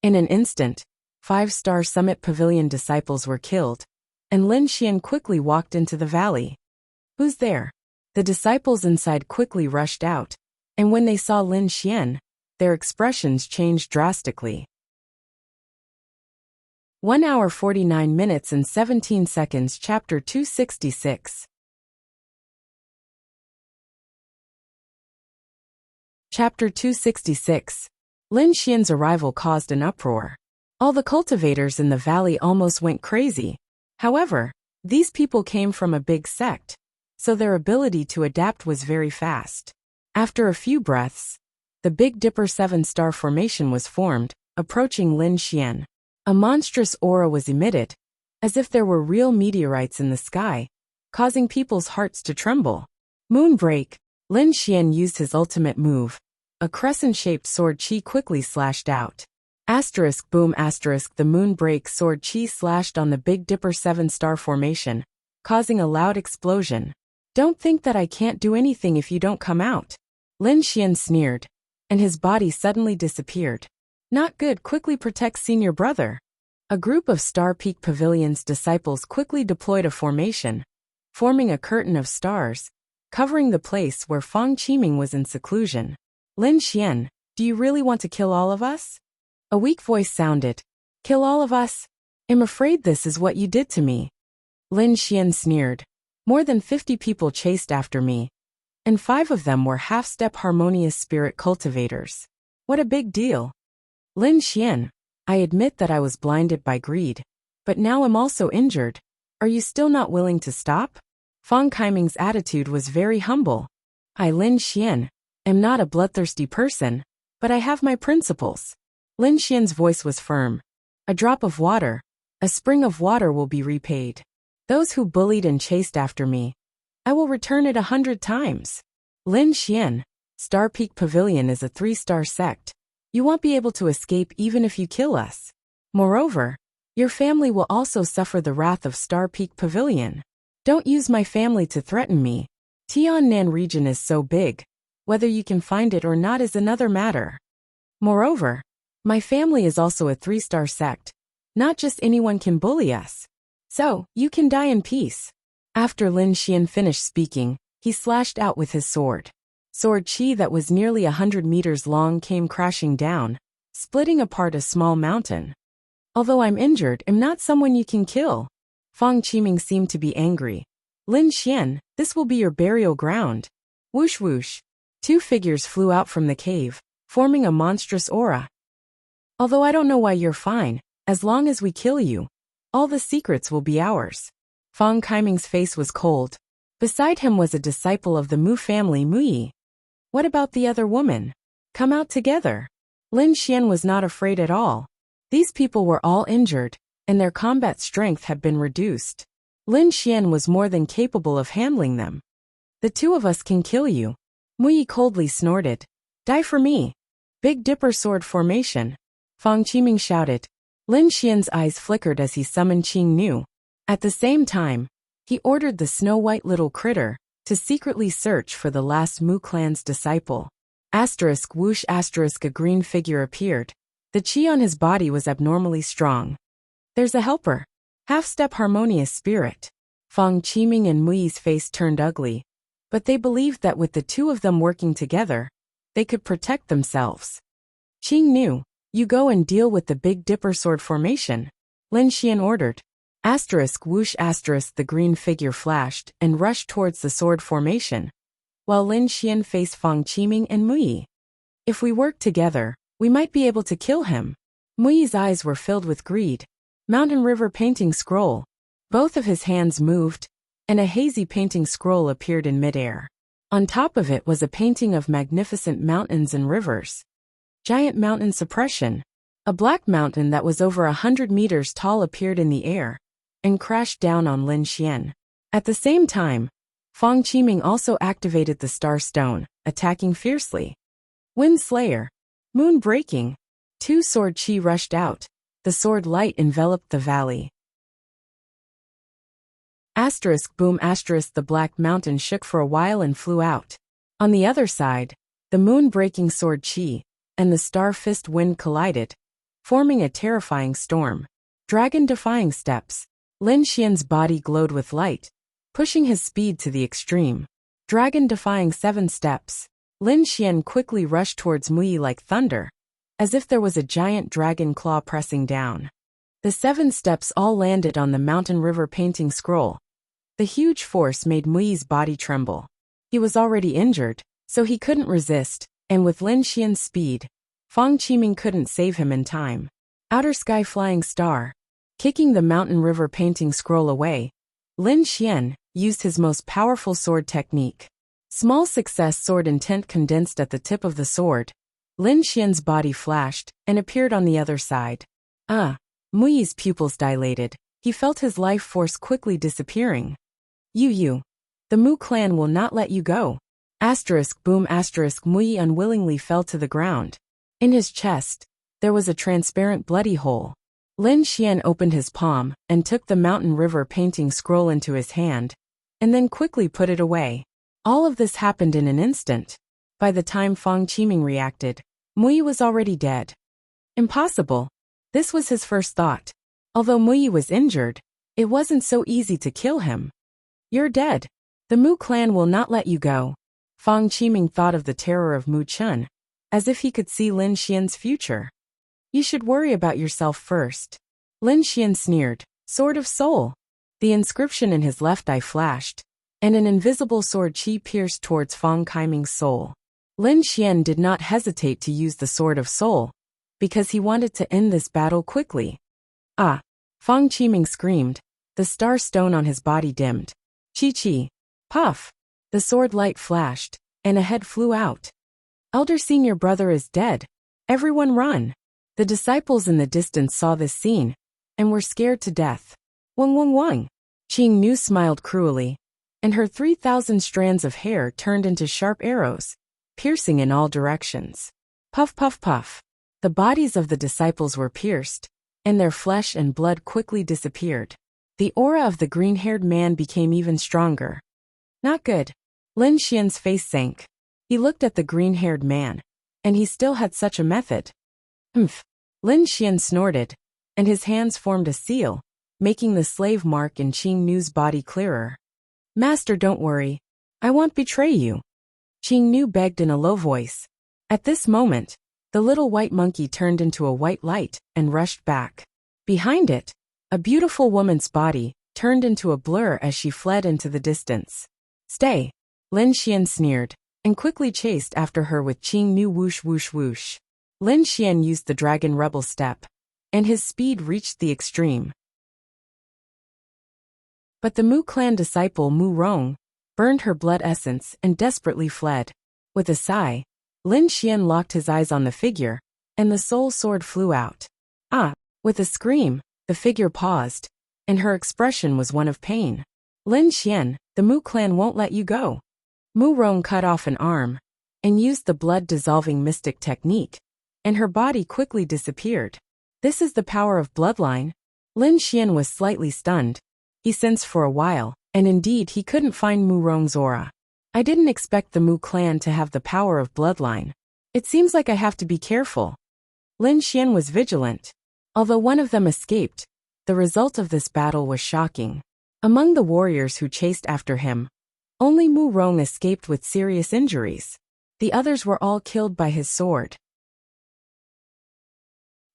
In an instant, 5 Star Summit Pavilion disciples were killed, and Lin Xian quickly walked into the valley. Who's there? The disciples inside quickly rushed out, and when they saw Lin Xian, their expressions changed drastically. 1 hour 49 minutes and 17 seconds. Chapter 266. Chapter 266. Lin Xian's arrival caused an uproar. All the cultivators in the valley almost went crazy. However, these people came from a big sect, so their ability to adapt was very fast. After a few breaths, the Big Dipper 7-star formation was formed, approaching Lin Xian. A monstrous aura was emitted, as if there were real meteorites in the sky, causing people's hearts to tremble. Moonbreak. Lin Xian used his ultimate move. A crescent-shaped sword chi quickly slashed out. Asterisk boom asterisk the Moonbreak sword chi slashed on the Big Dipper 7-star formation, causing a loud explosion. Don't think that I can't do anything if you don't come out. Lin Xian sneered, and his body suddenly disappeared. Not good, quickly protect senior brother. A group of Star Peak Pavilion's disciples quickly deployed a formation, forming a curtain of stars, covering the place where Fang Qiming was in seclusion. Lin Xian, do you really want to kill all of us? A weak voice sounded. Kill all of us? I'm afraid this is what you did to me. Lin Xian sneered. More than 50 people chased after me, and 5 of them were half-step harmonious spirit cultivators. What a big deal. Lin Xian, I admit that I was blinded by greed, but now I'm also injured. Are you still not willing to stop? Fang Qiming's attitude was very humble. I, Lin Xian, am not a bloodthirsty person, but I have my principles. Lin Xian's voice was firm. A drop of water, a spring of water will be repaid. Those who bullied and chased after me, I will return it 100 times. Lin Xian, Star Peak Pavilion is a 3-star sect. You won't be able to escape even if you kill us. Moreover, your family will also suffer the wrath of Star Peak Pavilion. Don't use my family to threaten me. Tiannan region is so big. Whether you can find it or not is another matter. Moreover, my family is also a 3-star sect. Not just anyone can bully us. So, you can die in peace. After Lin Xian finished speaking, he slashed out with his sword. Sword chi that was nearly 100 meters long came crashing down, splitting apart a small mountain. Although I'm injured, I'm not someone you can kill. Fang Qiming seemed to be angry. Lin Xian, this will be your burial ground. Whoosh whoosh. 2 figures flew out from the cave, forming a monstrous aura. Although I don't know why you're fine, as long as we kill you, all the secrets will be ours. Fang Qiming's face was cold. Beside him was a disciple of the Mu family, Muyi. What about the other woman? Come out together. Lin Xian was not afraid at all. These people were all injured, and their combat strength had been reduced. Lin Xian was more than capable of handling them. The two of us can kill you. Muyi coldly snorted. Die for me. Big Dipper sword formation. Fang Qiming shouted. Lin Xian's eyes flickered as he summoned Qing Nu. At the same time, he ordered the snow-white little critter to secretly search for the last Mu clan's disciple. Asterisk whoosh asterisk a green figure appeared. The qi on his body was abnormally strong. There's a helper. Half-step harmonious spirit. Fang Qiming and Muyi's face turned ugly, but they believed that with the two of them working together, they could protect themselves. Qing Nu, you go and deal with the Big Dipper sword formation, Lin Xian ordered. Asterisk whoosh asterisk the green figure flashed and rushed towards the sword formation, while Lin Xian faced Fang Qiming and Muyi. If we work together, we might be able to kill him. Muyi's eyes were filled with greed. Mountain River painting scroll. Both of his hands moved, and a hazy painting scroll appeared in midair. On top of it was a painting of magnificent mountains and rivers. Giant mountain suppression. A black mountain that was over 100 meters tall appeared in the air and crashed down on Lin Xian. At the same time, Fang Qiming also activated the Star Stone, attacking fiercely. Wind Slayer. Moon breaking. Two sword chi rushed out. The sword light enveloped the valley. Asterisk boom asterisk the black mountain shook for a while and flew out. On the other side, the moon-breaking sword chi and the star fist wind collided, forming a terrifying storm. Dragon-defying steps. Lin Xian's body glowed with light, pushing his speed to the extreme. Dragon-defying 7 steps. Lin Xian quickly rushed towards Muyi like thunder, as if there was a giant dragon claw pressing down. The 7 steps all landed on the Mountain River painting scroll. The huge force made Muyi's body tremble. He was already injured, so he couldn't resist, and with Lin Xian's speed, Fang Qiming couldn't save him in time. Outer Sky Flying Star. Kicking the Mountain River painting scroll away, Lin Xian used his most powerful sword technique. Small success sword intent condensed at the tip of the sword. Lin Xian's body flashed and appeared on the other side. Muyi's pupils dilated. He felt his life force quickly disappearing. You. The Mu clan will not let you go. Asterisk boom asterisk Muyi unwillingly fell to the ground. In his chest, there was a transparent bloody hole. Lin Xian opened his palm and took the Mountain River painting scroll into his hand, and then quickly put it away. All of this happened in an instant. By the time Fang Qiming reacted, Muyi was already dead. Impossible. This was his first thought. Although Muyi was injured, it wasn't so easy to kill him. You're dead. The Mu clan will not let you go. Fang Qiming thought of the terror of Mu Chun, as if he could see Lin Xian's future. You should worry about yourself first. Lin Xian sneered. Sword of Soul. The inscription in his left eye flashed, and an invisible sword chi pierced towards Fang Qiming's soul. Lin Xian did not hesitate to use the Sword of Soul, because he wanted to end this battle quickly. Fang Qiming screamed. The star stone on his body dimmed. Chi. Puff. The sword light flashed, and a head flew out. Elder Senior Brother is dead. Everyone run. The disciples in the distance saw this scene, and were scared to death. Wang. Qing Nu smiled cruelly, and her 3,000 strands of hair turned into sharp arrows, piercing in all directions. Puff puff puff. The bodies of the disciples were pierced, and their flesh and blood quickly disappeared. The aura of the green-haired man became even stronger. Not good. Lin Xian's face sank. He looked at the green-haired man, and he still had such a method. Lin Xian snorted, and his hands formed a seal, making the slave mark in Qing Nu's body clearer. Master, don't worry. I won't betray you. Qing Nu begged in a low voice. At this moment, the little white monkey turned into a white light and rushed back. Behind it, a beautiful woman's body turned into a blur as she fled into the distance. Stay. Lin Xian sneered, and quickly chased after her with Qing Nu whoosh whoosh whoosh. Lin Xian used the dragon rebel step, and his speed reached the extreme. But the Mu clan disciple Mu Rong burned her blood essence and desperately fled. With a sigh, Lin Xian locked his eyes on the figure, and the soul sword flew out. Ah! With a scream, the figure paused, and her expression was one of pain. Lin Xian, the Mu clan won't let you go. Mu Rong cut off an arm, and used the blood-dissolving mystic technique, and her body quickly disappeared. This is the power of bloodline. Lin Xian was slightly stunned. He sensed for a while, and indeed he couldn't find Mu Rong's aura. I didn't expect the Mu clan to have the power of bloodline. It seems like I have to be careful. Lin Xian was vigilant. Although one of them escaped, the result of this battle was shocking. Among the warriors who chased after him, only Mu Rong escaped with serious injuries. The others were all killed by his sword.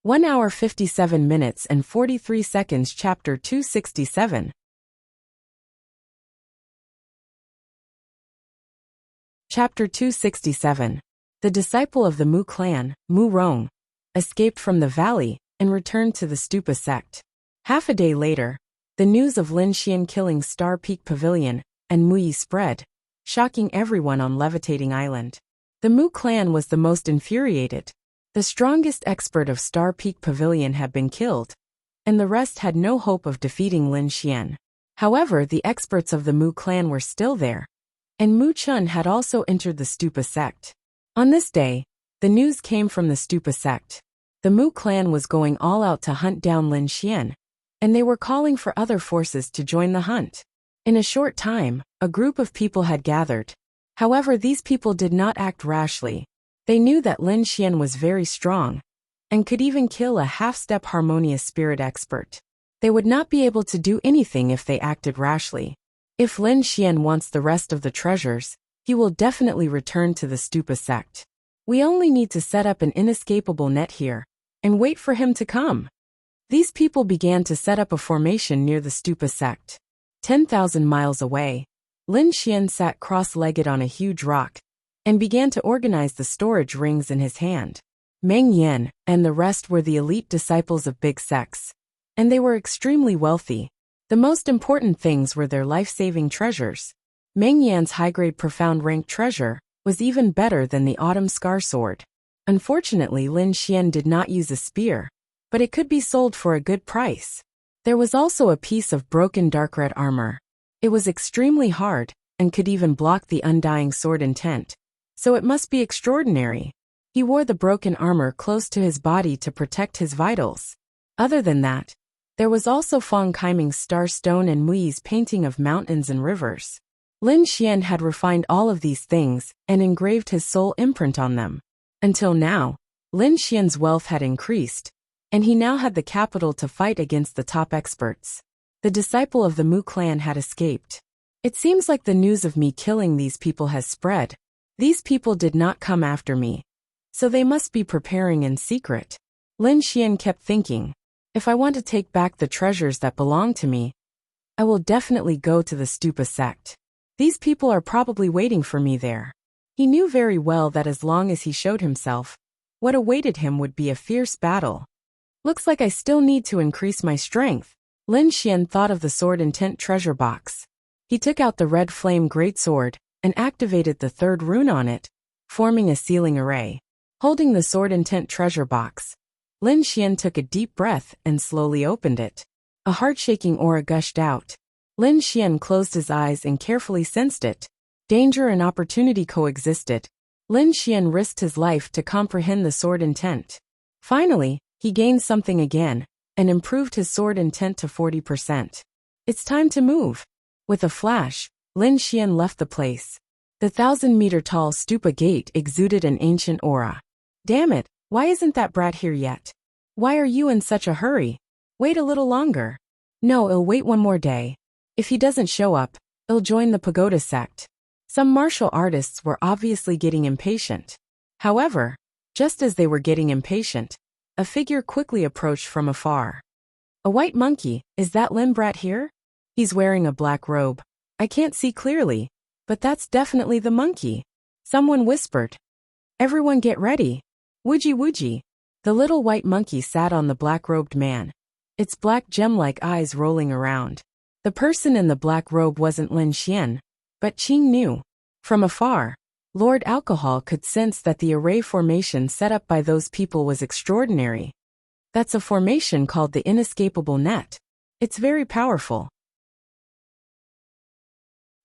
1 hour 57 minutes and 43 seconds. Chapter 267. Chapter 267. The disciple of the Mu clan, Mu Rong, escaped from the valley and returned to the Stupa sect. Half a day later, the news of Lin Xian killing Star Peak Pavilion and Mu Yi spread, shocking everyone on Levitating Island. The Mu clan was the most infuriated. The strongest expert of Star Peak Pavilion had been killed, and the rest had no hope of defeating Lin Xian. However, the experts of the Mu clan were still there, and Mu Chun had also entered the Stupa sect. On this day, the news came from the Stupa sect. The Mu clan was going all out to hunt down Lin Xian, and they were calling for other forces to join the hunt. In a short time, a group of people had gathered. However, these people did not act rashly. They knew that Lin Xian was very strong, and could even kill a half-step harmonious spirit expert. They would not be able to do anything if they acted rashly. If Lin Xian wants the rest of the treasures, he will definitely return to the Stupa sect. We only need to set up an inescapable net here, and wait for him to come. These people began to set up a formation near the Stupa sect. 10,000 miles away, Lin Xian sat cross-legged on a huge rock, and began to organize the storage rings in his hand. Meng Yan and the rest were the elite disciples of big sects, and they were extremely wealthy. The most important things were their life-saving treasures. Meng Yan's high-grade profound rank treasure was even better than the Autumn Scar sword. Unfortunately, Lin Xian did not use a spear, but it could be sold for a good price. There was also a piece of broken dark red armor. It was extremely hard, and could even block the undying sword intent, so it must be extraordinary. He wore the broken armor close to his body to protect his vitals. Other than that, there was also Fong Kaiming's star stone and Mu Yi's painting of mountains and rivers. Lin Xian had refined all of these things and engraved his soul imprint on them. Until now, Lin Xian's wealth had increased, and he now had the capital to fight against the top experts. The disciple of the Mu clan had escaped. It seems like the news of me killing these people has spread. These people did not come after me, so they must be preparing in secret. Lin Xian kept thinking, if I want to take back the treasures that belong to me, I will definitely go to the Stupa sect. These people are probably waiting for me there. He knew very well that as long as he showed himself, what awaited him would be a fierce battle. Looks like I still need to increase my strength. Lin Xian thought of the sword intent treasure box. He took out the red flame greatsword and activated the third rune on it, forming a sealing array. Holding the sword intent treasure box, Lin Xian took a deep breath and slowly opened it. A heart-shaking aura gushed out. Lin Xian closed his eyes and carefully sensed it. Danger and opportunity coexisted. Lin Xian risked his life to comprehend the sword intent. Finally, he gained something again, and improved his sword intent to 40%. It's time to move. With a flash, Lin Xian left the place. The 1,000-meter-tall stupa gate exuded an ancient aura. Damn it, why isn't that brat here yet? Why are you in such a hurry? Wait a little longer. No, I'll wait one more day. If he doesn't show up, I'll join the pagoda sect. Some martial artists were obviously getting impatient. However, just as they were getting impatient, a figure quickly approached from afar. A white monkey, is that Lin brat here? He's wearing a black robe. I can't see clearly, but that's definitely the monkey. Someone whispered. Everyone get ready. Wooji wooji. The little white monkey sat on the black-robed man, its black gem-like eyes rolling around. The person in the black robe wasn't Lin Xian, but Qing knew. From afar, Lord Alcohol could sense that the array formation set up by those people was extraordinary. That's a formation called the inescapable net. It's very powerful.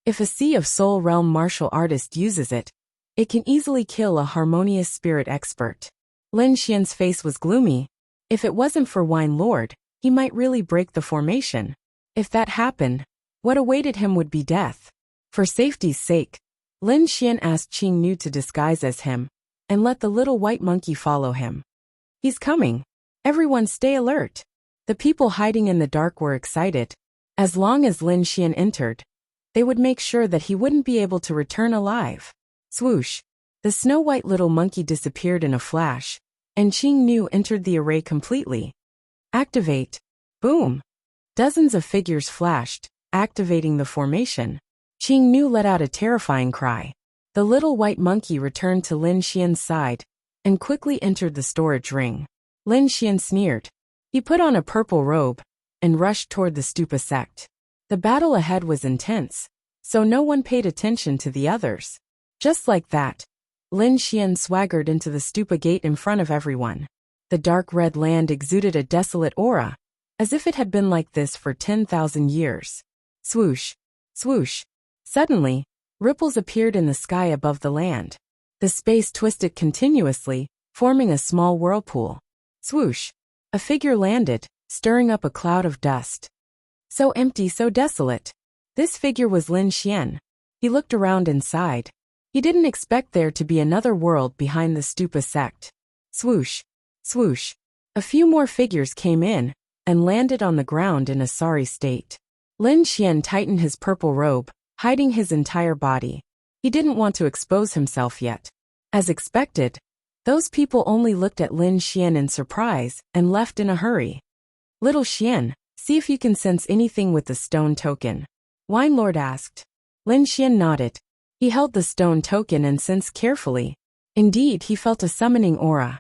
If a Sea of Soul realm martial artist uses it, it can easily kill a harmonious spirit expert. Lin Xian's face was gloomy. If it wasn't for Wine Lord, he might really break the formation. If that happened, what awaited him would be death. For safety's sake, Lin Xian asked Qing Nu to disguise as him, and let the little white monkey follow him. He's coming. Everyone stay alert. The people hiding in the dark were excited. As long as Lin Xian entered, they would make sure that he wouldn't be able to return alive. Swoosh! The snow-white little monkey disappeared in a flash, and Qing Nu entered the array completely. Activate! Boom! Dozens of figures flashed, activating the formation. Qing Nu let out a terrifying cry. The little white monkey returned to Lin Xian's side, and quickly entered the storage ring. Lin Xian sneered. He put on a purple robe, and rushed toward the stupa sect. The battle ahead was intense, so no one paid attention to the others. Just like that, Lin Xian swaggered into the stupa gate in front of everyone. The dark red land exuded a desolate aura, as if it had been like this for 10,000 years. Swoosh! Swoosh! Suddenly, ripples appeared in the sky above the land. The space twisted continuously, forming a small whirlpool. Swoosh! A figure landed, stirring up a cloud of dust. So empty, so desolate. This figure was Lin Xian. He looked around inside. He didn't expect there to be another world behind the stupa sect. Swoosh! Swoosh! A few more figures came in, and landed on the ground in a sorry state. Lin Xian tightened his purple robe, hiding his entire body. He didn't want to expose himself yet. As expected, those people only looked at Lin Xian in surprise and left in a hurry. Little Xian, see if you can sense anything with the stone token. Wine Lord asked. Lin Xian nodded. He held the stone token and sensed carefully. Indeed, he felt a summoning aura.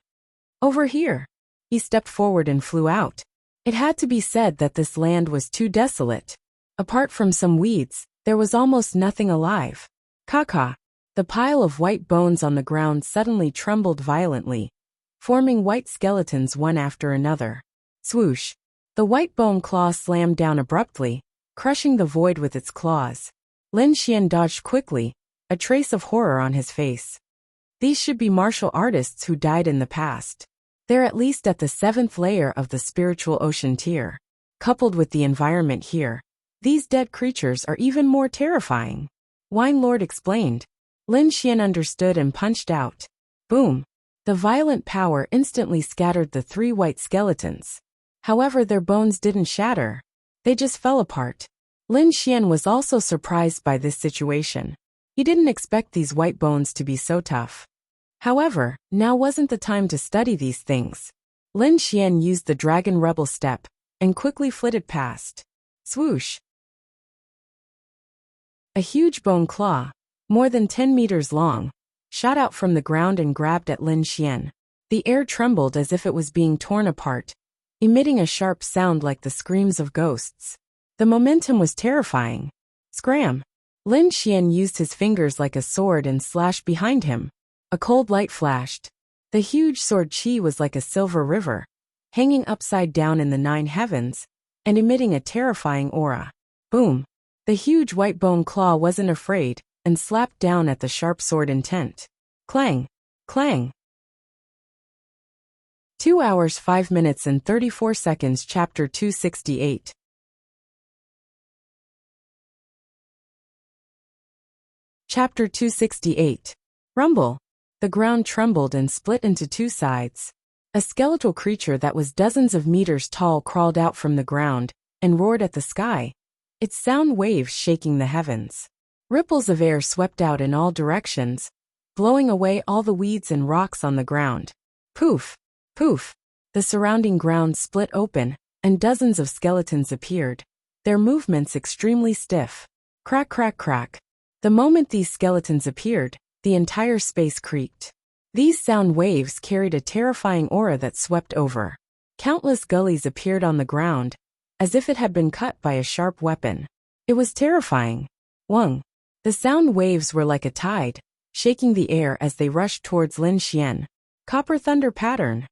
Over here. He stepped forward and flew out. It had to be said that this land was too desolate. Apart from some weeds, there was almost nothing alive. Caca. The pile of white bones on the ground suddenly trembled violently, forming white skeletons one after another. Swoosh! The white bone claw slammed down abruptly, crushing the void with its claws. Lin Xian dodged quickly, a trace of horror on his face. These should be martial artists who died in the past. They're at least at the 7th layer of the spiritual ocean tier. Coupled with the environment here, these dead creatures are even more terrifying. Wine Lord explained. Lin Xian understood and punched out. Boom! The violent power instantly scattered the 3 white skeletons. However, their bones didn't shatter. They just fell apart. Lin Xian was also surprised by this situation. He didn't expect these white bones to be so tough. However, now wasn't the time to study these things. Lin Xian used the Dragon Rebel step, and quickly flitted past. Swoosh! A huge bone claw, more than 10 meters long, shot out from the ground and grabbed at Lin Xian. The air trembled as if it was being torn apart, emitting a sharp sound like the screams of ghosts. The momentum was terrifying. Scram! Lin Xian used his fingers like a sword and slashed behind him. A cold light flashed. The huge sword chi was like a silver river, hanging upside down in the 9 heavens, and emitting a terrifying aura. Boom! The huge white bone claw wasn't afraid, and slapped down at the sharp sword intent. Clang! Clang! 2 hours 5 minutes and 34 seconds. Chapter 268. Chapter 268. Rumble. The ground trembled and split into 2 sides. A skeletal creature that was dozens of meters tall crawled out from the ground and roared at the sky, its sound waves shaking the heavens. Ripples of air swept out in all directions, blowing away all the weeds and rocks on the ground. Poof! Poof! The surrounding ground split open, and dozens of skeletons appeared, their movements extremely stiff. Crack, crack, crack. The moment these skeletons appeared, the entire space creaked. These sound waves carried a terrifying aura that swept over. Countless gullies appeared on the ground, as if it had been cut by a sharp weapon. It was terrifying. Wung. The sound waves were like a tide, shaking the air as they rushed towards Lin Xian. Copper thunder pattern.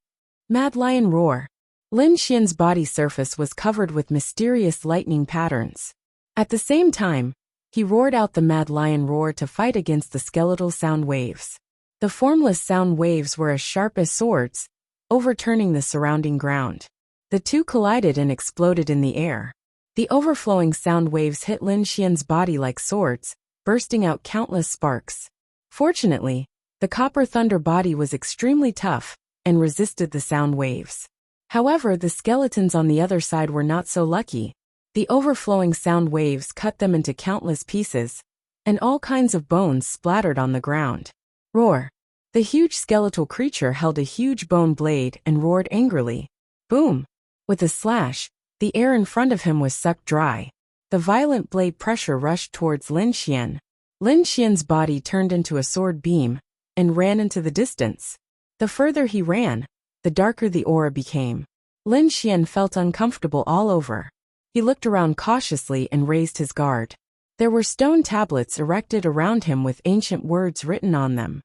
Mad lion roar. Lin Xian's body surface was covered with mysterious lightning patterns. At the same time, he roared out the mad lion roar to fight against the skeletal sound waves. The formless sound waves were as sharp as swords, overturning the surrounding ground. The two collided and exploded in the air. The overflowing sound waves hit Lin Xian's body like swords, bursting out countless sparks. Fortunately, the copper thunder body was extremely tough and resisted the sound waves. However, the skeletons on the other side were not so lucky. The overflowing sound waves cut them into countless pieces, and all kinds of bones splattered on the ground. Roar! The huge skeletal creature held a huge bone blade and roared angrily. Boom! With a slash, the air in front of him was sucked dry. The violent blade pressure rushed towards Lin Xian. Lin Xian's body turned into a sword beam and ran into the distance. The further he ran, the darker the aura became. Lin Xian felt uncomfortable all over. He looked around cautiously and raised his guard. There were stone tablets erected around him with ancient words written on them.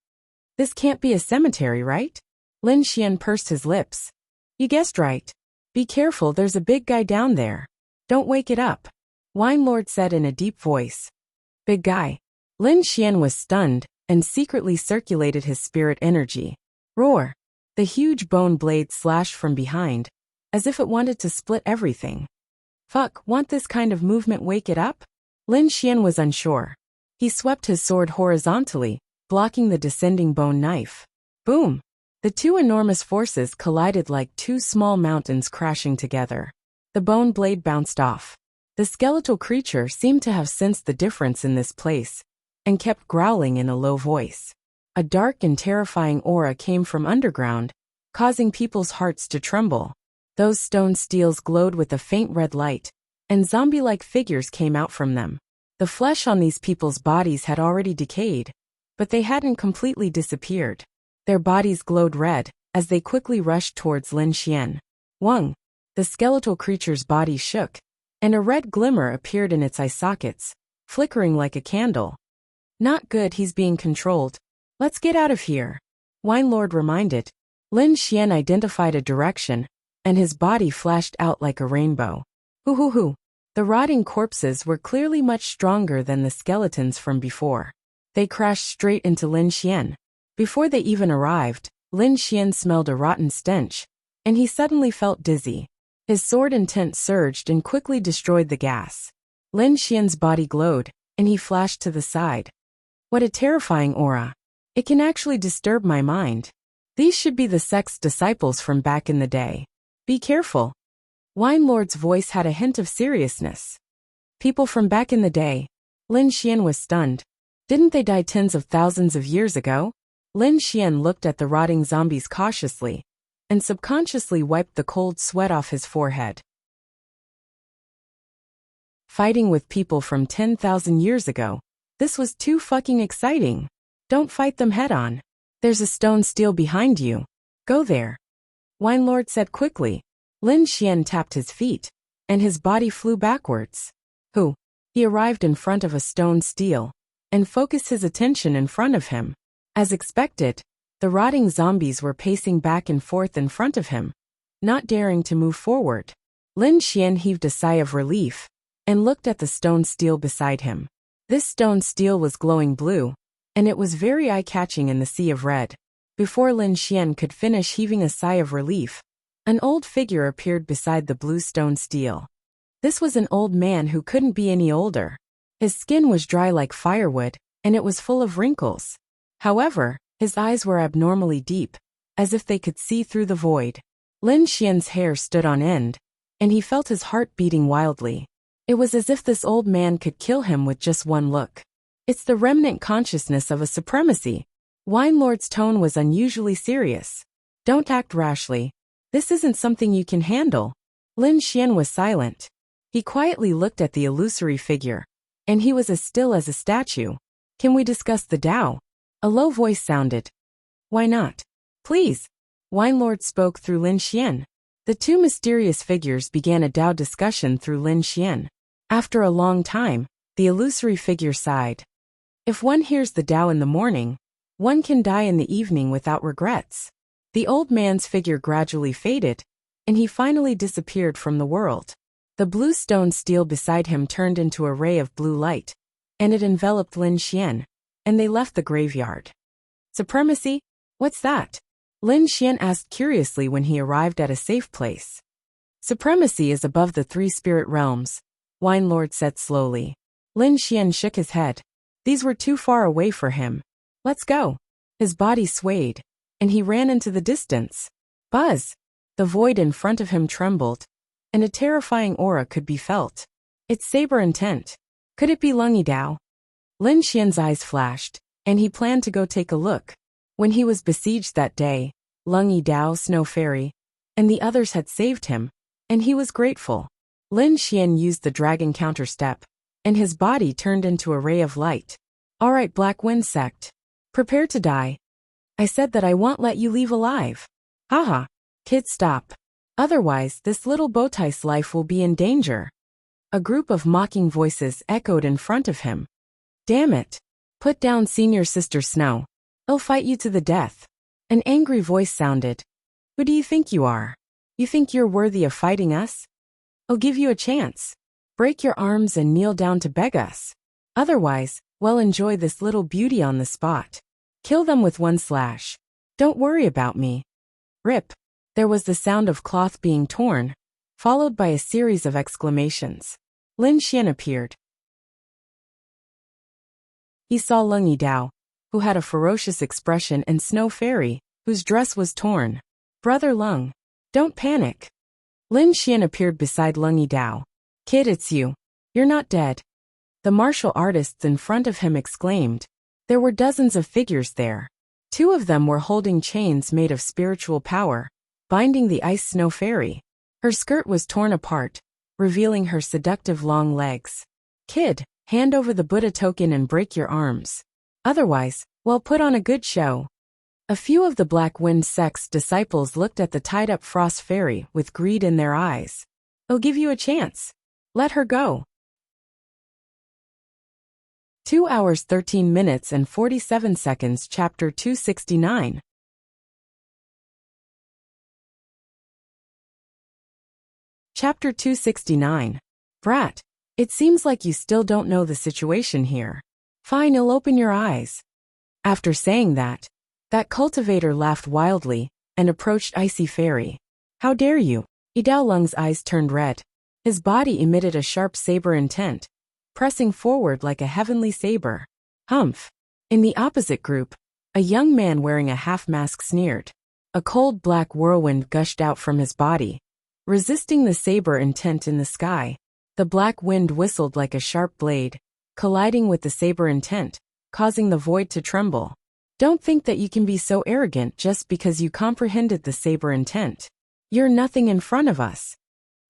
This can't be a cemetery, right? Lin Xian pursed his lips. You guessed right. Be careful, there's a big guy down there. Don't wake it up, Wine Lord said in a deep voice. Big guy. Lin Xian was stunned and secretly circulated his spirit energy. Roar! The huge bone blade slashed from behind, as if it wanted to split everything. Fuck, want this kind of movement wake it up? Lin Xian was unsure. He swept his sword horizontally, blocking the descending bone knife. Boom! The two enormous forces collided like two small mountains crashing together. The bone blade bounced off. The skeletal creature seemed to have sensed the difference in this place, and kept growling in a low voice. A dark and terrifying aura came from underground, causing people's hearts to tremble. Those stone steels glowed with a faint red light, and zombie-like figures came out from them. The flesh on these people's bodies had already decayed, but they hadn't completely disappeared. Their bodies glowed red, as they quickly rushed towards Lin Xian. Wang! The skeletal creature's body shook, and a red glimmer appeared in its eye sockets, flickering like a candle. Not good, he's being controlled. Let's get out of here, Wine Lord reminded. Lin Xian identified a direction, and his body flashed out like a rainbow. Hoo. The rotting corpses were clearly much stronger than the skeletons from before. They crashed straight into Lin Xian. Before they even arrived, Lin Xian smelled a rotten stench, and he suddenly felt dizzy. His sword intent surged and quickly destroyed the gas. Lin Xian's body glowed, and he flashed to the side. What a terrifying aura. It can actually disturb my mind. These should be the sect's disciples from back in the day. Be careful. Wine Lord's voice had a hint of seriousness. People from back in the day. Lin Xian was stunned. Didn't they die tens of thousands of years ago? Lin Xian looked at the rotting zombies cautiously, and subconsciously wiped the cold sweat off his forehead. Fighting with people from 10,000 years ago. This was too fucking exciting. Don't fight them head on. There's a stone steel behind you. Go there, Wine Lord said quickly. Lin Xian tapped his feet, and his body flew backwards. He arrived in front of a stone steel, and focused his attention in front of him. As expected, the rotting zombies were pacing back and forth in front of him, not daring to move forward. Lin Xian heaved a sigh of relief, and looked at the stone steel beside him. This stone steel was glowing blue, and it was very eye-catching in the sea of red. Before Lin Xian could finish heaving a sigh of relief, an old figure appeared beside the blue stone steel. This was an old man who couldn't be any older. His skin was dry like firewood, and it was full of wrinkles. However, his eyes were abnormally deep, as if they could see through the void. Lin Xian's hair stood on end, and he felt his heart beating wildly. It was as if this old man could kill him with just one look. It's the remnant consciousness of a supremacy. Wine Lord's tone was unusually serious. Don't act rashly. This isn't something you can handle. Lin Xian was silent. He quietly looked at the illusory figure, and he was as still as a statue. Can we discuss the Tao? A low voice sounded. Why not? Please. Wine Lord spoke through Lin Xian. The two mysterious figures began a Tao discussion through Lin Xian. After a long time, the illusory figure sighed. If one hears the Tao in the morning, one can die in the evening without regrets. The old man's figure gradually faded, and he finally disappeared from the world. The blue stone steel beside him turned into a ray of blue light, and it enveloped Lin Xian, and they left the graveyard. Supremacy? What's that? Lin Xian asked curiously when he arrived at a safe place. Supremacy is above the three spirit realms, Wine Lord said slowly. Lin Xian shook his head. These were too far away for him. Let's go. His body swayed, and he ran into the distance. Buzz! The void in front of him trembled, and a terrifying aura could be felt. Its saber intent. Could it be Lung Yidao? Lin Xian's eyes flashed, and he planned to go take a look. When he was besieged that day, Lung Yidao, Snow Fairy, and the others had saved him, and he was grateful. Lin Xian used the dragon counterstep, and his body turned into a ray of light. All right, Black Wind Sect. Prepare to die. I said that I won't let you leave alive. Haha. Kid, stop. Otherwise, this little bowtie's life will be in danger. A group of mocking voices echoed in front of him. Damn it. Put down Senior Sister Snow. I'll fight you to the death. An angry voice sounded. Who do you think you are? You think you're worthy of fighting us? I'll give you a chance. Break your arms and kneel down to beg us. Otherwise, well, enjoy this little beauty on the spot. Kill them with one slash. Don't worry about me. Rip. There was the sound of cloth being torn, followed by a series of exclamations. Lin Xian appeared. He saw Lung Yidao, who had a ferocious expression, and Snow Fairy, whose dress was torn. Brother Lung. Don't panic. Lin Xian appeared beside Lung Yidao. Kid, it's you. You're not dead. The martial artists in front of him exclaimed. There were dozens of figures there. 2 of them were holding chains made of spiritual power, binding the Ice Snow Fairy. Her skirt was torn apart, revealing her seductive long legs. Kid, hand over the Buddha token and break your arms. Otherwise, well, put on a good show. A few of the Black Wind Sect's disciples looked at the tied-up Frost Fairy with greed in their eyes. I'll give you a chance. Let her go. 2 hours 13 minutes and 47 seconds. Chapter 269. Chapter 269. Brat, it seems like you still don't know the situation here. Fine, you'll open your eyes. After saying that cultivator laughed wildly and approached Icy Fairy. How dare you? Yidao Lung's eyes turned red. His body emitted a sharp saber intent, pressing forward like a heavenly saber. Humph. In the opposite group, a young man wearing a half-mask sneered. A cold black whirlwind gushed out from his body, resisting the saber intent in the sky. The black wind whistled like a sharp blade, colliding with the saber intent, causing the void to tremble. Don't think that you can be so arrogant just because you comprehended the saber intent. You're nothing in front of us.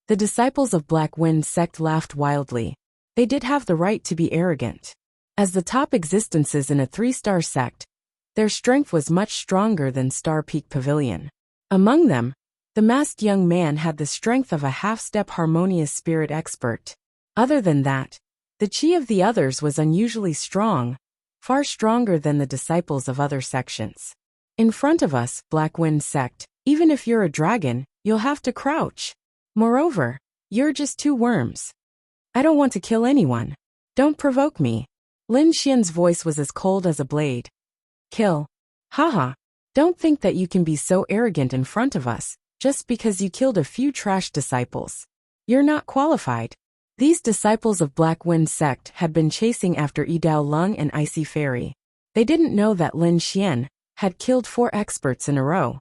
The disciples of Black Wind Sect laughed wildly. They did have the right to be arrogant. As the top existences in a 3-star sect, their strength was much stronger than Star Peak Pavilion. Among them, the masked young man had the strength of a half-step harmonious spirit expert. Other than that, the chi of the others was unusually strong, far stronger than the disciples of other sections. In front of us, Black Wind Sect, even if you're a dragon, you'll have to crouch. Moreover, you're just 2 worms. I don't want to kill anyone. Don't provoke me. Lin Xian's voice was as cold as a blade. Kill. Haha. Don't think that you can be so arrogant in front of us, just because you killed a few trash disciples. You're not qualified. These disciples of Black Wind Sect had been chasing after Yidao Lung and Icy Fairy. They didn't know that Lin Xian had killed 4 experts in a row.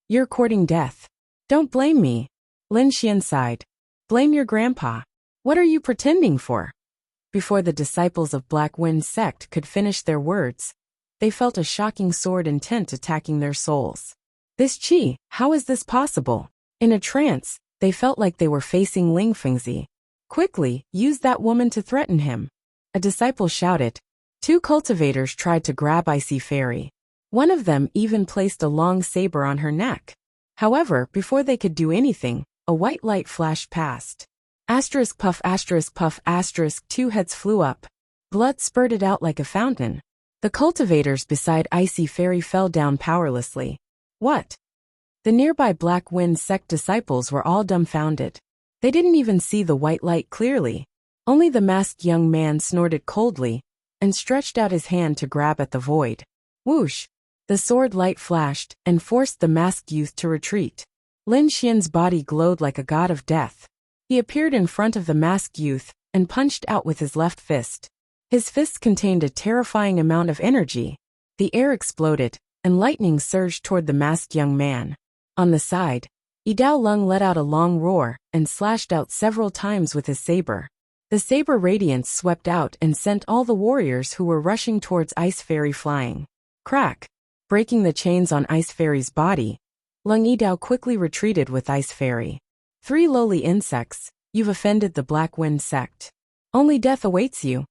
You're courting death. Don't blame me. Lin Xian sighed. Blame your grandpa. What are you pretending for? Before the disciples of Black Wind Sect could finish their words, they felt a shocking sword intent attacking their souls. This chi, how is this possible? In a trance, they felt like they were facing Ling Fengzi. Quickly, use that woman to threaten him. A disciple shouted. 2 cultivators tried to grab Icy Fairy. One of them even placed a long saber on her neck. However, before they could do anything, a white light flashed past. Asterisk puff, 2 heads flew up. Blood spurted out like a fountain. The cultivators beside Icy Fairy fell down powerlessly. What? The nearby Black Wind sect disciples were all dumbfounded. They didn't even see the white light clearly. Only the masked young man snorted coldly and stretched out his hand to grab at the void. Whoosh! The sword light flashed and forced the masked youth to retreat. Lin Xian's body glowed like a god of death. He appeared in front of the masked youth and punched out with his left fist. His fist contained a terrifying amount of energy. The air exploded, and lightning surged toward the masked young man. On the side, Yidao Lung let out a long roar and slashed out several times with his saber. The saber radiance swept out and sent all the warriors who were rushing towards Ice Fairy flying. Crack! Breaking the chains on Ice Fairy's body, Lung Yidao quickly retreated with Ice Fairy. 3 lowly insects, you've offended the Black Wind sect. Only death awaits you.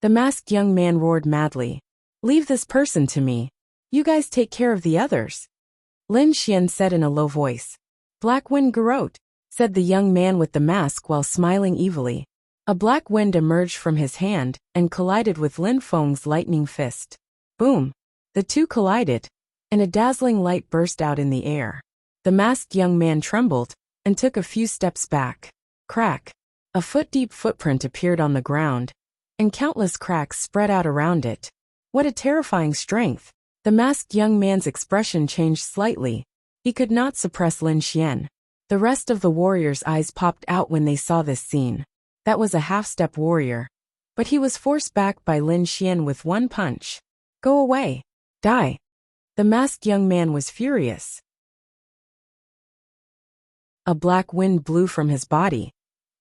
The masked young man roared madly. Leave this person to me. You guys take care of the others. Lin Xian said in a low voice. Black Wind Garrote, said the young man with the mask while smiling evilly. A black wind emerged from his hand and collided with Lin Feng's lightning fist. Boom! The two collided, and a dazzling light burst out in the air. The masked young man trembled and took a few steps back. Crack! A foot-deep footprint appeared on the ground, and countless cracks spread out around it. What a terrifying strength! The masked young man's expression changed slightly. He could not suppress Lin Xian. The rest of the warriors' eyes popped out when they saw this scene. That was a half-step warrior. But he was forced back by Lin Xian with one punch. Go away. Die. The masked young man was furious. A black wind blew from his body,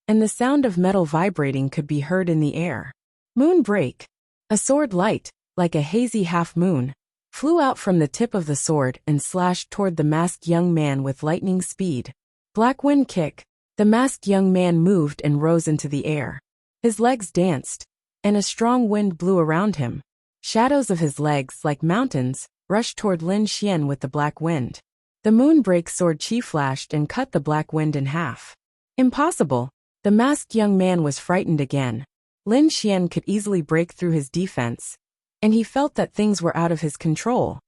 and the sound of metal vibrating could be heard in the air. Moon break. A sword light, like a hazy half-moon, flew out from the tip of the sword and slashed toward the masked young man with lightning speed. Black wind kick. The masked young man moved and rose into the air. His legs danced, and a strong wind blew around him. Shadows of his legs, like mountains, rushed toward Lin Xian with the black wind. The moonbreak sword chi flashed and cut the black wind in half. Impossible! The masked young man was frightened again. Lin Xian could easily break through his defense, and he felt that things were out of his control.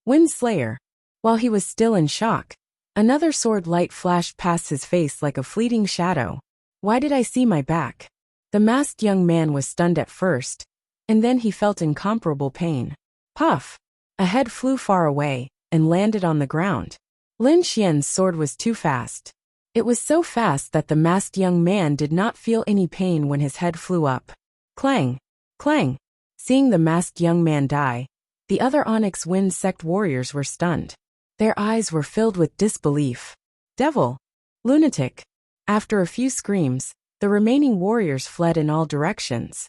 Wind Slayer. While he was still in shock, another sword light flashed past his face like a fleeting shadow. Why did I see my back? The masked young man was stunned at first, and then he felt incomparable pain. Puff! A head flew far away and landed on the ground. Lin Xian's sword was too fast. It was so fast that the masked young man did not feel any pain when his head flew up. Clang! Clang! Seeing the masked young man die, the other Onyx Wind sect warriors were stunned. Their eyes were filled with disbelief. Devil! Lunatic! After a few screams, the remaining warriors fled in all directions.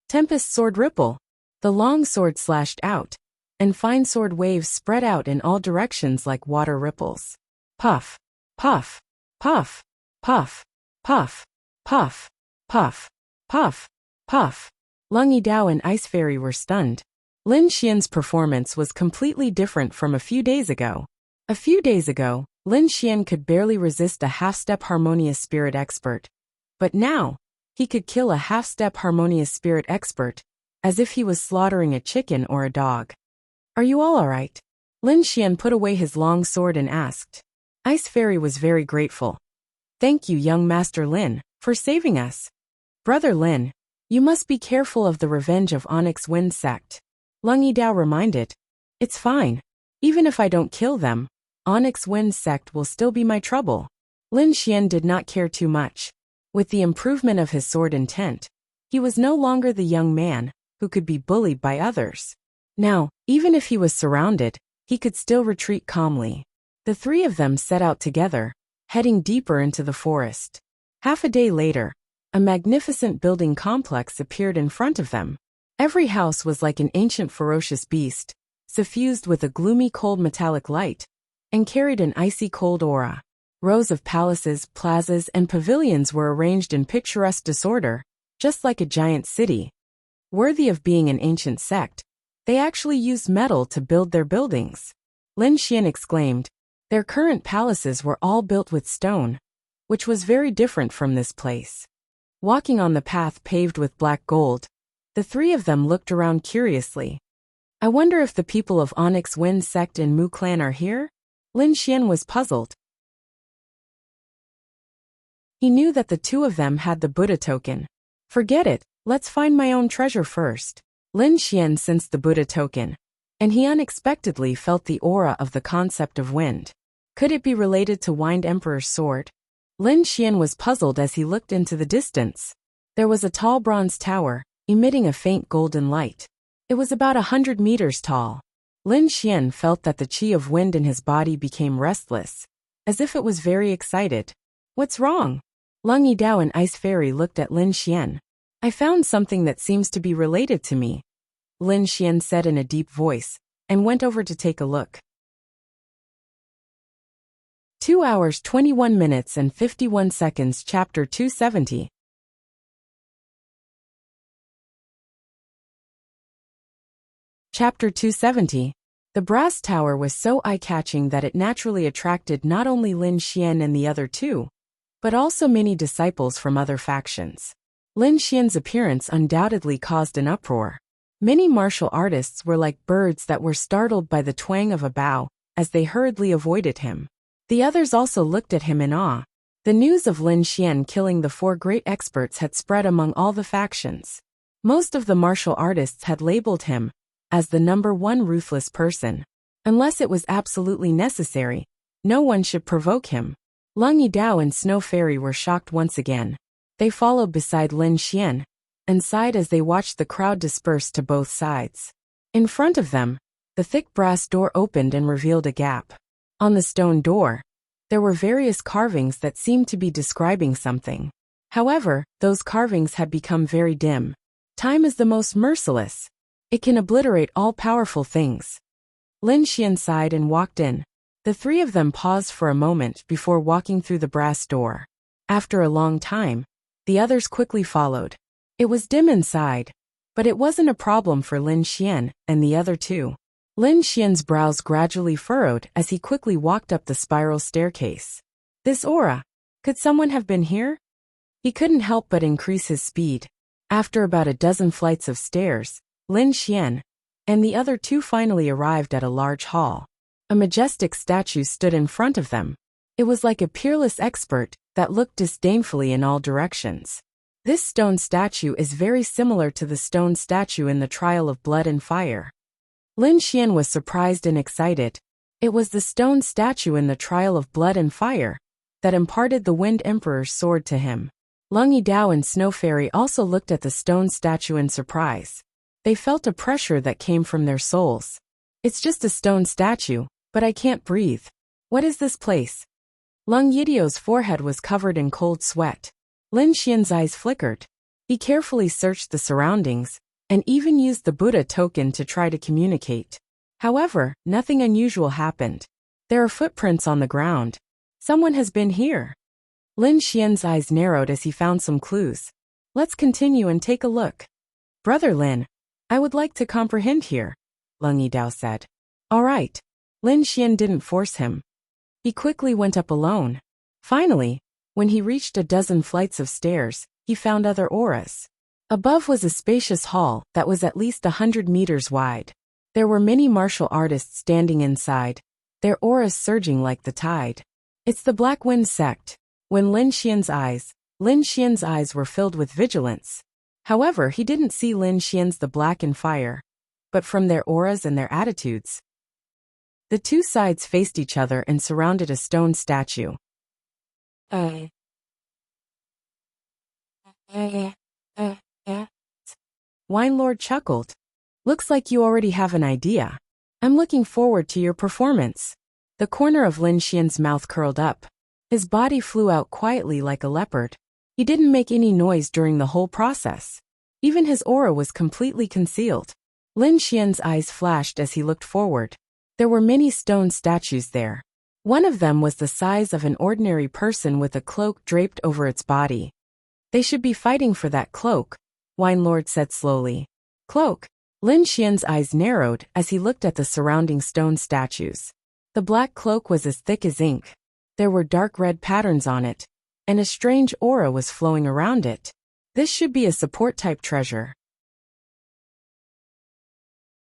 Tempest Sword Ripple! The long sword slashed out, and fine sword waves spread out in all directions like water ripples. Puff! Puff! Puff! Puff! Puff! Puff! Puff! Puff! Puff! Lung Yidao and Ice Fairy were stunned. Lin Xian's performance was completely different from a few days ago. A few days ago, Lin Xian could barely resist a half-step harmonious spirit expert. But now, he could kill a half-step harmonious spirit expert, as if he was slaughtering a chicken or a dog. Are you all alright? Lin Xian put away his long sword and asked. Ice Fairy was very grateful. Thank you, young Master Lin, for saving us. Brother Lin, you must be careful of the revenge of Onyx Wind sect. Lung Yidao reminded. It's fine. Even if I don't kill them, Onyx Wind sect will still be my trouble. Lin Xian did not care too much. With the improvement of his sword intent, he was no longer the young man who could be bullied by others. Now, even if he was surrounded, he could still retreat calmly. The three of them set out together, heading deeper into the forest. Half a day later, a magnificent building complex appeared in front of them. Every house was like an ancient ferocious beast, suffused with a gloomy cold metallic light, and carried an icy cold aura. Rows of palaces, plazas, and pavilions were arranged in picturesque disorder, just like a giant city. Worthy of being an ancient sect, they actually used metal to build their buildings. Lin Xian exclaimed. Their current palaces were all built with stone, which was very different from this place. Walking on the path paved with black gold, the three of them looked around curiously. I wonder if the people of Onyx Wind sect and Mu clan are here? Lin Xian was puzzled. He knew that the two of them had the Buddha token. Forget it, let's find my own treasure first. Lin Xian sensed the Buddha token, and he unexpectedly felt the aura of the concept of wind. Could it be related to Wind Emperor's sword? Lin Xian was puzzled as he looked into the distance. There was a tall bronze tower, emitting a faint golden light. It was about 100 meters tall. Lin Xian felt that the qi of wind in his body became restless, as if it was very excited. What's wrong? Lung Yidao and Ice Fairy looked at Lin Xian. I found something that seems to be related to me, Lin Xian said in a deep voice, and went over to take a look. 2 hours 21 minutes and 51 seconds. Chapter 270. Chapter 270. The brass tower was so eye-catching that it naturally attracted not only Lin Xian and the other two, but also many disciples from other factions. Lin Xian's appearance undoubtedly caused an uproar. Many martial artists were like birds that were startled by the twang of a bow, as they hurriedly avoided him. The others also looked at him in awe. The news of Lin Xian killing the 4 great experts had spread among all the factions. Most of the martial artists had labeled him as the #1 ruthless person. Unless it was absolutely necessary, no one should provoke him. Lung Yidao and Snow Fairy were shocked once again. They followed beside Lin Xian, and sighed as they watched the crowd disperse to both sides. In front of them, the thick brass door opened and revealed a gap. On the stone door, there were various carvings that seemed to be describing something. However, those carvings had become very dim. Time is the most merciless. It can obliterate all powerful things. Lin Xian sighed and walked in. The 3 of them paused for a moment before walking through the brass door. After a long time, the others quickly followed. It was dim inside, but it wasn't a problem for Lin Xian and the other two. Lin Xian's brows gradually furrowed as he quickly walked up the spiral staircase. This aura, could someone have been here? He couldn't help but increase his speed. After about a dozen flights of stairs, Lin Xian and the other two finally arrived at a large hall. A majestic statue stood in front of them. It was like a peerless expert that looked disdainfully in all directions. This stone statue is very similar to the stone statue in the Trial of Blood and Fire. Lin Xian was surprised and excited. It was the stone statue in the Trial of Blood and Fire that imparted the Wind Emperor's sword to him. Lung Yidao and Snow Fairy also looked at the stone statue in surprise. They felt a pressure that came from their souls. It's just a stone statue, but I can't breathe. What is this place? Lung Yidao's forehead was covered in cold sweat. Lin Xian's eyes flickered. He carefully searched the surroundings, and even used the Buddha token to try to communicate. However, nothing unusual happened. There are footprints on the ground. Someone has been here. Lin Xian's eyes narrowed as he found some clues. Let's continue and take a look. Brother Lin, I would like to comprehend here, Lung Yidao said. All right. Lin Xian didn't force him. He quickly went up alone. Finally, when he reached a dozen flights of stairs, he found other auras. Above was a spacious hall that was at least 100 meters wide. There were many martial artists standing inside, their auras surging like the tide. It's the Black Wind sect. When Lin Xian's eyes were filled with vigilance. However, he didn't see Lin Xian's the Black and Fire, but from their auras and their attitudes. The two sides faced each other and surrounded a stone statue. Wine Lord chuckled. Looks like you already have an idea. I'm looking forward to your performance. The corner of Lin Xian's mouth curled up. His body flew out quietly like a leopard. He didn't make any noise during the whole process. Even his aura was completely concealed. Lin Xian's eyes flashed as he looked forward. There were many stone statues there. One of them was the size of an ordinary person with a cloak draped over its body. They should be fighting for that cloak, Wine Lord said slowly. Cloak? Lin Xian's eyes narrowed as he looked at the surrounding stone statues. The black cloak was as thick as ink. There were dark red patterns on it, and a strange aura was flowing around it. This should be a support-type treasure.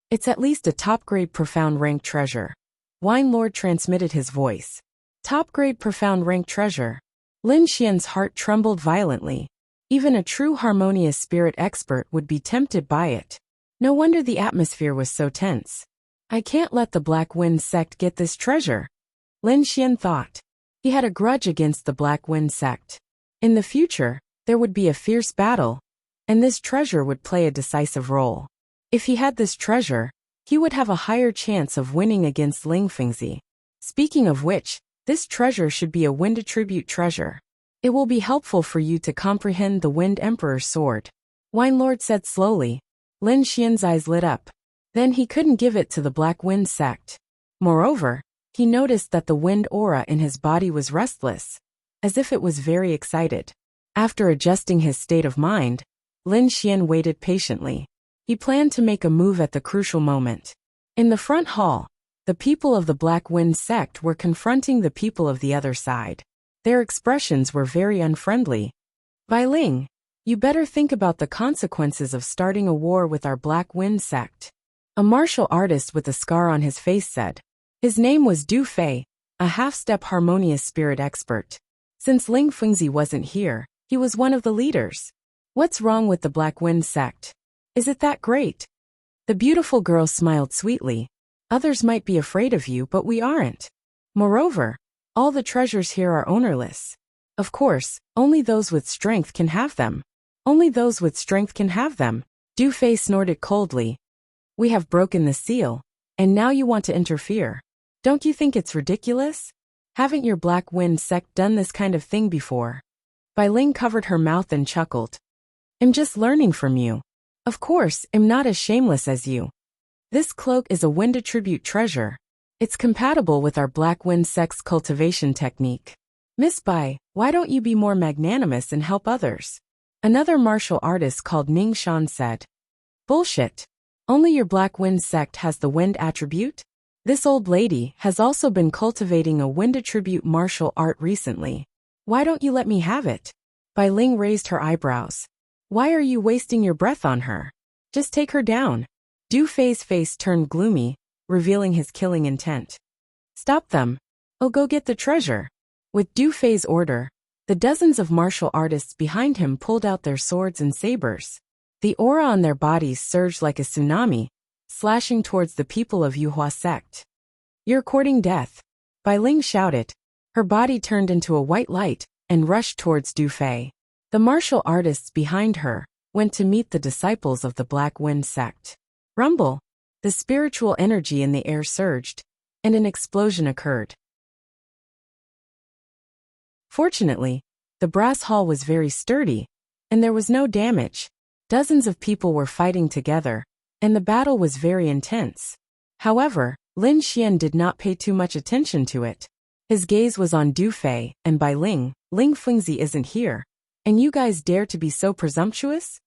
It's at least a top-grade profound rank treasure. Wine Lord transmitted his voice. Top-grade profound rank treasure. Lin Xian's heart trembled violently. Even a true harmonious spirit expert would be tempted by it. No wonder the atmosphere was so tense. I can't let the Black Wind sect get this treasure, Lin Xian thought. He had a grudge against the Black Wind sect. In the future, there would be a fierce battle, and this treasure would play a decisive role. If he had this treasure, he would have a higher chance of winning against Ling Fengzi. Speaking of which, this treasure should be a Wind Attribute treasure. It will be helpful for you to comprehend the Wind Emperor's sword, Wine Lord said slowly. Lin Xian's eyes lit up. Then he couldn't give it to the Black Wind sect. Moreover, he noticed that the wind aura in his body was restless, as if it was very excited. After adjusting his state of mind, Lin Xian waited patiently. He planned to make a move at the crucial moment. In the front hall, the people of the Black Wind sect were confronting the people of the other side. Their expressions were very unfriendly. Bai Ling, you better think about the consequences of starting a war with our Black Wind sect, a martial artist with a scar on his face said. His name was Du Fei, a half-step harmonious spirit expert. Since Ling Fengzi wasn't here, he was one of the leaders. What's wrong with the Black Wind sect? Is it that great? The beautiful girl smiled sweetly. Others might be afraid of you, but we aren't. Moreover, all the treasures here are ownerless. Of course, only those with strength can have them. Only those with strength can have them. Du Fei snorted coldly. We have broken the seal, and now you want to interfere. Don't you think it's ridiculous? Haven't your Black Wind sect done this kind of thing before? Bai Ling covered her mouth and chuckled. I'm just learning from you. Of course, I'm not as shameless as you. This cloak is a Wind Attribute treasure. It's compatible with our Black Wind sect's cultivation technique. Miss Bai, why don't you be more magnanimous and help others? Another martial artist called Ning Shan said. Bullshit. Only your Black Wind sect has the wind attribute? This old lady has also been cultivating a Wind Attribute martial art recently. Why don't you let me have it? Bai Ling raised her eyebrows. Why are you wasting your breath on her? Just take her down. Du Fei's face turned gloomy, revealing his killing intent. Stop them. Oh, go get the treasure. With Du Fei's order, the dozens of martial artists behind him pulled out their swords and sabers. The aura on their bodies surged like a tsunami, slashing towards the people of Yuhua sect. You're courting death. Bai Ling shouted. Her body turned into a white light and rushed towards Du Fei. The martial artists behind her went to meet the disciples of the Black Wind sect. Rumble. The spiritual energy in the air surged, and an explosion occurred. Fortunately, the brass hall was very sturdy, and there was no damage. Dozens of people were fighting together, and the battle was very intense. However, Lin Xian did not pay too much attention to it. His gaze was on Du Fei and Bai Ling. Ling Fengzi isn't here, and you guys dare to be so presumptuous?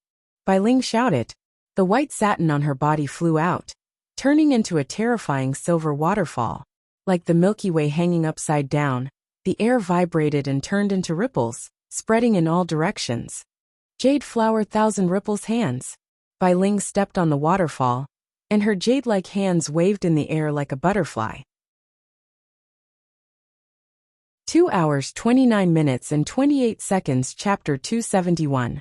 Bai Ling shouted. The white satin on her body flew out, turning into a terrifying silver waterfall. Like the Milky Way hanging upside down, the air vibrated and turned into ripples, spreading in all directions. Jade Flower Thousand Ripples hands. Bai Ling stepped on the waterfall, and her jade-like hands waved in the air like a butterfly. 2 hours 29 minutes and 28 seconds. Chapter 271.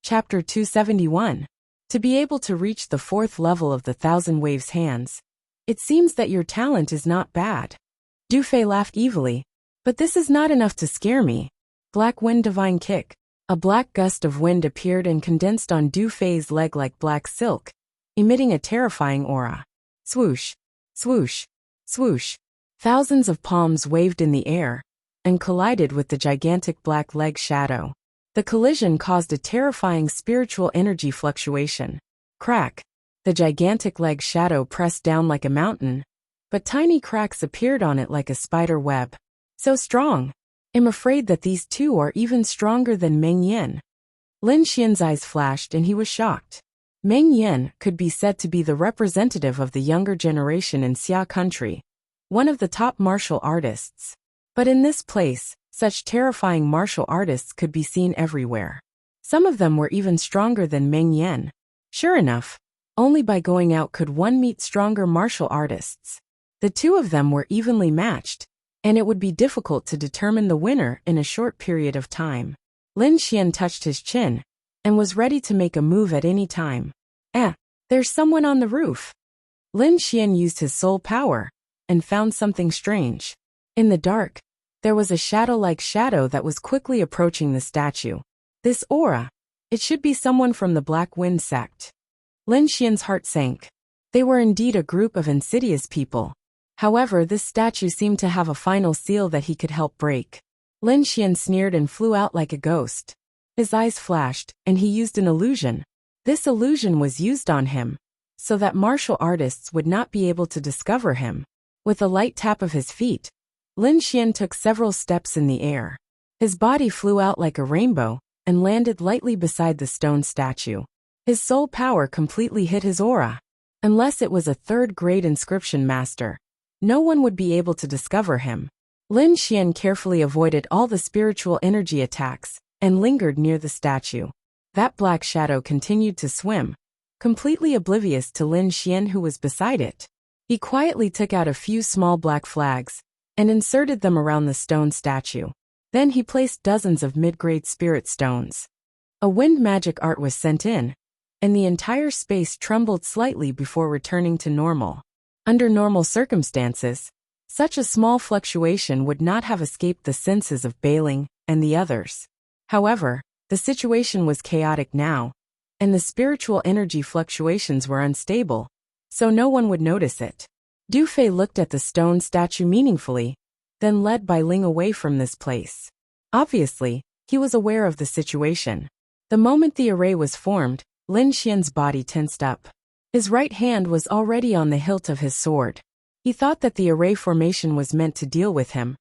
Chapter 271. To be able to reach the 4th level of the Thousand Waves hands, it seems that your talent is not bad. Du Fei laughed evilly. But this is not enough to scare me. Black Wind Divine Kick. A black gust of wind appeared and condensed on Du Fei's leg like black silk, emitting a terrifying aura. Swoosh, swoosh, swoosh. Thousands of palms waved in the air and collided with the gigantic black leg shadow. The collision caused a terrifying spiritual energy fluctuation. Crack. The gigantic leg shadow pressed down like a mountain, but tiny cracks appeared on it like a spider web. So strong. I'm afraid that these two are even stronger than Meng Yan. Lin Xian's eyes flashed and he was shocked. Meng Yan could be said to be the representative of the younger generation in Xia country, one of the top martial artists. But in this place, such terrifying martial artists could be seen everywhere. Some of them were even stronger than Meng Yan. Sure enough, only by going out could one meet stronger martial artists. The two of them were evenly matched, and it would be difficult to determine the winner in a short period of time. Lin Xian touched his chin and was ready to make a move at any time. There's someone on the roof. Lin Xian used his soul power and found something strange. In the dark, there was a shadow-like shadow that was quickly approaching the statue. This aura, it should be someone from the Black Wind sect. Lin Xian's heart sank. They were indeed a group of insidious people. However, this statue seemed to have a final seal that he could help break. Lin Xian sneered and flew out like a ghost. His eyes flashed, and he used an illusion. This illusion was used on him, so that martial artists would not be able to discover him. With a light tap of his feet, Lin Xian took several steps in the air. His body flew out like a rainbow and landed lightly beside the stone statue. His soul power completely hid his aura. Unless it was a third-grade inscription master, no one would be able to discover him. Lin Xian carefully avoided all the spiritual energy attacks and lingered near the statue. That black shadow continued to swim, completely oblivious to Lin Xian who was beside it. He quietly took out a few small black flags and inserted them around the stone statue. Then he placed dozens of mid-grade spirit stones. A wind magic art was sent in, and the entire space trembled slightly before returning to normal. Under normal circumstances, such a small fluctuation would not have escaped the senses of Bailing and the others. However, the situation was chaotic now, and the spiritual energy fluctuations were unstable, so no one would notice it. Du Fei looked at the stone statue meaningfully, then led Bai Ling away from this place. Obviously, he was aware of the situation. The moment the array was formed, Lin Xian's body tensed up. His right hand was already on the hilt of his sword. He thought that the array formation was meant to deal with him,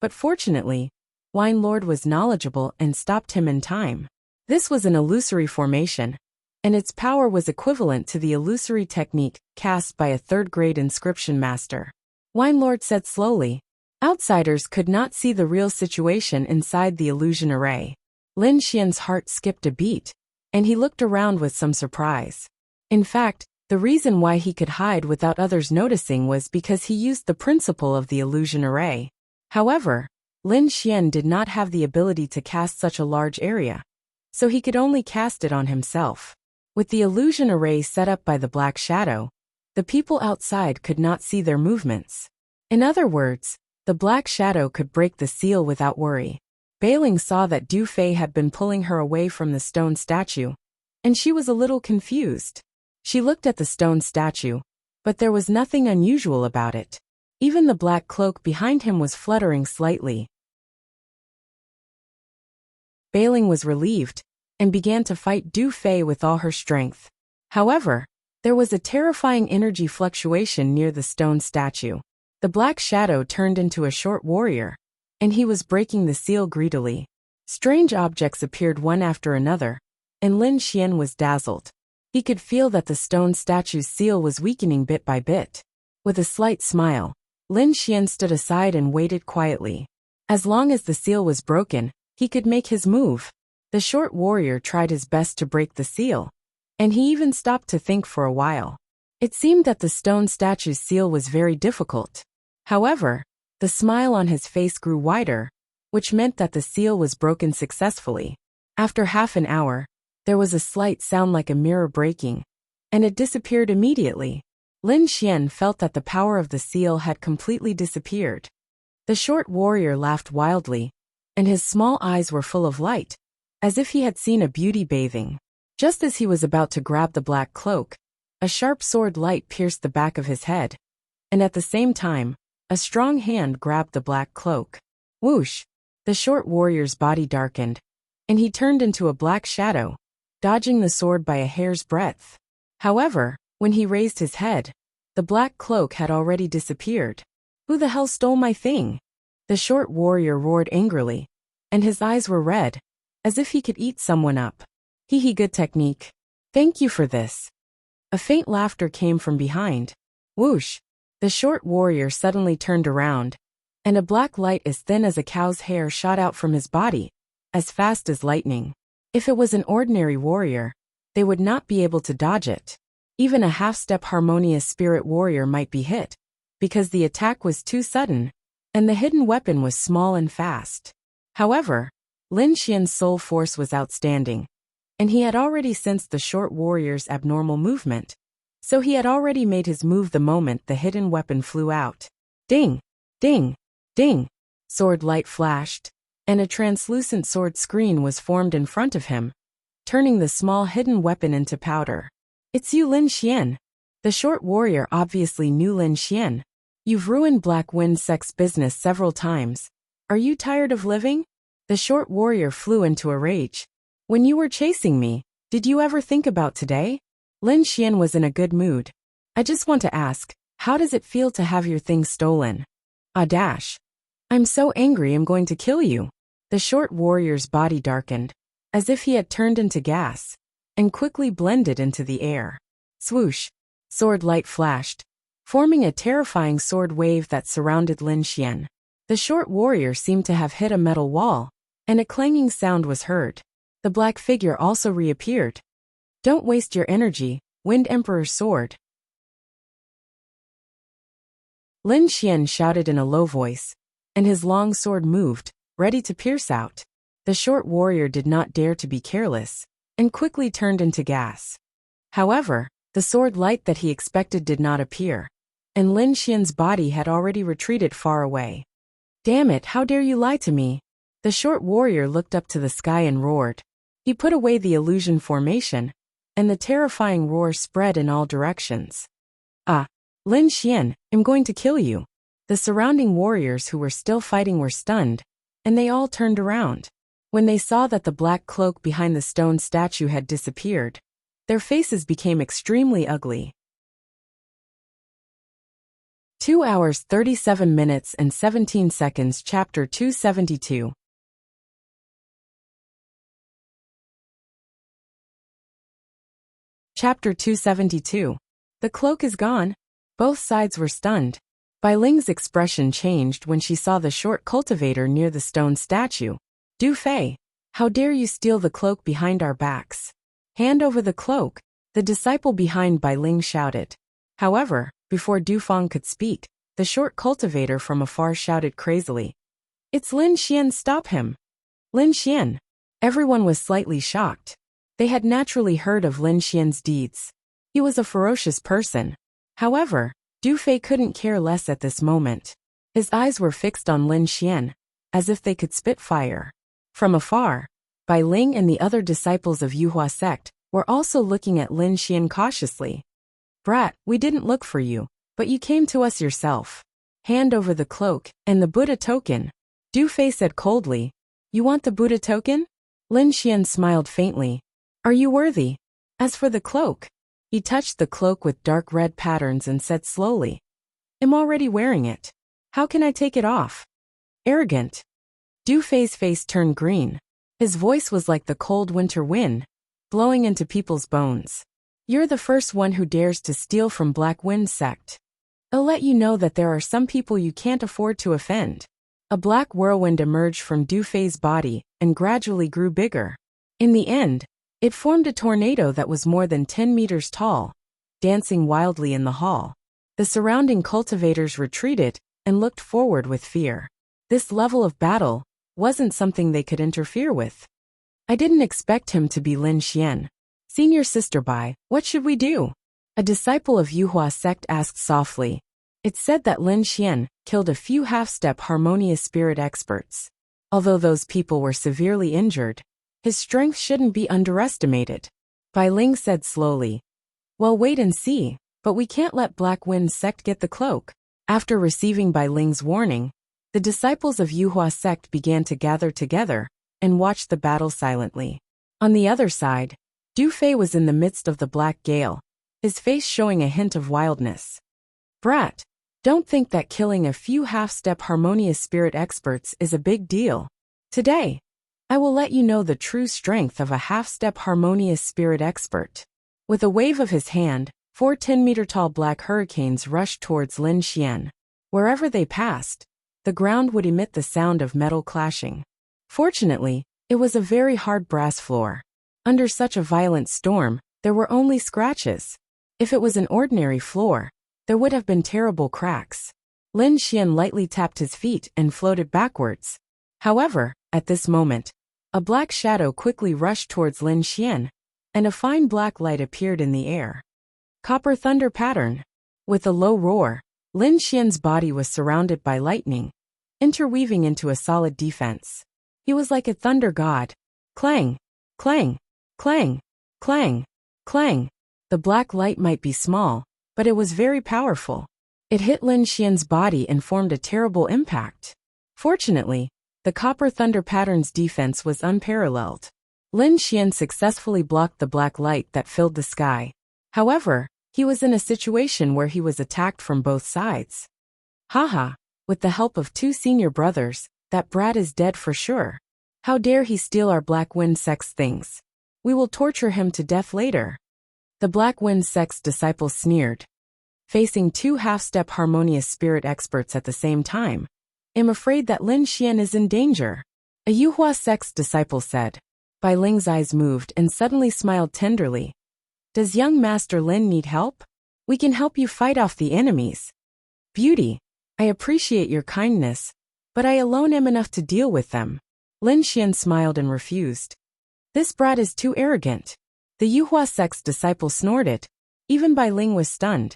but fortunately, Wine Lord was knowledgeable and stopped him in time. This was an illusory formation, and its power was equivalent to the illusory technique cast by a third-grade inscription master. Wine Lord said slowly. Outsiders could not see the real situation inside the illusion array. Lin Xian's heart skipped a beat, and he looked around with some surprise. In fact, the reason why he could hide without others noticing was because he used the principle of the illusion array. However, Lin Xian did not have the ability to cast such a large area, so he could only cast it on himself. With the illusion array set up by the black shadow, the people outside could not see their movements. In other words, the black shadow could break the seal without worry. Bailing saw that Du Fei had been pulling her away from the stone statue, and she was a little confused. She looked at the stone statue, but there was nothing unusual about it. Even the black cloak behind him was fluttering slightly. Bailing was relieved and began to fight Du Fei with all her strength. However, there was a terrifying energy fluctuation near the stone statue. The black shadow turned into a short warrior, and he was breaking the seal greedily. Strange objects appeared one after another, and Lin Xian was dazzled. He could feel that the stone statue's seal was weakening bit by bit. With a slight smile, Lin Xian stood aside and waited quietly. As long as the seal was broken, he could make his move. The short warrior tried his best to break the seal, and he even stopped to think for a while. It seemed that the stone statue's seal was very difficult. However, the smile on his face grew wider, which meant that the seal was broken successfully. After half an hour, there was a slight sound like a mirror breaking, and it disappeared immediately. Lin Xian felt that the power of the seal had completely disappeared. The short warrior laughed wildly, and his small eyes were full of light, as if he had seen a beauty bathing. Just as he was about to grab the black cloak, a sharp sword light pierced the back of his head, and at the same time, a strong hand grabbed the black cloak. Whoosh! The short warrior's body darkened, and he turned into a black shadow, dodging the sword by a hair's breadth. However, when he raised his head, the black cloak had already disappeared. Who the hell stole my thing? The short warrior roared angrily, and his eyes were red, as if he could eat someone up. Hee, good technique. Thank you for this. A faint laughter came from behind. Whoosh! The short warrior suddenly turned around, and a black light as thin as a cow's hair shot out from his body, as fast as lightning. If it was an ordinary warrior, they would not be able to dodge it. Even a half-step harmonious spirit warrior might be hit, because the attack was too sudden, and the hidden weapon was small and fast. However, Lin Xian's soul force was outstanding, and he had already sensed the short warrior's abnormal movement, so he had already made his move the moment the hidden weapon flew out. Ding! Ding! Ding! Sword light flashed, and a translucent sword screen was formed in front of him, turning the small hidden weapon into powder. It's you, Lin Xian. The short warrior obviously knew Lin Xian. You've ruined Black Wind Sect's business several times. Are you tired of living? The short warrior flew into a rage. When you were chasing me, did you ever think about today? Lin Xian was in a good mood. I just want to ask, how does it feel to have your things stolen? Ah dash. I'm so angry I'm going to kill you. The short warrior's body darkened, as if he had turned into gas, and quickly blended into the air. Swoosh! Sword light flashed, forming a terrifying sword wave that surrounded Lin Xian. The short warrior seemed to have hit a metal wall, and a clanging sound was heard. The black figure also reappeared. Don't waste your energy, Wind Emperor's sword. Lin Xian shouted in a low voice, and his long sword moved, ready to pierce out. The short warrior did not dare to be careless, and quickly turned into gas. However, the sword light that he expected did not appear, and Lin Xian's body had already retreated far away. Damn it, how dare you lie to me? The short warrior looked up to the sky and roared. He put away the illusion formation, and the terrifying roar spread in all directions. Ah, Lin Xian, I'm going to kill you. The surrounding warriors who were still fighting were stunned, and they all turned around. When they saw that the black cloak behind the stone statue had disappeared, their faces became extremely ugly. 2 hours 37 minutes and 17 seconds. Chapter 272. Chapter 272. The cloak is gone. Both sides were stunned. Bai Ling's expression changed when she saw the short cultivator near the stone statue. Du Fei, how dare you steal the cloak behind our backs? Hand over the cloak, the disciple behind Bai Ling shouted. However, before Du Feng could speak, the short cultivator from afar shouted crazily. It's Lin Xian, stop him! Lin Xian! Everyone was slightly shocked. They had naturally heard of Lin Xian's deeds. He was a ferocious person. However, Du Fei couldn't care less at this moment. His eyes were fixed on Lin Xian, as if they could spit fire. From afar, Bai Ling and the other disciples of Yuhua sect were also looking at Lin Xian cautiously. Brat, we didn't look for you, but you came to us yourself. Hand over the cloak and the Buddha token. Du Fei said coldly. You want the Buddha token? Lin Xian smiled faintly. Are you worthy? As for the cloak, he touched the cloak with dark red patterns and said slowly. I'm already wearing it. How can I take it off? Arrogant. Du Fei's face turned green. His voice was like the cold winter wind, blowing into people's bones. You're the first one who dares to steal from Black Wind Sect. I'll let you know that there are some people you can't afford to offend. A black whirlwind emerged from Du Fei's body and gradually grew bigger. In the end, it formed a tornado that was more than 10 meters tall, dancing wildly in the hall. The surrounding cultivators retreated and looked forward with fear. This level of battle wasn't something they could interfere with. I didn't expect him to be Lin Xian. Senior Sister Bai, what should we do? A disciple of Yuhua sect asked softly. It's said that Lin Xian killed a few half-step harmonious spirit experts. Although those people were severely injured, his strength shouldn't be underestimated. Bai Ling said slowly. Well, wait and see, but we can't let Black Wind Sect get the cloak. After receiving Bai Ling's warning, the disciples of Yuhua sect began to gather together and watch the battle silently. On the other side, Du Fei was in the midst of the black gale, his face showing a hint of wildness. Brat, don't think that killing a few half-step harmonious spirit experts is a big deal. Today, I will let you know the true strength of a half-step harmonious spirit expert. With a wave of his hand, 4 10-meter-tall black hurricanes rushed towards Lin Xian. Wherever they passed, the ground would emit the sound of metal clashing. Fortunately, it was a very hard brass floor. Under such a violent storm, there were only scratches. If it was an ordinary floor, there would have been terrible cracks. Lin Xian lightly tapped his feet and floated backwards. However, at this moment, a black shadow quickly rushed towards Lin Xian, and a fine black light appeared in the air. Copper thunder pattern. With a low roar, Lin Xian's body was surrounded by lightning, interweaving into a solid defense. He was like a thunder god. Clang, clang, clang, clang, clang. The black light might be small, but it was very powerful. It hit Lin Xian's body and formed a terrible impact. Fortunately, the copper thunder pattern's defense was unparalleled. Lin Xian successfully blocked the black light that filled the sky. However, he was in a situation where he was attacked from both sides. Haha, with the help of 2 senior brothers, that brat is dead for sure. How dare he steal our Black Wind Sect's things? We will torture him to death later. The Black Wind Sect's disciples sneered. Facing 2 half-step harmonious spirit experts at the same time, I'm afraid that Lin Xian is in danger. A Yuhua Sect's disciple said. Bai Ling's eyes moved and suddenly smiled tenderly. Does young Master Lin need help? We can help you fight off the enemies. Beauty, I appreciate your kindness, but I alone am enough to deal with them. Lin Xian smiled and refused. This brat is too arrogant. The Yuhua Sect's disciple snorted. Even Bai Ling was stunned.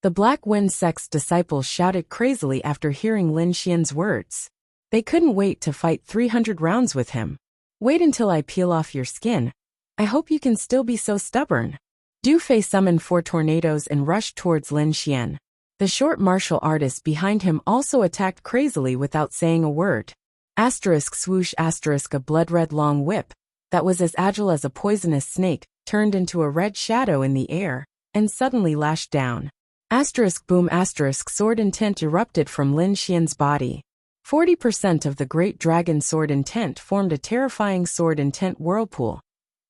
The Black Wind Sect's disciples shouted crazily after hearing Lin Xian's words. They couldn't wait to fight 300 rounds with him. Wait until I peel off your skin. I hope you can still be so stubborn. Du Fei summoned 4 tornadoes and rushed towards Lin Xian. The short martial artist behind him also attacked crazily without saying a word. Asterisk swoosh asterisk a blood-red long whip, that was as agile as a poisonous snake, turned into a red shadow in the air, and suddenly lashed down. Asterisk boom asterisk sword intent erupted from Lin Xian's body. 40% of the great dragon sword intent formed a terrifying sword intent whirlpool,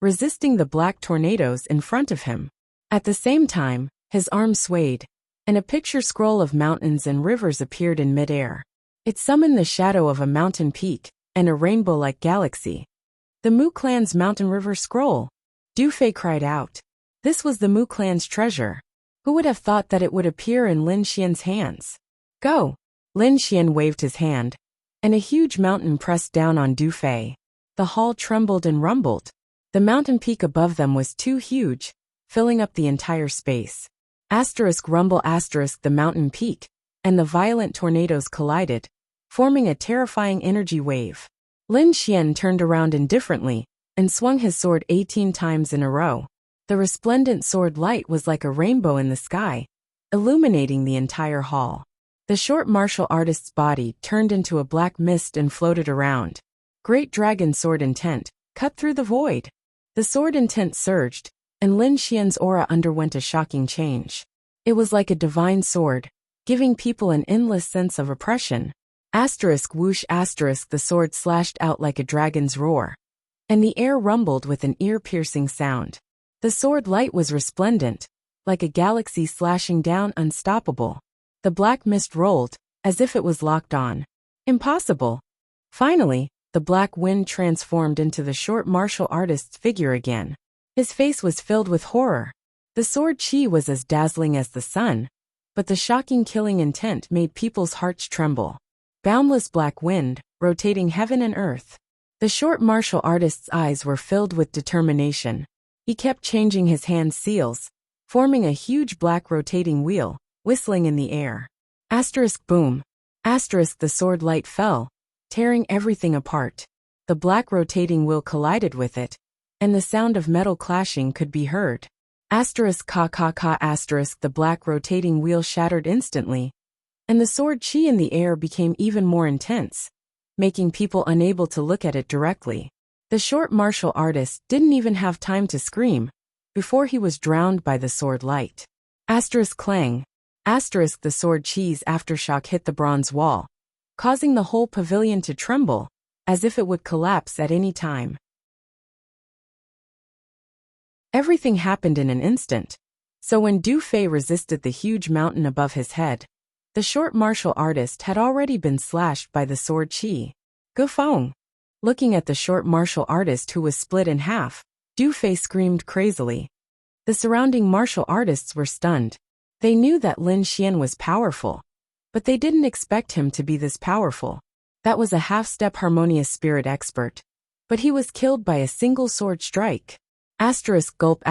resisting the black tornadoes in front of him. At the same time, his arm swayed, and a picture scroll of mountains and rivers appeared in midair. It summoned the shadow of a mountain peak and a rainbow-like galaxy. The Mu clan's mountain river scroll. Du Fei cried out. This was the Mu clan's treasure. Who would have thought that it would appear in Lin Xian's hands? Go! Lin Xian waved his hand, and a huge mountain pressed down on Du Fei. The hall trembled and rumbled. The mountain peak above them was too huge, filling up the entire space. Asterisk rumble asterisk the mountain peak, and the violent tornadoes collided, forming a terrifying energy wave. Lin Xian turned around indifferently, and swung his sword 18 times in a row. The resplendent sword light was like a rainbow in the sky, illuminating the entire hall. The short martial artist's body turned into a black mist and floated around. Great dragon sword intent cut through the void. The sword intent surged, and Lin Xian's aura underwent a shocking change. It was like a divine sword, giving people an endless sense of oppression. Asterisk whoosh asterisk the sword slashed out like a dragon's roar, and the air rumbled with an ear-piercing sound. The sword light was resplendent, like a galaxy slashing down unstoppable. The black mist rolled, as if it was locked on. Impossible. Finally, the black wind transformed into the short martial artist's figure again. His face was filled with horror. The sword chi was as dazzling as the sun, but the shocking killing intent made people's hearts tremble. Boundless black wind, rotating heaven and earth. The short martial artist's eyes were filled with determination. He kept changing his hand seals, forming a huge black rotating wheel, whistling in the air. Asterisk boom. Asterisk the sword light fell, tearing everything apart. The black rotating wheel collided with it, and the sound of metal clashing could be heard. Asterisk ka ka ka asterisk the black rotating wheel shattered instantly, and the sword chi in the air became even more intense, making people unable to look at it directly. The short martial artist didn't even have time to scream, before he was drowned by the sword light. Asterisk clang. Asterisk the sword chi's aftershock hit the bronze wall, causing the whole pavilion to tremble, as if it would collapse at any time. Everything happened in an instant, so when Du Fei resisted the huge mountain above his head, the short martial artist had already been slashed by the sword chi. Gufeng. Looking at the short martial artist who was split in half, Du Fei screamed crazily. The surrounding martial artists were stunned. They knew that Lin Xian was powerful, but they didn't expect him to be this powerful. That was a half-step harmonious spirit expert. But he was killed by a single sword strike. Gulp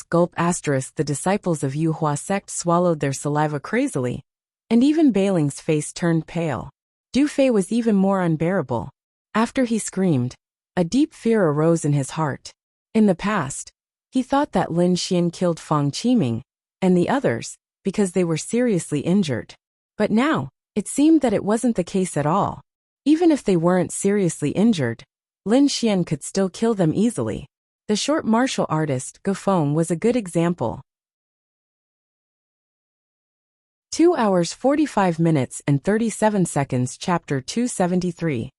gulp the disciples of Yu Hua sect swallowed their saliva crazily, and even Beiling's face turned pale. Du Fei was even more unbearable. After he screamed, a deep fear arose in his heart. In the past, he thought that Lin Xian killed Fang Qiming and the others because they were seriously injured. But now, it seemed that it wasn't the case at all. Even if they weren't seriously injured, Lin Xian could still kill them easily. The short martial artist, Ge Feng, was a good example. 2 hours 45 minutes and 37 seconds. Chapter 273.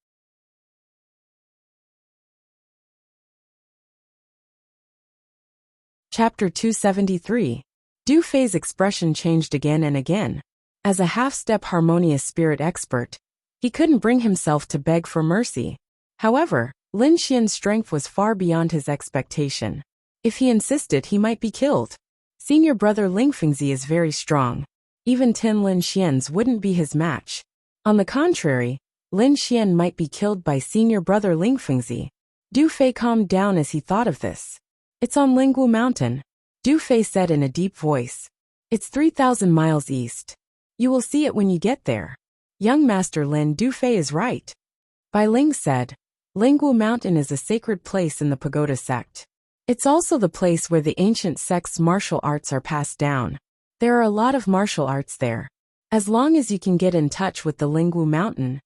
Chapter 273. Du Fei's expression changed again and again. As a half-step harmonious spirit expert, he couldn't bring himself to beg for mercy. However, Lin Xian's strength was far beyond his expectation. If he insisted, he might be killed. Senior brother Ling Fengzi is very strong. Even 10 Lin Xians wouldn't be his match. On the contrary, Lin Xian might be killed by senior brother Ling Fengzi. Du Fei calmed down as he thought of this. It's on Lingwu Mountain, Du Fei said in a deep voice. It's 3,000 miles east. You will see it when you get there. Young Master Lin, Du Fei is right. Bai Ling said. Lingwu Mountain is a sacred place in the pagoda sect. It's also the place where the ancient sect's martial arts are passed down. There are a lot of martial arts there. As long as you can get in touch with the Lingwu Mountain,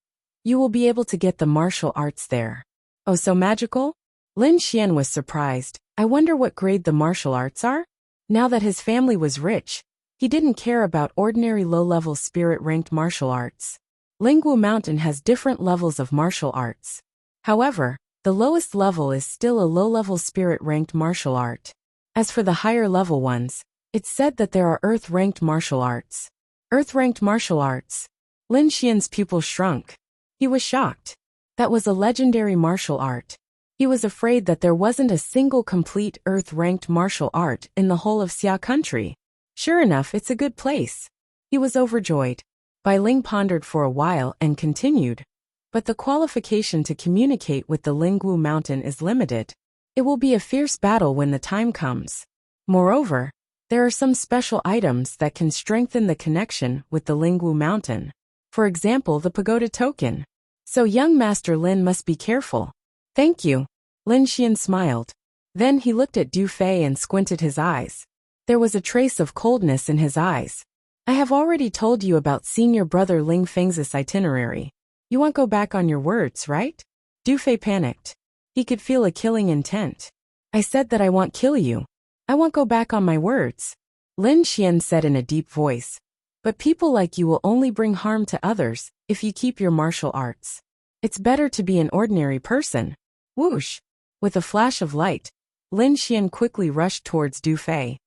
you will be able to get the martial arts there. Oh, so magical? Lin Xian was surprised. I wonder what grade the martial arts are? Now that his family was rich, he didn't care about ordinary low-level spirit-ranked martial arts. Lingwu Mountain has different levels of martial arts. However, the lowest level is still a low-level spirit-ranked martial art. As for the higher-level ones, it's said that there are earth-ranked martial arts. Earth-ranked martial arts. Lin Xian's pupil shrunk. He was shocked. That was a legendary martial art. He was afraid that there wasn't a single complete earth-ranked martial art in the whole of Xia country. Sure enough, it's a good place. He was overjoyed. Bai Ling pondered for a while and continued. But the qualification to communicate with the Lingwu Mountain is limited. It will be a fierce battle when the time comes. Moreover, there are some special items that can strengthen the connection with the Lingwu Mountain. For example, the pagoda token. So young Master Lin must be careful. Thank you. Lin Xian smiled. Then he looked at Du Fei and squinted his eyes. There was a trace of coldness in his eyes. I have already told you about senior brother Ling Fengzi's itinerary. You won't go back on your words, right? Du Fei panicked. He could feel a killing intent. I said that I won't kill you. I won't go back on my words. Lin Xian said in a deep voice. But people like you will only bring harm to others if you keep your martial arts. It's better to be an ordinary person. Whoosh! With a flash of light, Lin Xian quickly rushed towards Du Fei.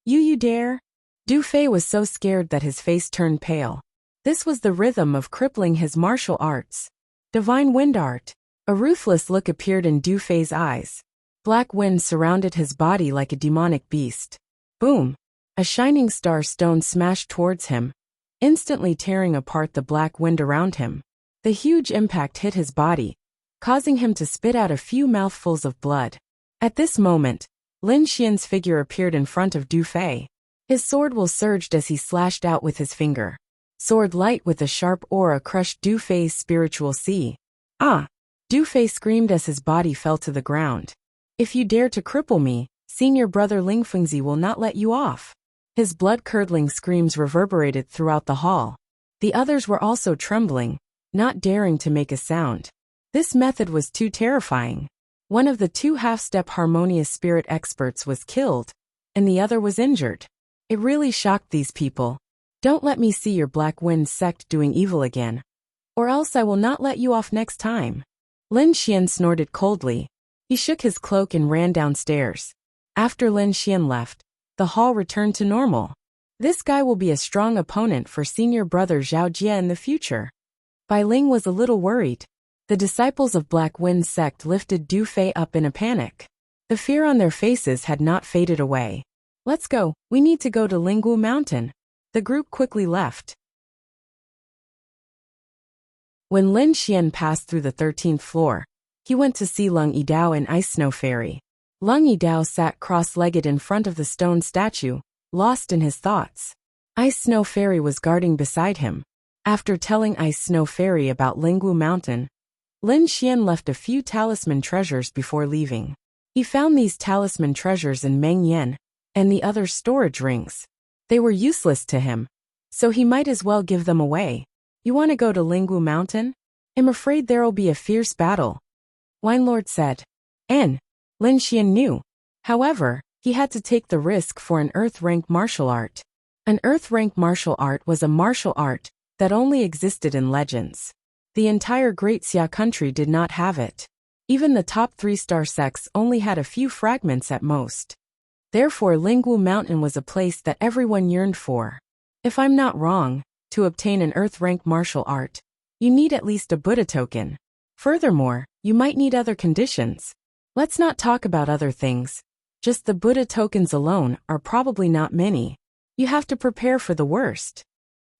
You dare? Du Fei was so scared that his face turned pale. This was the rhythm of crippling his martial arts. Divine wind art. A ruthless look appeared in Du Fei's eyes. Black wind surrounded his body like a demonic beast. Boom! A shining star stone smashed towards him, instantly tearing apart the black wind around him. The huge impact hit his body, causing him to spit out a few mouthfuls of blood. At this moment, Lin Xian's figure appeared in front of Du Fei. His sword will surged as he slashed out with his finger. Sword light with a sharp aura crushed Du Fei's spiritual sea. Ah! Du Fei screamed as his body fell to the ground. If you dare to cripple me, senior brother Ling Fengzi will not let you off. His blood-curdling screams reverberated throughout the hall. The others were also trembling, not daring to make a sound. This method was too terrifying. One of the two half-step harmonious spirit experts was killed, and the other was injured. It really shocked these people. Don't let me see your Black Wind sect doing evil again, or else I will not let you off next time. Lin Xian snorted coldly. He shook his cloak and ran downstairs. After Lin Xian left, the hall returned to normal. This guy will be a strong opponent for senior brother Zhao Jie in the future. Bai Ling was a little worried. The disciples of Black Wind sect lifted Du Fei up in a panic. The fear on their faces had not faded away. Let's go, we need to go to Lingwu Mountain. The group quickly left. When Lin Xian passed through the 13th floor, he went to see Lung Yidao and Ice Snow Fairy. Lung Yidao sat cross-legged in front of the stone statue, lost in his thoughts. Ice Snow Fairy was guarding beside him. After telling Ice Snow Fairy about Lingwu Mountain, Lin Xian left a few talisman treasures before leaving. He found these talisman treasures in Meng Yan and the other storage rings. They were useless to him, so he might as well give them away. You want to go to Lingwu Mountain? I'm afraid there'll be a fierce battle, Wine Lord said. Lin Xian knew. However, he had to take the risk for an Earth-rank martial art. An Earth-rank martial art was a martial art that only existed in legends. The entire Great Xia country did not have it. Even the top 3-star sects only had a few fragments at most. Therefore, Lingwu Mountain was a place that everyone yearned for. If I'm not wrong, to obtain an Earth-rank martial art, you need at least a Buddha token. Furthermore, you might need other conditions. Let's not talk about other things. Just the Buddha tokens alone are probably not many. You have to prepare for the worst.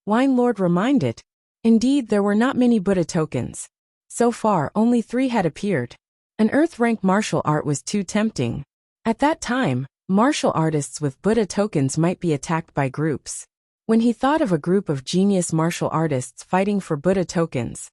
Wine Lord reminded. Indeed, there were not many Buddha tokens. So far, only 3 had appeared. An Earth-rank martial art was too tempting. At that time, martial artists with Buddha tokens might be attacked by groups. When he thought of a group of genius martial artists fighting for Buddha tokens,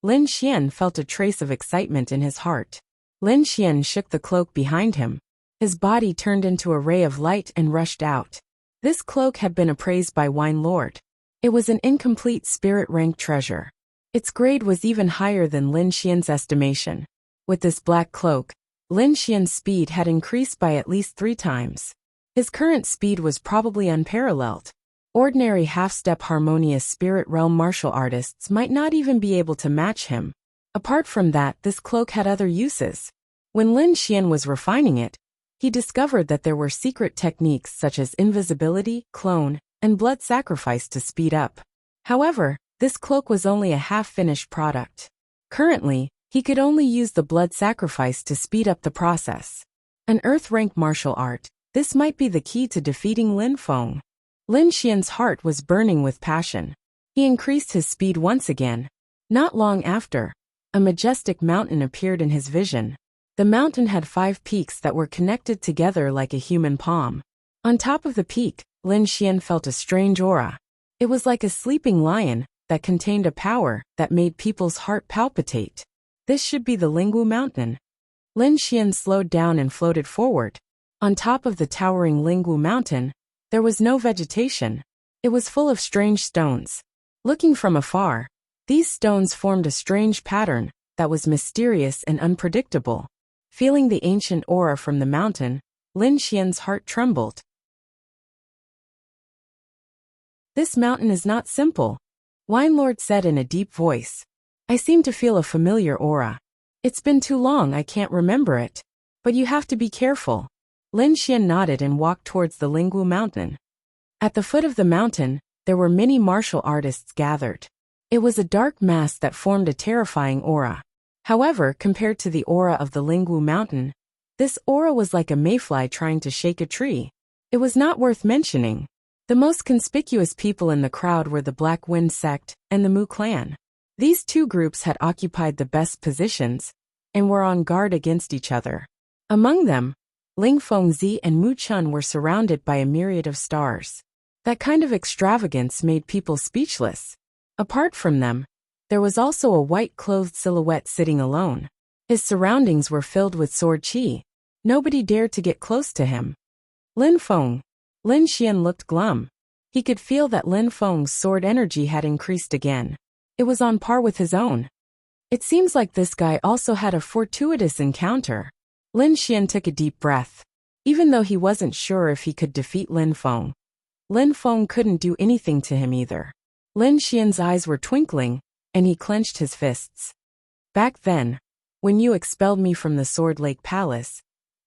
Lin Xian felt a trace of excitement in his heart. Lin Xian shook the cloak behind him. His body turned into a ray of light and rushed out. This cloak had been appraised by Wine Lord. It was an incomplete spirit rank treasure. Its grade was even higher than Lin Xian's estimation. With this black cloak, Lin Xian's speed had increased by at least 3 times. His current speed was probably unparalleled. Ordinary half-step harmonious spirit realm martial artists might not even be able to match him. Apart from that, this cloak had other uses. When Lin Xian was refining it, he discovered that there were secret techniques such as invisibility, clone, and blood sacrifice to speed up. However, this cloak was only a half-finished product. Currently, he could only use the blood sacrifice to speed up the process. An Earth-rank martial art, this might be the key to defeating Lin Feng. Lin Xian's heart was burning with passion. He increased his speed once again. Not long after, a majestic mountain appeared in his vision. The mountain had 5 peaks that were connected together like a human palm. On top of the peak, Lin Xian felt a strange aura. It was like a sleeping lion that contained a power that made people's heart palpitate. This should be the Lingwu Mountain. Lin Xian slowed down and floated forward. On top of the towering Lingwu Mountain, there was no vegetation. It was full of strange stones. Looking from afar, these stones formed a strange pattern that was mysterious and unpredictable. Feeling the ancient aura from the mountain, Lin Xian's heart trembled. This mountain is not simple, Wine Lord said in a deep voice. I seem to feel a familiar aura. It's been too long I can't remember it. But you have to be careful. Lin Xian nodded and walked towards the Lingwu Mountain. At the foot of the mountain, there were many martial artists gathered. It was a dark mass that formed a terrifying aura. However, compared to the aura of the Lingwu Mountain, this aura was like a mayfly trying to shake a tree. It was not worth mentioning. The most conspicuous people in the crowd were the Black Wind sect and the Mu clan. These 2 groups had occupied the best positions and were on guard against each other. Among them, Ling Fengzi and Mu Chun were surrounded by a myriad of stars. That kind of extravagance made people speechless. Apart from them, there was also a white-clothed silhouette sitting alone. His surroundings were filled with sword qi. Nobody dared to get close to him. Lin Feng. Lin Xian looked glum. He could feel that Lin Feng's sword energy had increased again. It was on par with his own. It seems like this guy also had a fortuitous encounter. Lin Xian took a deep breath. Even though he wasn't sure if he could defeat Lin Feng couldn't do anything to him either. Lin Xian's eyes were twinkling, and he clenched his fists. Back then, when you expelled me from the Sword Lake Palace,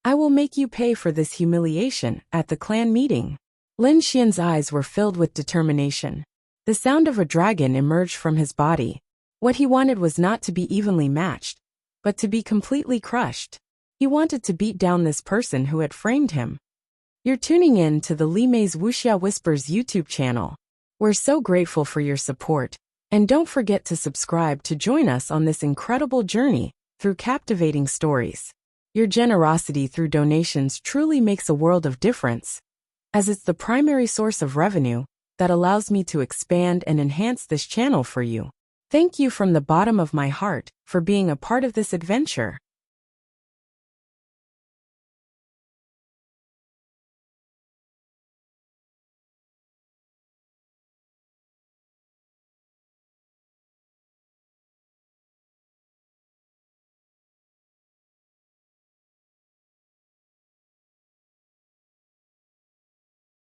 I will make you pay for this humiliation at the clan meeting. Lin Xian's eyes were filled with determination. The sound of a dragon emerged from his body. What he wanted was not to be evenly matched, but to be completely crushed. He wanted to beat down this person who had framed him. You're tuning in to the Li Mei's Wuxia Whispers YouTube channel. We're so grateful for your support, and don't forget to subscribe to join us on this incredible journey through captivating stories. Your generosity through donations truly makes a world of difference, as it's the primary source of revenue that allows me to expand and enhance this channel for you. Thank you from the bottom of my heart for being a part of this adventure.